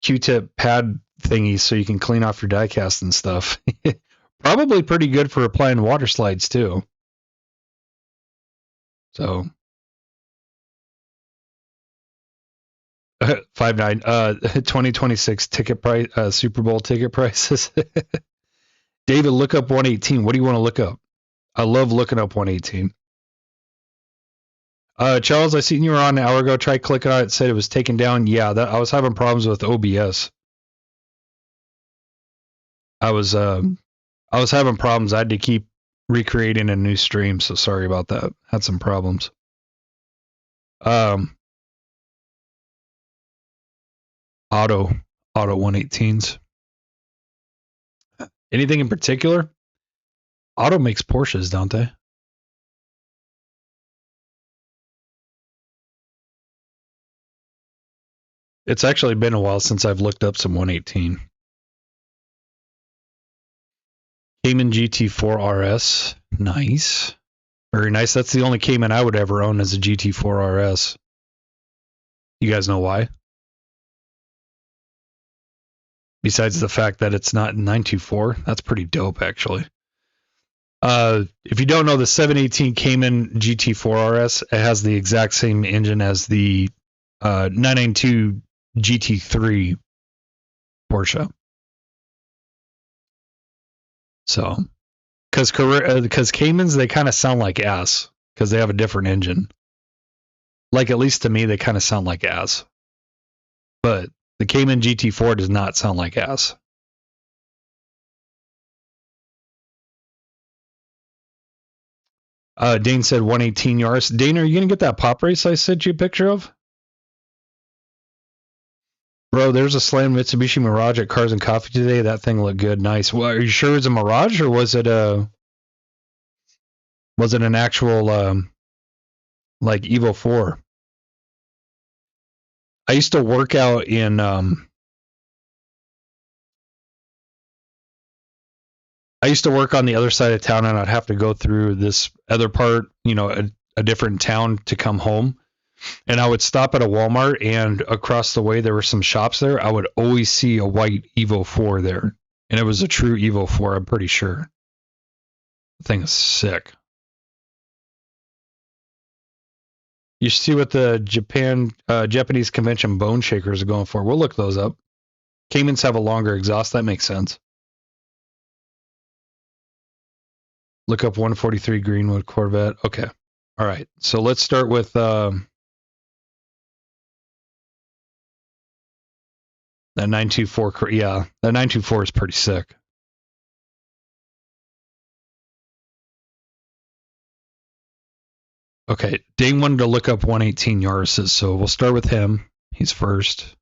Q-tip pad thingies so you can clean off your diecast and stuff. Probably pretty good for applying water slides too. So 5.9 2026 ticket price, Super Bowl ticket prices. David, look up 118. What do you want to look up? I love looking up 118. Charles, I seen you were on an hour ago. Tried clicking on it. Said it was taken down. Yeah, I was having problems with OBS. I was having problems. I had to keep recreating a new stream. So sorry about that. Had some problems. Auto 118s. Anything in particular? Auto makes Porsches, don't they? It's actually been a while since I've looked up some 118. Cayman GT4 RS. Nice. Very nice. That's the only Cayman I would ever own as a GT4 RS. You guys know why? Besides the fact that it's not 924. That's pretty dope, actually. If you don't know, the 718 Cayman GT4 RS, it has the exact same engine as the 992 GT3 Porsche. So, because Caymans, they kind of sound like ass because they have a different engine. Like, at least to me, they kind of sound like ass. But the Cayman GT4 does not sound like ass. Dane said 118 Yaris. Dane, are you going to get that pop race I sent you a picture of? Bro, there's a slam Mitsubishi Mirage at Cars and Coffee today. That thing looked good. Nice. Well, are you sure it was a Mirage or was it an actual like Evo 4? I used to work out in I used to work on the other side of town, and I'd have to go through this other part, a different town to come home. And I would stop at a Walmart, and across the way there were some shops there. I would always see a white Evo 4 there, and it was a true Evo 4. I'm pretty sure. The thing is sick. You should see what the Japanese convention bone shakers are going for. We'll look those up. Caymans have a longer exhaust. That makes sense. Look up 143 Greenwood Corvette. Okay. All right. So let's start with that 924. Yeah, that 924 is pretty sick. Okay. Dane wanted to look up 118 Yaris's, so we'll start with him. He's first.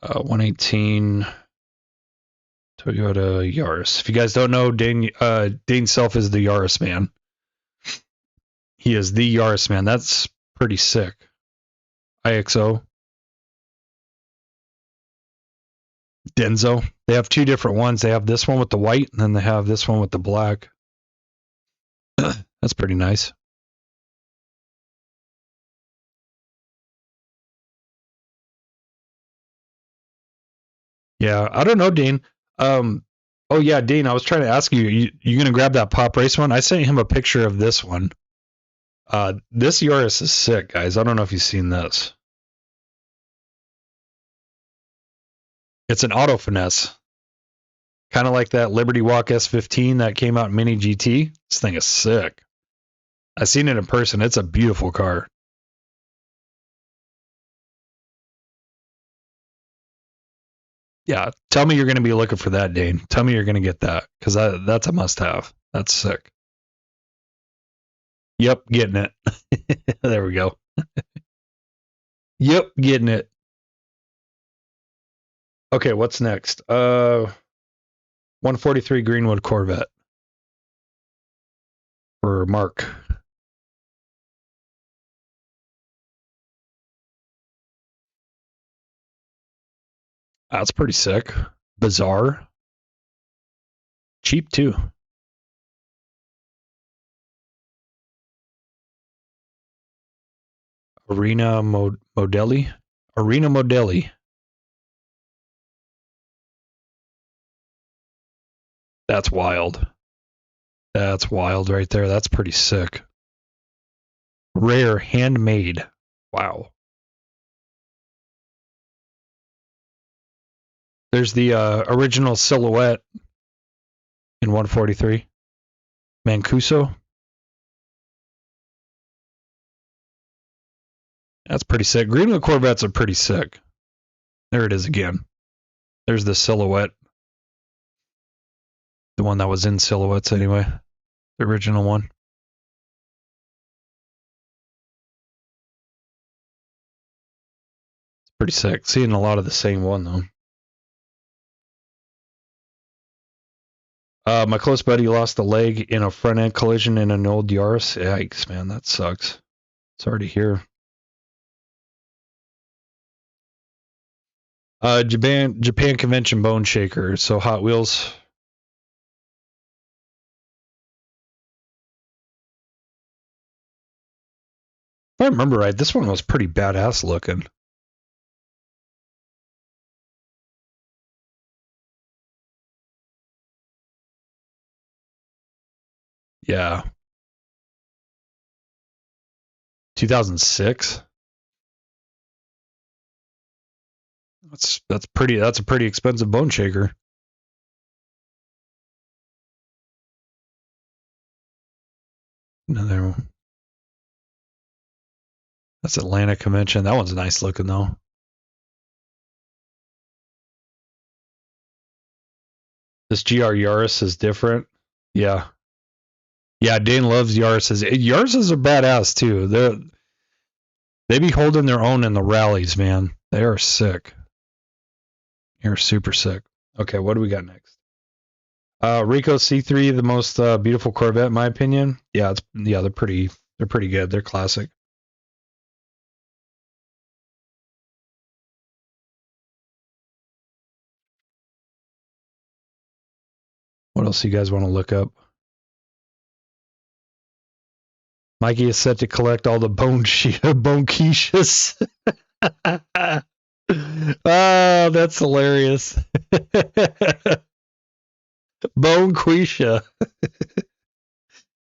118 Toyota Yaris. If you guys don't know, Dane Self is the Yaris man. He is the Yaris man. That's pretty sick. IXO. Denzo. They have two different ones. They have this one with the white, and then they have this one with the black. That's pretty nice. Yeah, I don't know, Dean. Oh yeah, Dean, I was trying to ask you, you gonna grab that Pop Race one? I sent him a picture of this one. This Yaris is sick, guys. I don't know if you've seen this. It's an auto finesse. Kind of like that Liberty Walk S15 that came out in Mini GT. This thing is sick. I've seen it in person. It's a beautiful car. Yeah, tell me you're going to be looking for that, Dane. Tell me you're going to get that, because that's a must-have. That's sick. Yep, getting it. There we go. Yep, getting it. Okay, what's next? 143 Greenwood Corvette for Mark. That's pretty sick. Bizarre. Cheap too. Arena Modelli. Arena Modelli. That's wild. That's wild right there. That's pretty sick. Rare, handmade. Wow. There's the original silhouette in 143. Mancuso. That's pretty sick. Greenwood Corvettes are pretty sick. There it is again. There's the silhouette. The one that was in silhouettes anyway. The original one. It's pretty sick. Seeing a lot of the same one though. My close buddy lost a leg in a front end collision in an old Yaris. Yikes, man, that sucks. Sorry to hear. Japan Convention Bone Shaker. So Hot Wheels. If I remember right, this one was pretty badass looking. Yeah. 2006. That's a pretty expensive bone shaker. Another one. That's Atlanta Convention. That one's nice looking though. This GR Yaris is different. Yeah. Yeah, Dane loves Yaris's. Yaris's are badass too. They be holding their own in the rallies, man. They are sick. They're super sick. Okay, what do we got next? Rico C3, the most beautiful Corvette, in my opinion. Yeah, they're pretty good. They're classic. What else you guys want to look up? Mikey is set to collect all the bone quiches. Oh, that's hilarious. Bone quisha.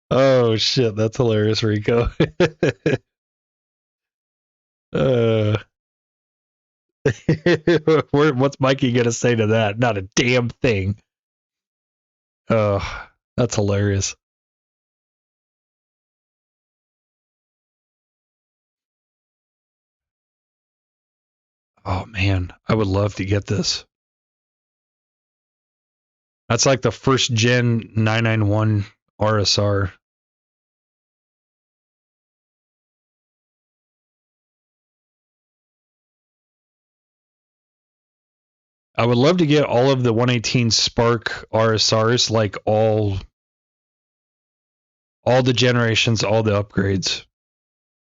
Oh shit, that's hilarious, Rico. What's Mikey gonna say to that? Not a damn thing. Oh, that's hilarious. Oh man, I would love to get this. That's like the first gen 991 RSR. I would love to get all of the 118 Spark RSRs, like all the generations, all the upgrades.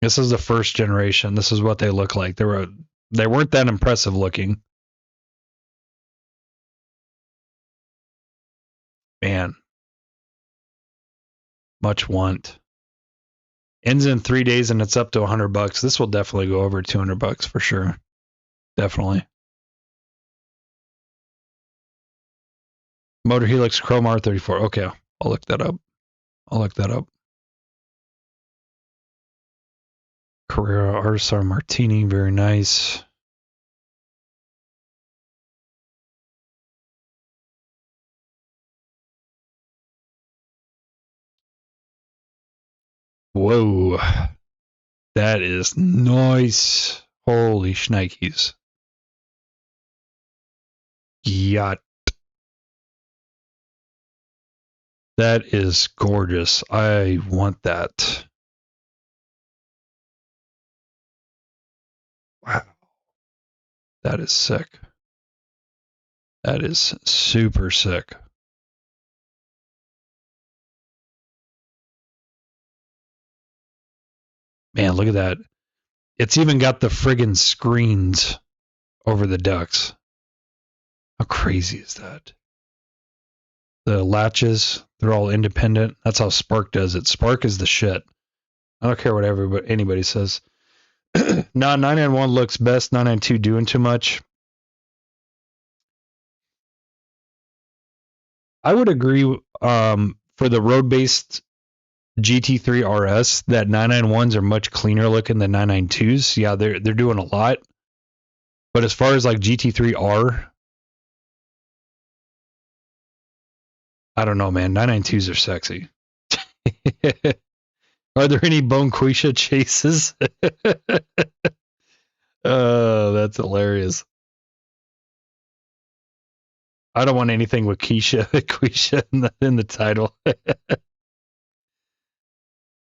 This is the first generation. This is what they look like. They weren't that impressive looking. Man. Much want. Ends in 3 days and it's up to $100. This will definitely go over $200 for sure. Definitely. Motor Helix Chrome R34. Okay, I'll look that up. I'll look that up. Carrera RSR Martini, very nice. Whoa, that is nice. Holy shnikes. Yacht. That is gorgeous. I want that. Wow. That is sick. That is super sick. Man, look at that. It's even got the friggin' screens over the ducts. How crazy is that? The latches, they're all independent. That's how Spark does it. Spark is the shit. I don't care what anybody says. No, 991 looks best. 992 doing too much. I would agree for the road-based GT3 RS that 991s are much cleaner looking than 992s. Yeah, they're doing a lot. But as far as like GT3R, I don't know, man. 992s are sexy. Are there any Bonquisha chases? Oh, that's hilarious. I don't want anything with Quisha in the title.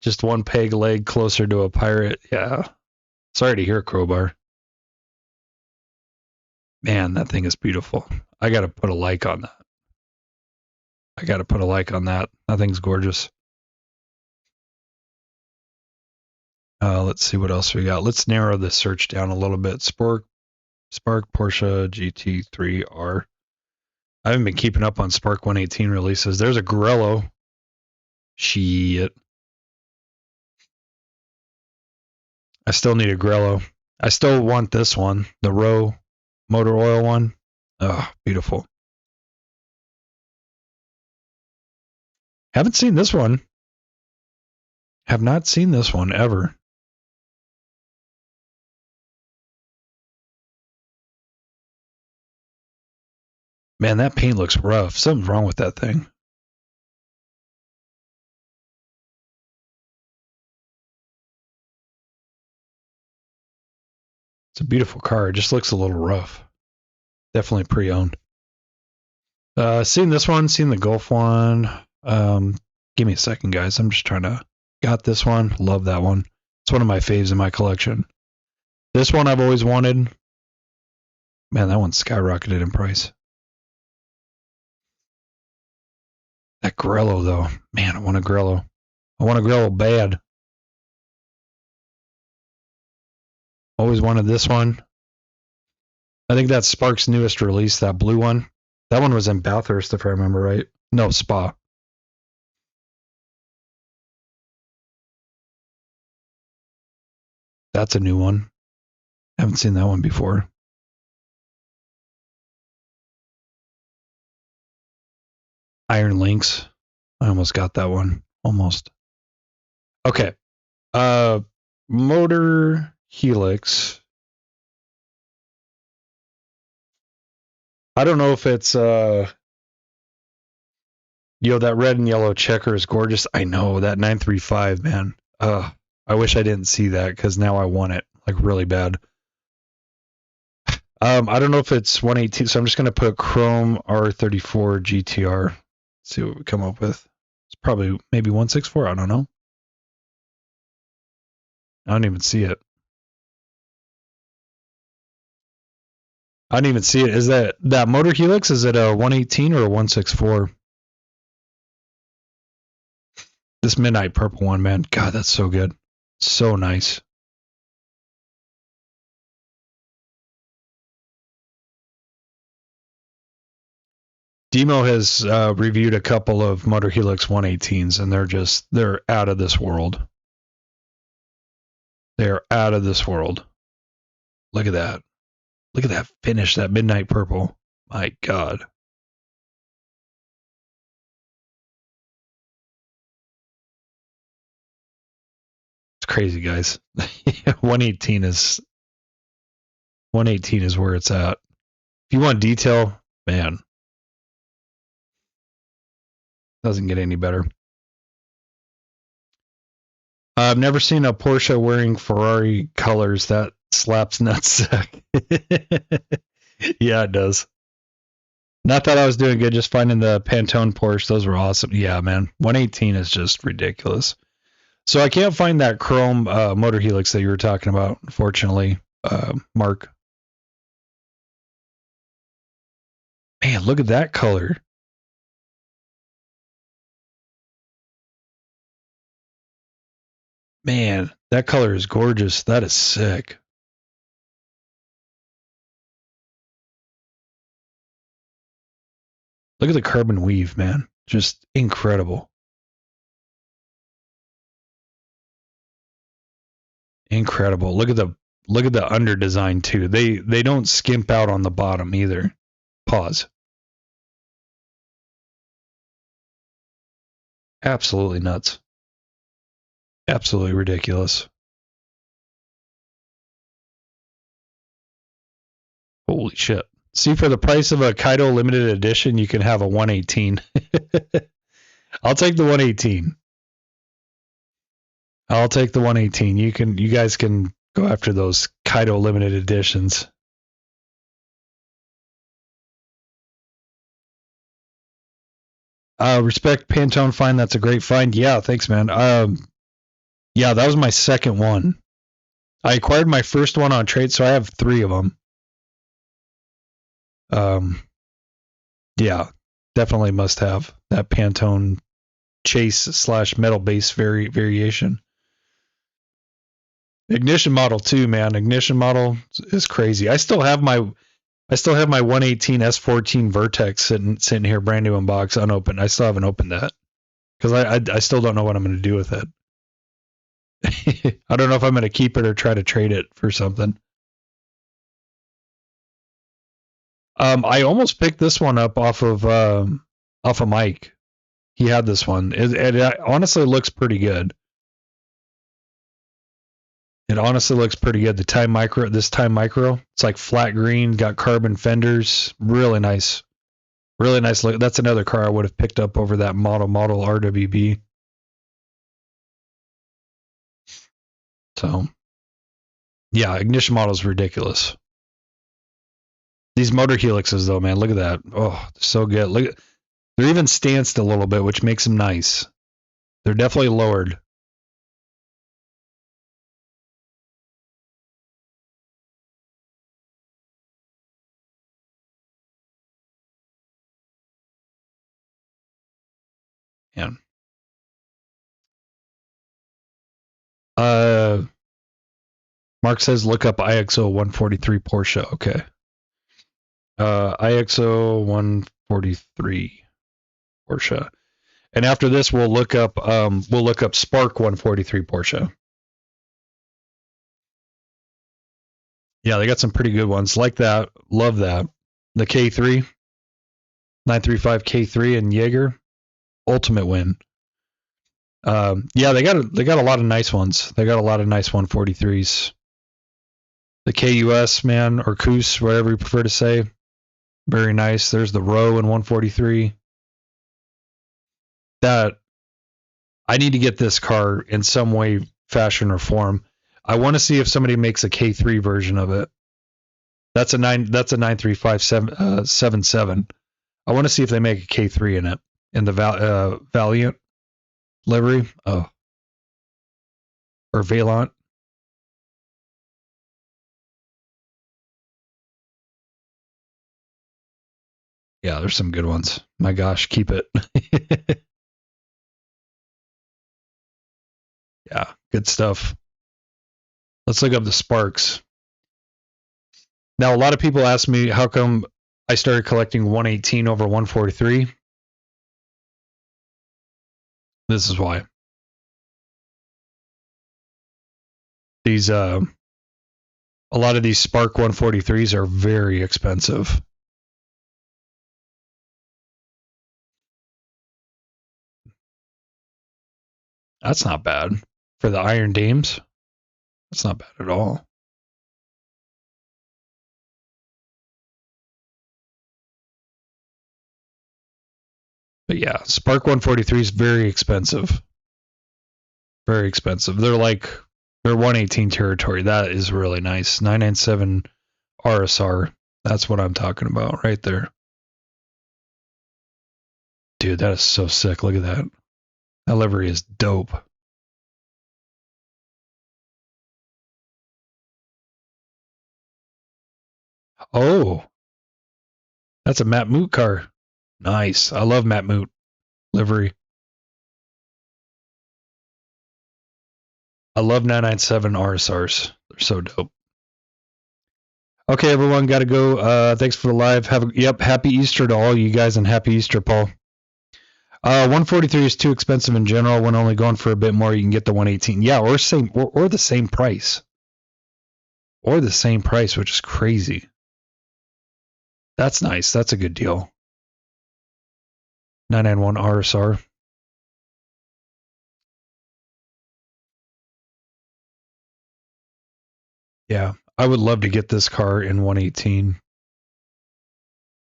Just one peg leg closer to a pirate. Yeah. Sorry to hear, Crowbar. Man, that thing is beautiful. I got to put a like on that. That thing's gorgeous. Let's see what else we got. Let's narrow the search down a little bit. Spark Porsche GT3R. I haven't been keeping up on Spark 118 releases. There's a Grello. Shit. I still need a Grello. I still want this one, the Row motor oil one. Oh, beautiful. Haven't seen this one. Have not seen this one ever. Man, that paint looks rough. Something's wrong with that thing. It's a beautiful car. It just looks a little rough. Definitely pre-owned. Seen this one, seen the Golf one. Give me a second, guys. I'm just trying to... Got this one. Love that one. It's one of my faves in my collection. This one I've always wanted. Man, that one skyrocketed in price. That Grello, though. Man, I want a Grello. I want a Grello bad. Always wanted this one. I think that's Spark's newest release, that blue one. That one was in Bathurst, if I remember right. No, Spa. That's a new one. Haven't seen that one before. Iron Links. I almost got that one. Almost. Okay. Motor Helix. I don't know if it's that red and yellow checker is gorgeous. I know that 935, man. I wish I didn't see that because now I want it like really bad. I don't know if it's 118, so I'm just gonna put Chrome R34 GTR. See what we come up with. It's probably maybe 164. I don't know. I don't even see it. I don't even see it. Is that Motor Helix? Is it a 118 or a 164? This midnight purple one, man. God, that's so good. So nice. Demo has reviewed a couple of Motor Helix 118s, and they're out of this world. They're out of this world. Look at that. Look at that finish, that midnight purple. My God. It's crazy, guys. 118 is where it's at. If you want detail, man, doesn't get any better. I've never seen a Porsche wearing Ferrari colors. That slaps nutsack. Yeah, it does. Not that I was doing good, just finding the Pantone Porsche. Those were awesome. Yeah, man. 118 is just ridiculous. So I can't find that chrome motor helix that you were talking about, unfortunately, Mark. Man, look at that color. Man, that color is gorgeous. That is sick. Look at the carbon weave, man. Just incredible. Incredible. Look at the under design too. They don't skimp out on the bottom either. Pause. Absolutely nuts. Absolutely ridiculous. Holy shit. See, for the price of a Kaido limited edition, you can have a 118. I'll take the 118. I'll take the 118. You guys can go after those Kaido limited editions. Respect Pantone find. That's a great find. Yeah, thanks, man. Yeah, that was my second one. I acquired my first one on trade, so I have 3 of them. Yeah, definitely must have that Pantone chase / metal base variation. Ignition model too, man. Ignition model is crazy. I still have my 118 S14 Vertex sitting here, brand new in box, unopened. I still haven't opened that because I still don't know what I'm going to do with it. I don't know if I'm going to keep it or try to trade it for something. I almost picked this one up off of Mike. He had this one. It honestly looks pretty good. It honestly looks pretty good. This Time Micro. It's like flat green, got carbon fenders. Really nice. Really nice look. That's another car I would have picked up over that model RWB. So, yeah, ignition model is ridiculous. These motor helixes, though, man, look at that. Oh, so good. Look, they're even stanced a little bit, which makes them nice. They're definitely lowered. Man. Mark says look up IXO 143 Porsche. Okay. IXO 143 Porsche. And after this we'll look up Spark 143 Porsche. Yeah, they got some pretty good ones like that. Love that. The K3 935 K3 and Jaeger ultimate win. Yeah, they got a lot of nice ones. They got a lot of nice 143s. The KUS, man, or KUS, whatever you prefer to say. Very nice. There's the Row in 143. That I need to get this car in some way, fashion, or form. I want to see if somebody makes a K3 version of it. That's a 93577. I want to see if they make a K3 in it in the Valiant livery. Oh, or Vaillant. Yeah, there's some good ones. My gosh, keep it. Yeah, good stuff. Let's look up the Sparks. Now, a lot of people ask me how come I started collecting 118 over 143. This is why. These a lot of these Spark 143s are very expensive. That's not bad. for the Iron Dames. That's not bad at all. But yeah, Spark 143 is very expensive. Very expensive. They're 118 territory. That is really nice. 997 RSR. That's what I'm talking about right there. Dude, that is so sick. Look at that. That livery is dope. Oh, that's a Matt Moot car. Nice. I love Matt Moot livery. I love 997 RSRs. They're so dope. Okay, everyone, got to go. Thanks for the live. Happy Easter to all you guys, and happy Easter, Paul. 143 is too expensive in general. When only going for a bit more, you can get the 118. Yeah, or the same price. Or the same price, which is crazy. That's nice. That's a good deal. 991 RSR. Yeah, I would love to get this car in 118.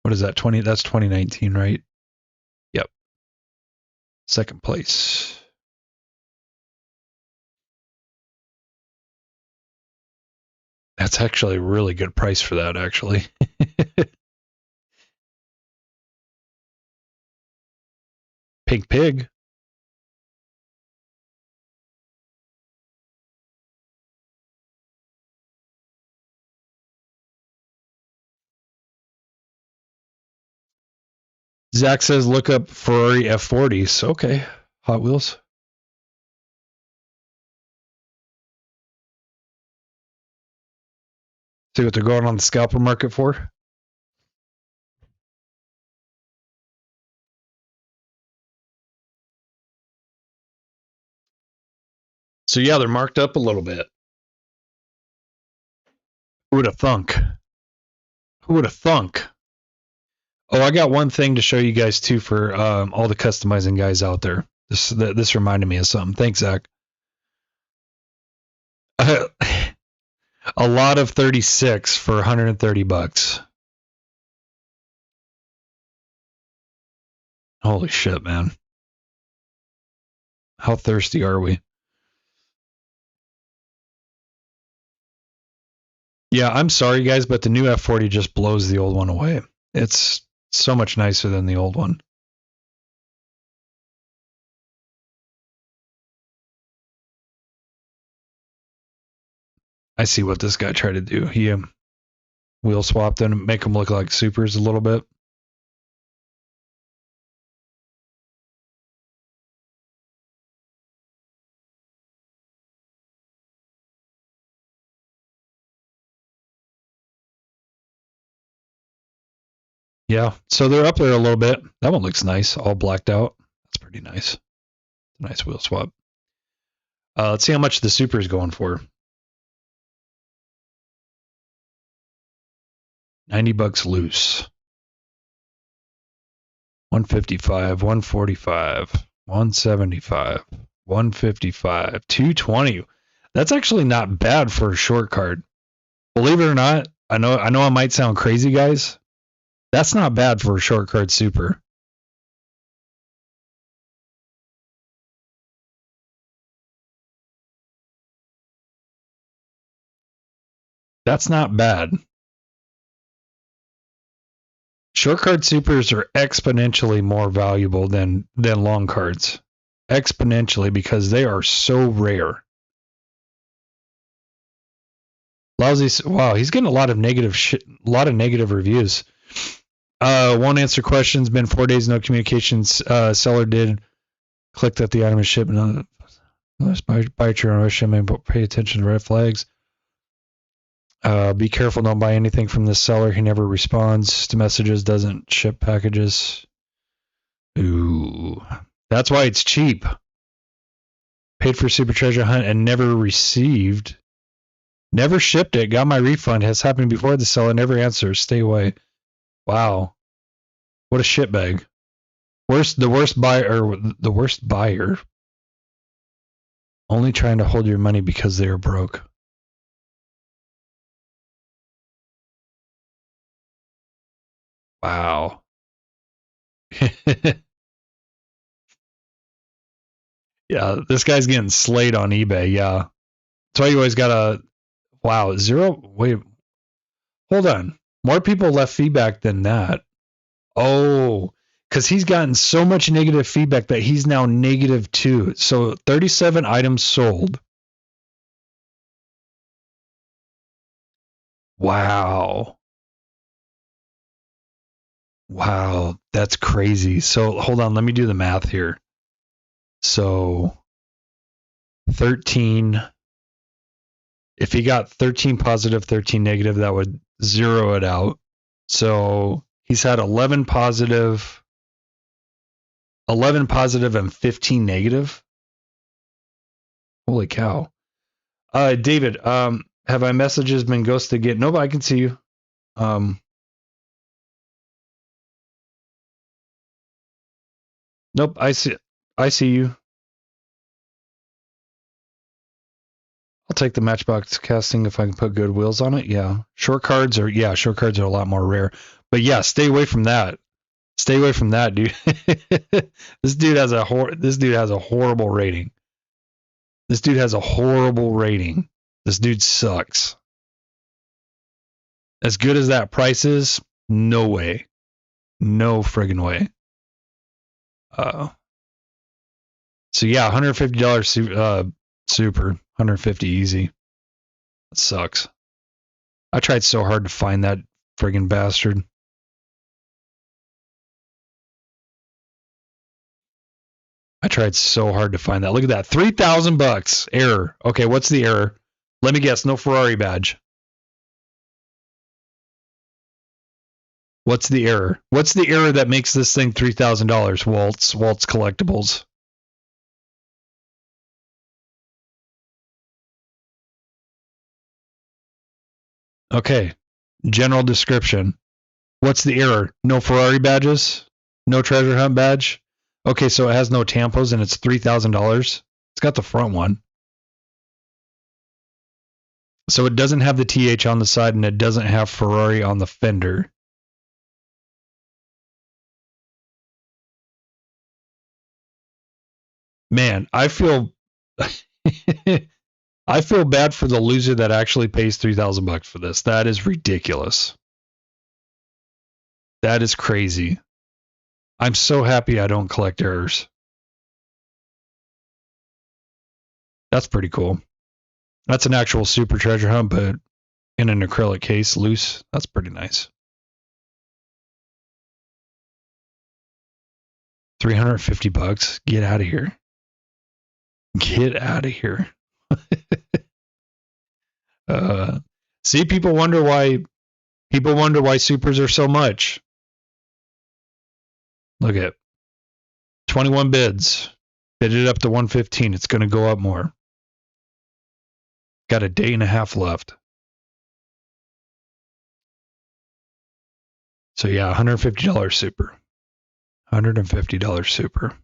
What is that? 20? That's 2019, right? Yep. Second place. That's actually a really good price for that, actually. Pink Pig. Zach says, look up Ferrari F40s. Okay. Hot Wheels. See what they're going on the scalper market for? So yeah, they're marked up a little bit. Who would have thunk? Who would have thunk? Oh, I got one thing to show you guys too for all the customizing guys out there. This reminded me of something. Thanks, Zach. A lot of 36 for $130. Holy shit, man. How thirsty are we? Yeah, I'm sorry, guys, but the new F40 just blows the old one away. It's so much nicer than the old one. I see what this guy tried to do. He wheel swapped them and make them look like supers a little bit. Yeah, so they're up there a little bit. That one looks nice, all blacked out. That's pretty nice. Nice wheel swap. Let's see how much the super is going for. $90 loose. 155, 145, 175, 155, 220. That's actually not bad for a short card. Believe it or not, I know I might sound crazy, guys. That's not bad for a short card super. That's not bad. Short card supers are exponentially more valuable than long cards. Exponentially, because they are so rare. Lousy. Wow, he's getting a lot of negative reviews. Won't answer questions. Been 4 days, no communications. Seller did click that the item is shipped. Buy your own Russian and pay attention to red flags. Be careful, don't buy anything from this seller. He never responds to messages, doesn't ship packages. Ooh. That's why it's cheap. Paid for Super Treasure Hunt and never received. Never shipped it. Got my refund. Has happened before. The seller never answers. Stay away. Wow. What a shitbag. The worst buyer. Only trying to hold your money because they are broke. Wow. Yeah, this guy's getting slayed on eBay. Yeah. That's why you always gotta. Wow, zero. Wait, hold on. More people left feedback than that. Oh, because he's gotten so much negative feedback that he's now -2. So 37 items sold. Wow. Wow, that's crazy. So hold on, let me do the math here. So 13. If he got 13 positive, 13 negative, that would zero it out. So he's had 11 positive and 15 negative. Holy cow. David, have my messages been ghosted again? No, but I can see you. Nope, I see you. I'll take the Matchbox casting if I can put good wheels on it. Yeah. Short cards are a lot more rare. But yeah, stay away from that. Stay away from that, dude. This dude has a horrible rating. This dude has a horrible rating. This dude sucks. As good as that price is, no way. No friggin' way. So yeah, $150 super, 150 easy. That sucks. I tried so hard to find that friggin' bastard. I tried so hard to find that. Look at that. $3,000 error. Okay, what's the error? Let me guess. No Ferrari badge. What's the error? What's the error that makes this thing $3,000? Waltz Collectibles. Okay. General description. What's the error? No Ferrari badges? No treasure hunt badge? Okay, so it has no tampos and it's $3,000. It's got the front one. So it doesn't have the TH on the side and it doesn't have Ferrari on the fender. Man, I feel I feel bad for the loser that actually pays $3,000 for this. That is ridiculous. That is crazy. I'm so happy I don't collect errors. That's pretty cool. That's an actual super treasure hunt, but in an acrylic case, loose. That's pretty nice. $350. Get out of here. Get out of here. See, people wonder why supers are so much. Look at 21 bids. Bid it up to 115. It's going to go up more. Got a day and a half left. So yeah, $150 super. $150 super.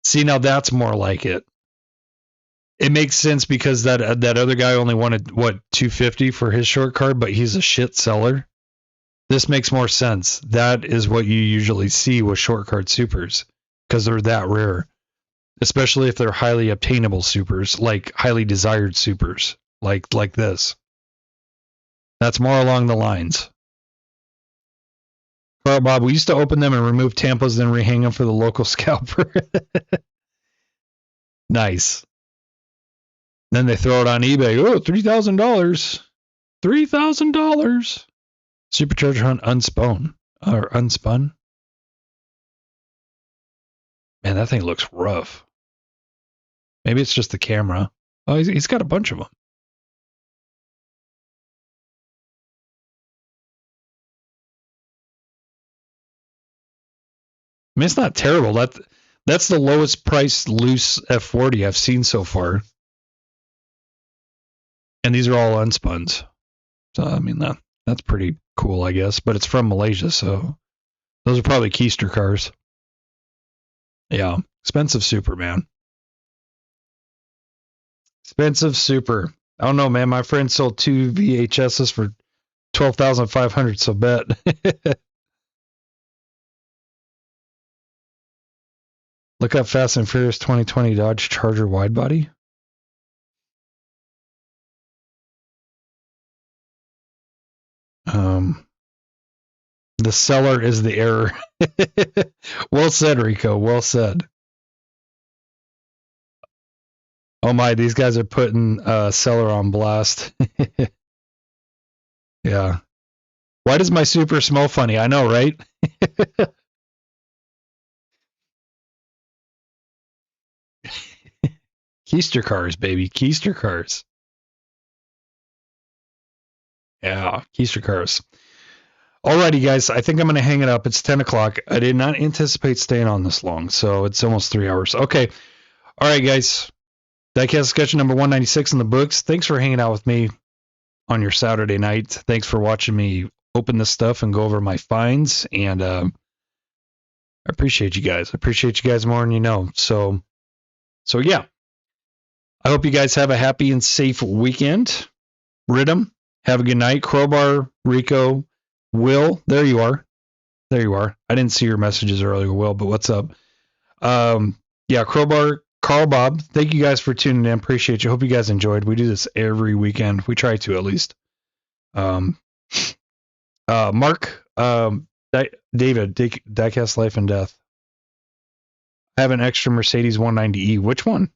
See, now that's more like it. It makes sense because that other guy only wanted what, $250 for his short card, but he's a shit seller. This makes more sense. That is what you usually see with short card supers because they're that rare, especially if they're highly obtainable supers, like highly desired supers, like this. That's more along the lines. Carl Bob, we used to open them and remove tampos, then rehang them for the local scalper. Nice. Then they throw it on eBay. Oh, $3,000. $3,000. Super treasure hunt unspun. Man, that thing looks rough. Maybe it's just the camera. Oh, he's got a bunch of them. I mean, it's not terrible. That's the lowest priced loose F40 I've seen so far. And these are all unspuns. So, I mean, that's pretty cool, I guess. But it's from Malaysia, so those are probably keister cars. Yeah, expensive super, man. Expensive super. I don't know, man. My friend sold 2 VHSs for 12,500, so bet. Look up Fast and Furious 2020 Dodge Charger widebody. The seller is the error. Well said, Rico. Well said. Oh my, these guys are putting seller on blast. Yeah. Why does my super smell funny? I know, right? Keister cars, baby. Keister cars. Yeah, Keister cars. Alrighty, guys. I think I'm going to hang it up. It's 10 o'clock. I did not anticipate staying on this long, so it's almost 3 hours. Okay. All right, guys. Diecast discussion number 196 in the books. Thanks for hanging out with me on your Saturday night. Thanks for watching me open this stuff and go over my finds. And I appreciate you guys. I appreciate you guys more than you know. So yeah. I hope you guys have a happy and safe weekend. Rhythm, have a good night. Crowbar, Rico, Will, there you are. There you are. I didn't see your messages earlier, Will, but what's up? Yeah, Crowbar, Carl, Bob, thank you guys for tuning in. Appreciate you. Hope you guys enjoyed. We do this every weekend. We try to, at least. Mark, David, Diecast Life and Death. I have an extra Mercedes 190E. Which one?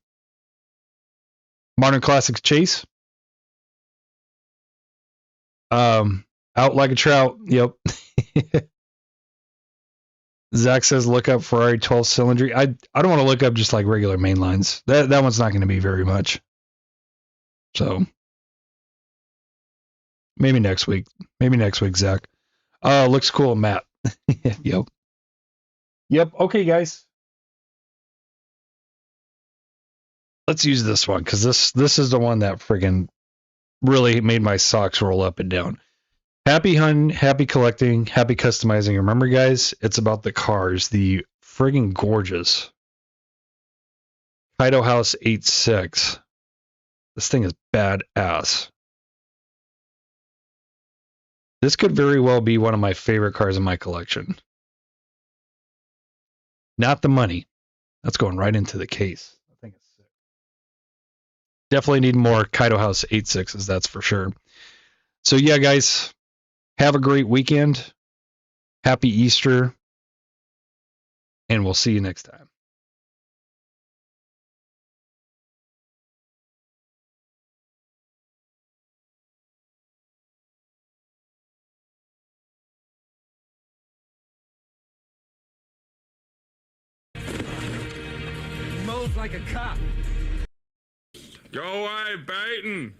Modern Classics Chase. Out like a trout. Yep. Zach says look up Ferrari 12 cylinder. I don't want to look up just like regular main lines. That one's not going to be very much. So maybe next week. Maybe next week, Zach. Looks cool, Matt. Yep. Okay, guys. Let's use this one because this is the one that friggin' really made my socks roll up and down. Happy hunting, happy collecting, happy customizing. Remember, guys, it's about the cars. The friggin' gorgeous Kaido House 86. This thing is badass. This could very well be one of my favorite cars in my collection. Not the money. That's going right into the case. I think it's sick. Definitely need more Kaido House 86s, that's for sure. So yeah, guys, have a great weekend. Happy Easter. And we'll see you next time. Moves like a cop. Go away, V.I.P.N.